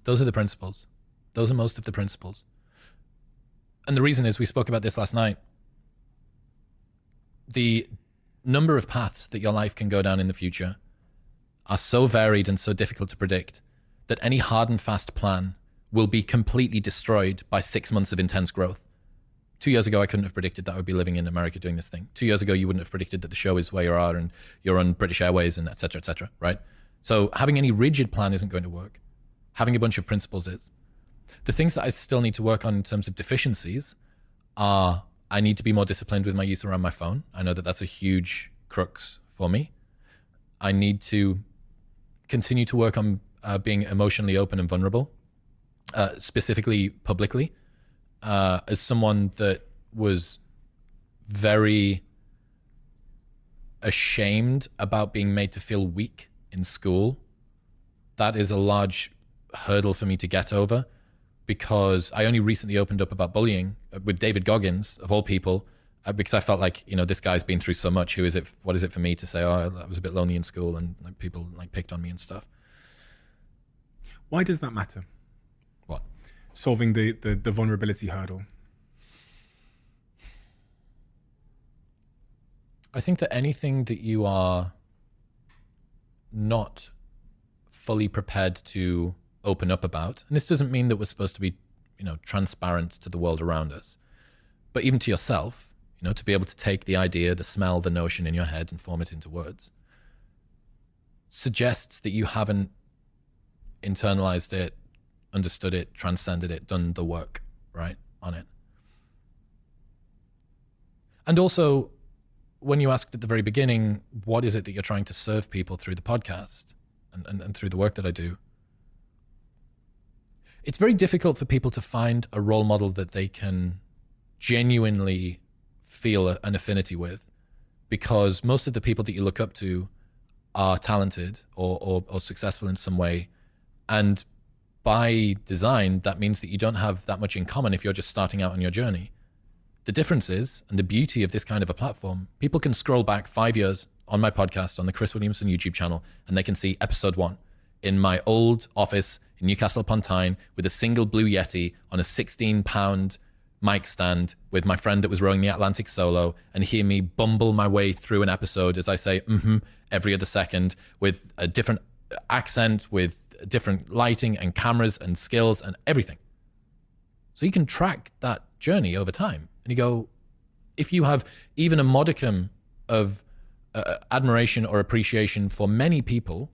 [SPEAKER 1] Those are the principles. Those are most of the principles. And the reason is, we spoke about this last night, the number of paths that your life can go down in the future are so varied and so difficult to predict that any hard and fast plan will be completely destroyed by 6 months of intense growth. 2 years ago, I couldn't have predicted that I would be living in America doing this thing. 2 years ago, you wouldn't have predicted that the show is where you are and you're on British Airways and et cetera, right? So having any rigid plan isn't going to work. Having a bunch of principles is. The things that I still need to work on in terms of deficiencies are, I need to be more disciplined with my use around my phone. I know that that's a huge crux for me. I need to continue to work on being emotionally open and vulnerable, specifically publicly. As someone that was very ashamed about being made to feel weak in school, that is a large hurdle for me to get over, because I only recently opened up about bullying with David Goggins, of all people, because I felt like, this guy's been through so much. What is it for me to say, oh, I was a bit lonely in school and people picked on me and stuff.
[SPEAKER 4] Why does that matter?
[SPEAKER 1] What?
[SPEAKER 4] Solving the vulnerability hurdle.
[SPEAKER 1] I think that anything that you are not fully prepared to open up about, and this doesn't mean that we're supposed to be, transparent to the world around us, but even to yourself, to be able to take the idea, the smell, the notion in your head and form it into words, suggests that you haven't internalized it, understood it, transcended it, done the work, right, on it. And also, when you asked at the very beginning, what is it that you're trying to serve people through the podcast and through the work that I do? It's very difficult for people to find a role model that they can genuinely feel an affinity with, because most of the people that you look up to are talented or successful in some way. And by design, that means that you don't have that much in common if you're just starting out on your journey. The difference is, and the beauty of this kind of a platform, people can scroll back 5 years on my podcast, on the Chris Williamson YouTube channel, and they can see episode 1 in my old office in Newcastle upon Tyne with a single Blue Yeti on a 16-pound mic stand with my friend that was rowing the Atlantic solo, and hear me bumble my way through an episode as I say every other second, with a different accent, with different lighting and cameras and skills and everything. So you can track that journey over time. And you go, if you have even a modicum of admiration or appreciation for many people,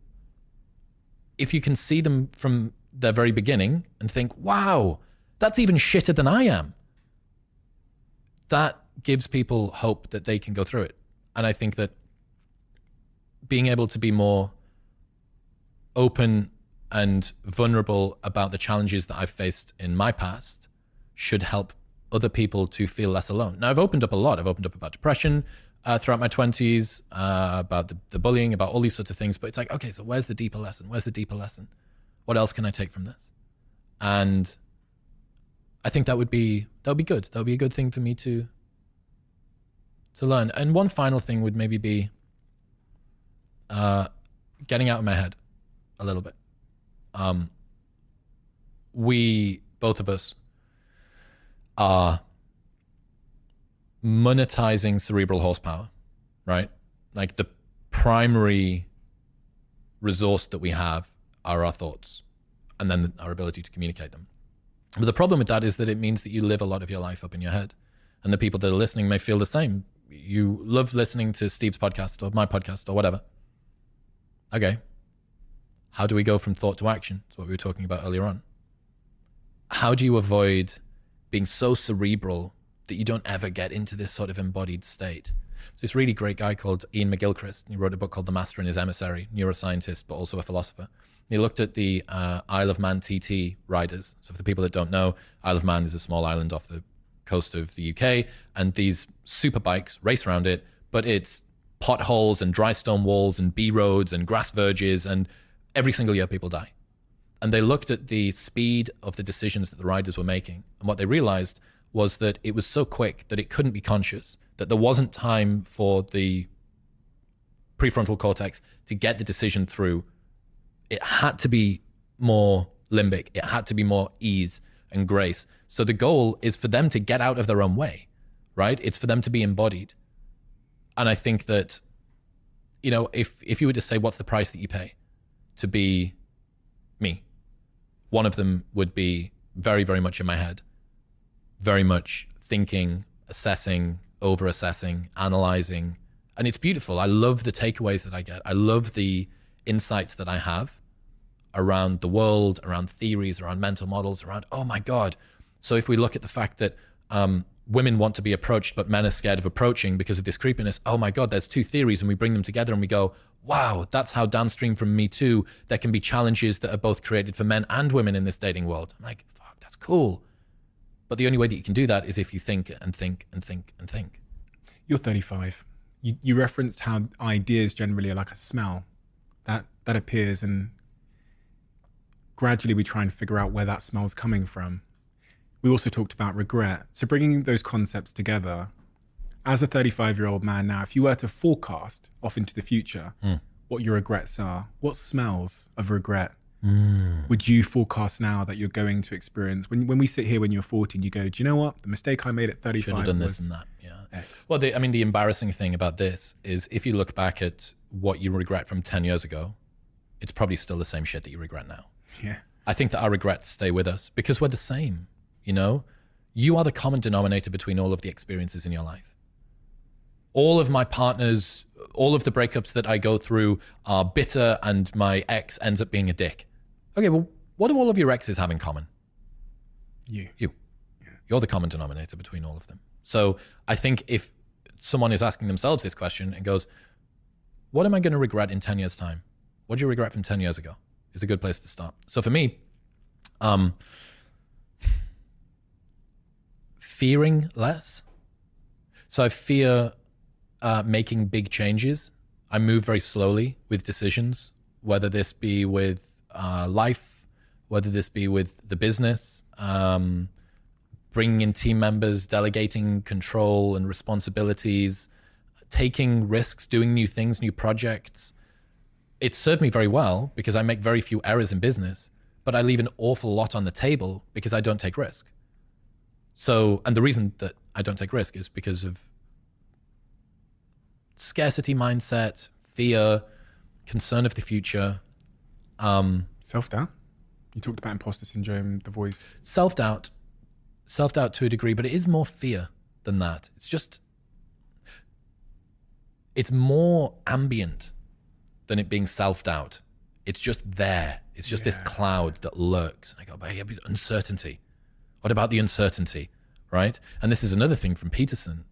[SPEAKER 1] if you can see them from their very beginning and think, wow, that's even shitter than I am, that gives people hope that they can go through it. And I think that being able to be more open and vulnerable about the challenges that I've faced in my past should help other people to feel less alone. Now, I've opened up a lot. I've opened up about depression throughout my 20s, about the bullying, about all these sorts of things. But it's like, okay, so where's the deeper lesson? Where's the deeper lesson? What else can I take from this? And I think that would be good. That would be a good thing for me to learn. And one final thing would maybe be getting out of my head a little bit. We, both of us, are monetizing cerebral horsepower, right? Like the primary resource that we have are our thoughts and then our ability to communicate them. But the problem with that is that it means that you live a lot of your life up in your head, and the people that are listening may feel the same. You love listening to Steve's podcast or my podcast or whatever. Okay. How do we go from thought to action? That's what we were talking about earlier on. How do you avoid being so cerebral that you don't ever get into this sort of embodied state? So this really great guy called Ian McGilchrist, he wrote a book called The Master and His Emissary, neuroscientist, but also a philosopher. He looked at the Isle of Man TT riders. So for the people that don't know, Isle of Man is a small island off the coast of the UK, and these super bikes race around it, but it's potholes and dry stone walls and B roads and grass verges, and every single year people die. And they looked at the speed of the decisions that the riders were making, and what they realized was that it was so quick that it couldn't be conscious, that there wasn't time for the prefrontal cortex to get the decision through. It had to be more limbic. It had to be more ease and grace. So the goal is for them to get out of their own way, right? It's for them to be embodied. And I think that, you know, if you were to say, what's the price that you pay to be me? One of them would be very, very much in my head, very much thinking, assessing, over-assessing, analyzing. And it's beautiful. I love the takeaways that I get. I love the insights that I have around the world, around theories, around mental models, around, oh my God. So if we look at the fact that women want to be approached, but men are scared of approaching because of this creepiness, oh my God, there's two theories, and we bring them together and we go, wow, that's how downstream from Me Too, there can be challenges that are both created for men and women in this dating world. I'm like, fuck, that's cool. But the only way that you can do that is if you think and think and think and think.
[SPEAKER 4] You're 35. You referenced how ideas generally are like a smell that appears, and gradually we try and figure out where that smell's coming from. We also talked about regret. So bringing those concepts together, as a 35-year-old man now, if you were to forecast off into the future what your regrets are, what smells of regret would you forecast now that you're going to experience? When we sit here when you're 14, you go, do you know what? The mistake I made at 35
[SPEAKER 1] should have done
[SPEAKER 4] was
[SPEAKER 1] this and that. Yeah.
[SPEAKER 4] X.
[SPEAKER 1] Well, the embarrassing thing about this is if you look back at what you regret from 10 years ago, it's probably still the same shit that you regret now.
[SPEAKER 4] Yeah.
[SPEAKER 1] I think that our regrets stay with us because we're the same, you know? You are the common denominator between all of the experiences in your life. All of my partners, all of the breakups that I go through are bitter, and my ex ends up being a dick. Okay, well, what do all of your exes have in common? You. Yeah. You're the common denominator between all of them. So I think if someone is asking themselves this question and goes, what am I going to regret in 10 years' time? What do you regret from 10 years ago? Is a good place to start. So for me, fearing less. So I fear making big changes. I move very slowly with decisions, whether this be with life, whether this be with the business, bringing in team members, delegating control and responsibilities, taking risks, doing new things, new projects. It's served me very well because I make very few errors in business, but I leave an awful lot on the table because I don't take risk. So, and the reason that I don't take risk is because of scarcity mindset, fear, concern of the future.
[SPEAKER 4] Self-doubt. You talked about imposter syndrome, the voice.
[SPEAKER 1] Self-doubt to a degree, but it is more fear than that. It's more ambient than it being self-doubt. It's just there. It's just this cloud that lurks. And I go, but yeah, uncertainty. What about the uncertainty, right? And this is another thing from Peterson,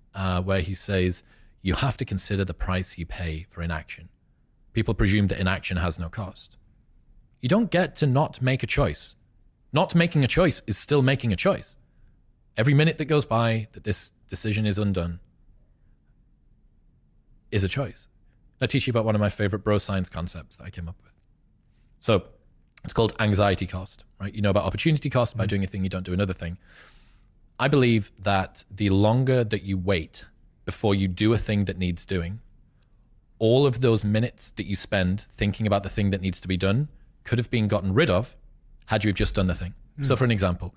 [SPEAKER 1] where he says, you have to consider the price you pay for inaction. People presume that inaction has no cost. You don't get to not make a choice. Not making a choice is still making a choice. Every minute that goes by that this decision is undone is a choice. I'll teach you about one of my favorite bro science concepts that I came up with. So it's called anxiety cost, right? You know about opportunity cost by doing a thing, you don't do another thing. I believe that the longer that you wait before you do a thing that needs doing, all of those minutes that you spend thinking about the thing that needs to be done could have been gotten rid of had you have just done the thing. So for an example,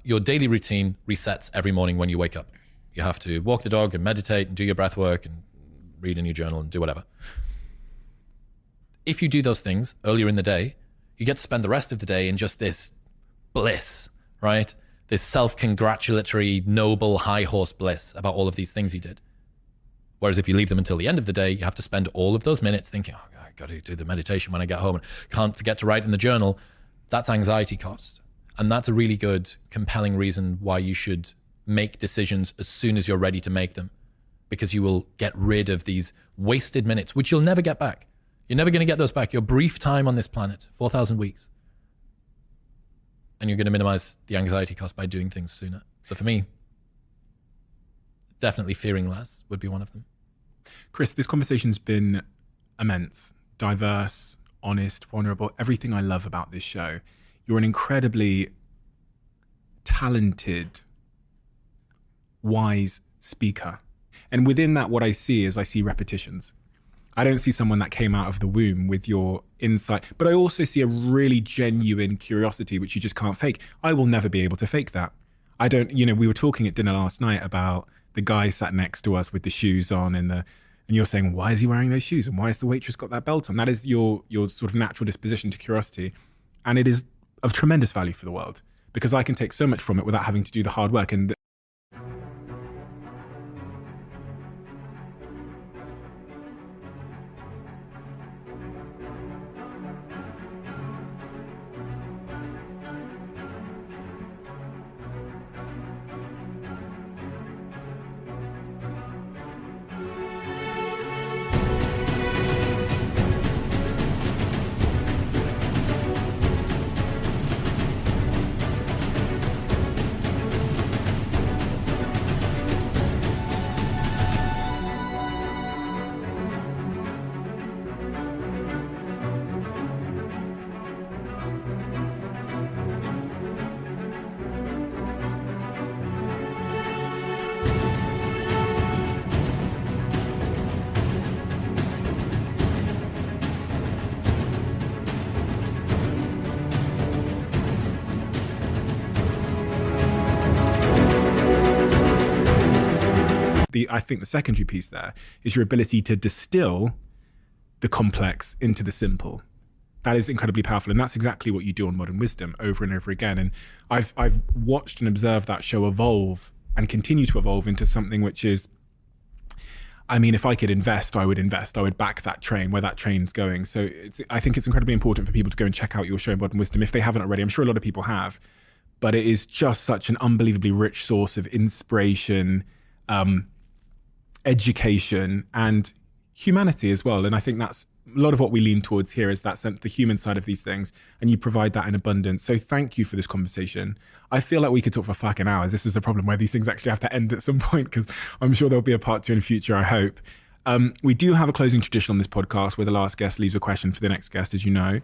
[SPEAKER 1] your daily routine resets every morning when you wake up. You have to walk the dog and meditate and do your breath work and read in your journal and do whatever. If you do those things earlier in the day, you get to spend the rest of the day in just this bliss, right? This self-congratulatory, noble, high horse bliss about all of these things you did. Whereas if you leave them until the end of the day, you have to spend all of those minutes thinking, oh, I got to do the meditation when I get home and can't forget to write in the journal. That's anxiety cost. And that's a really good, compelling reason why you should make decisions as soon as you're ready to make them, because you will get rid of these wasted minutes, which you'll never get back. You're never going to get those back. Your brief time on this planet, 4,000 weeks. And you're going to minimize the anxiety cost by doing things sooner. So for me, definitely fearing less would be one of them.
[SPEAKER 4] Chris, this conversation's been immense, diverse, honest, vulnerable, everything I love about this show. You're an incredibly talented, wise speaker. And within that, what I see is I see repetitions. I don't see someone that came out of the womb with your insight, but I also see a really genuine curiosity, which you just can't fake. I will never be able to fake that. I don't, we were talking at dinner last night about the guy sat next to us with the shoes on and you're saying, why is he wearing those shoes? And why has the waitress got that belt on? That is your sort of natural disposition to curiosity. And it is of tremendous value for the world because I can take so much from it without having to do the hard work. And I think the secondary piece there is your ability to distill the complex into the simple. That is incredibly powerful. And that's exactly what you do on Modern Wisdom over and over again. And I've watched and observed that show evolve and continue to evolve into something which is, I mean, if I could invest, I would invest. I would back that train, where that train's going. So I think it's incredibly important for people to go and check out your show, Modern Wisdom, if they haven't already. I'm sure a lot of people have. But it is just such an unbelievably rich source of inspiration, education, and humanity as well. And I think that's a lot of what we lean towards here, is that the human side of these things, and you provide that in abundance. So thank you for this conversation. I feel like we could talk for fucking hours. This is a problem where these things actually have to end at some point, because I'm sure there'll be a part 2 in future, I hope. We do have a closing tradition on this podcast where the last guest leaves a question for the next guest, as you know.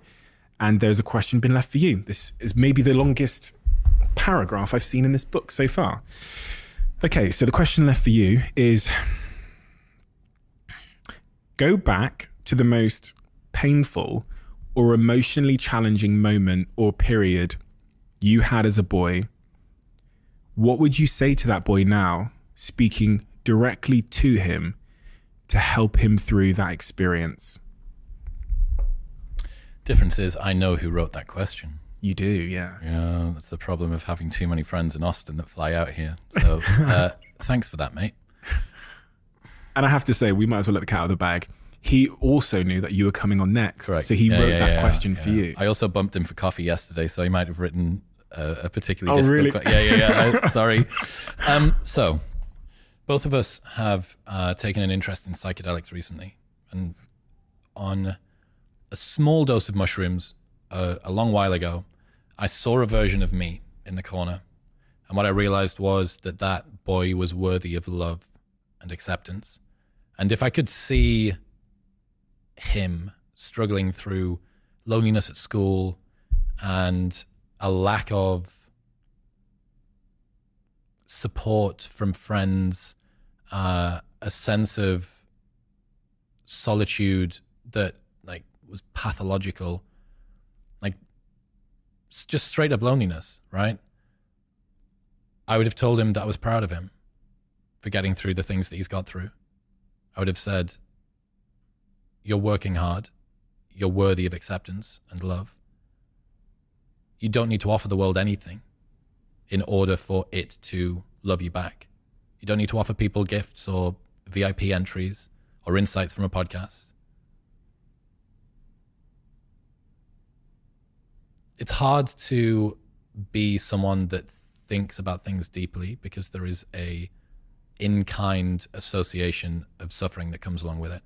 [SPEAKER 4] And there's a question been left for you. This is maybe the longest paragraph I've seen in this book so far. Okay, so the question left for you is, go back to the most painful or emotionally challenging moment or period you had as a boy. What would you say to that boy now, speaking directly to him to help him through that experience?
[SPEAKER 1] Difference is, I know who wrote that question.
[SPEAKER 4] You do, yes.
[SPEAKER 1] Yeah, that's the problem of having too many friends in Austin that fly out here. So thanks for that, mate.
[SPEAKER 4] And I have to say, we might as well let the cat out of the bag. He also knew that you were coming on next. Correct. So he wrote that question for you.
[SPEAKER 1] I also bumped him for coffee yesterday, so he might have written a particularly difficult
[SPEAKER 4] really?
[SPEAKER 1] question. Sorry. So both of us have taken an interest in psychedelics recently. And on a small dose of mushrooms a long while ago, I saw a version of me in the corner. And what I realized was that that boy was worthy of love and acceptance. And if I could see him struggling through loneliness at school and a lack of support from friends, a sense of solitude that like was pathological, like just straight up loneliness, right? I would have told him that I was proud of him. for getting through the things that he's got through. I would have said, you're working hard. You're worthy of acceptance and love. You don't need to offer the world anything in order for it to love you back. You don't need to offer people gifts or VIP entries or insights from a podcast. It's hard to be someone that thinks about things deeply because there is a in-kind association of suffering that comes along with it.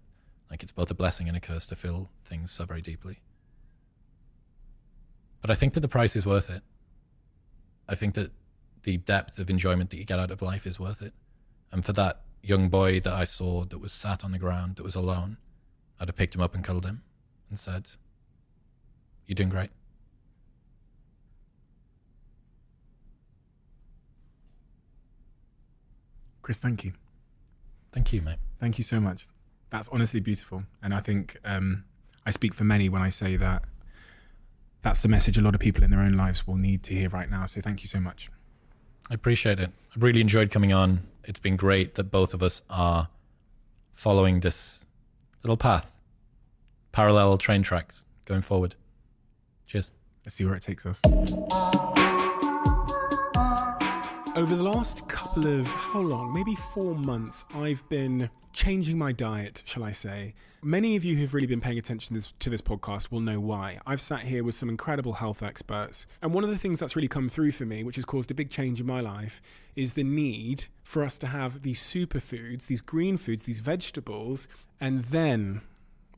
[SPEAKER 1] Like, it's both a blessing and a curse to feel things so very deeply. But I think that the price is worth it. I think that the depth of enjoyment that you get out of life is worth it. And for that young boy that I saw that was sat on the ground, that was alone, I'd have picked him up and cuddled him and said, "You're doing great."
[SPEAKER 4] Chris, thank you.
[SPEAKER 1] Thank you, mate.
[SPEAKER 4] Thank you so much. That's honestly beautiful. And I think I speak for many when I say that that's the message a lot of people in their own lives will need to hear right now. So thank you so much.
[SPEAKER 1] I appreciate it. I've really enjoyed coming on. It's been great that both of us are following this little path, parallel train tracks going forward. Cheers.
[SPEAKER 4] Let's see where it takes us. Over the last couple of, how long? Maybe 4 months, I've been changing my diet, shall I say. Many of you who've really been paying attention to this podcast will know why. I've sat here with some incredible health experts. And one of the things that's really come through for me, which has caused a big change in my life, is the need for us to have these superfoods, these green foods, these vegetables, and then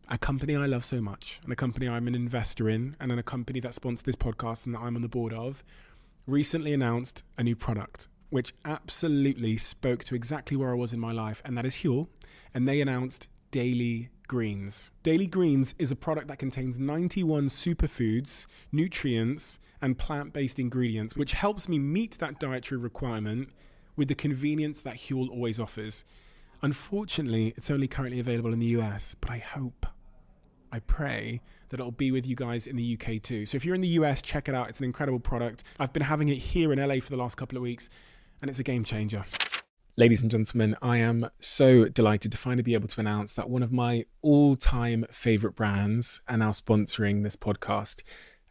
[SPEAKER 4] a company I love so much, and a company I'm an investor in, and a company that sponsored this podcast and that I'm on the board of, recently announced a new product, which absolutely spoke to exactly where I was in my life, and that is Huel. And they announced Daily Greens. Daily Greens is a product that contains 91 superfoods, nutrients, and plant-based ingredients, which helps me meet that dietary requirement with the convenience that Huel always offers. Unfortunately, it's only currently available in the US, but I pray that it'll be with you guys in the UK too. So if you're in the US, check it out. It's an incredible product. I've been having it here in LA for the last couple of weeks, and it's a game changer. Ladies and gentlemen, I am so delighted to finally be able to announce that one of my all-time favorite brands are now sponsoring this podcast,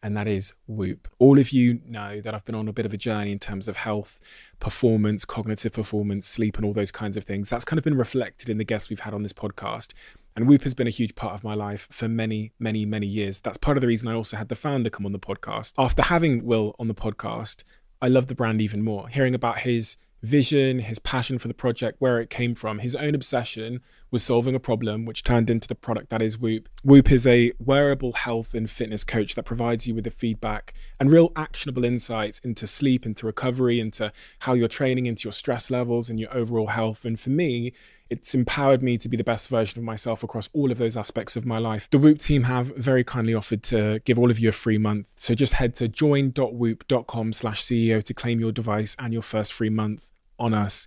[SPEAKER 4] and that is Whoop. All of you know that I've been on a bit of a journey in terms of health, performance, cognitive performance, sleep, and all those kinds of things. That's kind of been reflected in the guests we've had on this podcast. And Whoop has been a huge part of my life for many, many, many years. That's part of the reason I also had the founder come on the podcast. After having Will on the podcast, I love the brand even more. Hearing about his vision, his passion for the project, where it came from. His own obsession was solving a problem, which turned into the product that is Whoop. Whoop is a wearable health and fitness coach that provides you with the feedback and real actionable insights into sleep, into recovery, into how you're training, into your stress levels and your overall health. And for me, it's empowered me to be the best version of myself across all of those aspects of my life. The Whoop team have very kindly offered to give all of you a free month. So just head to join.whoop.com/CEO to claim your device and your first free month on us.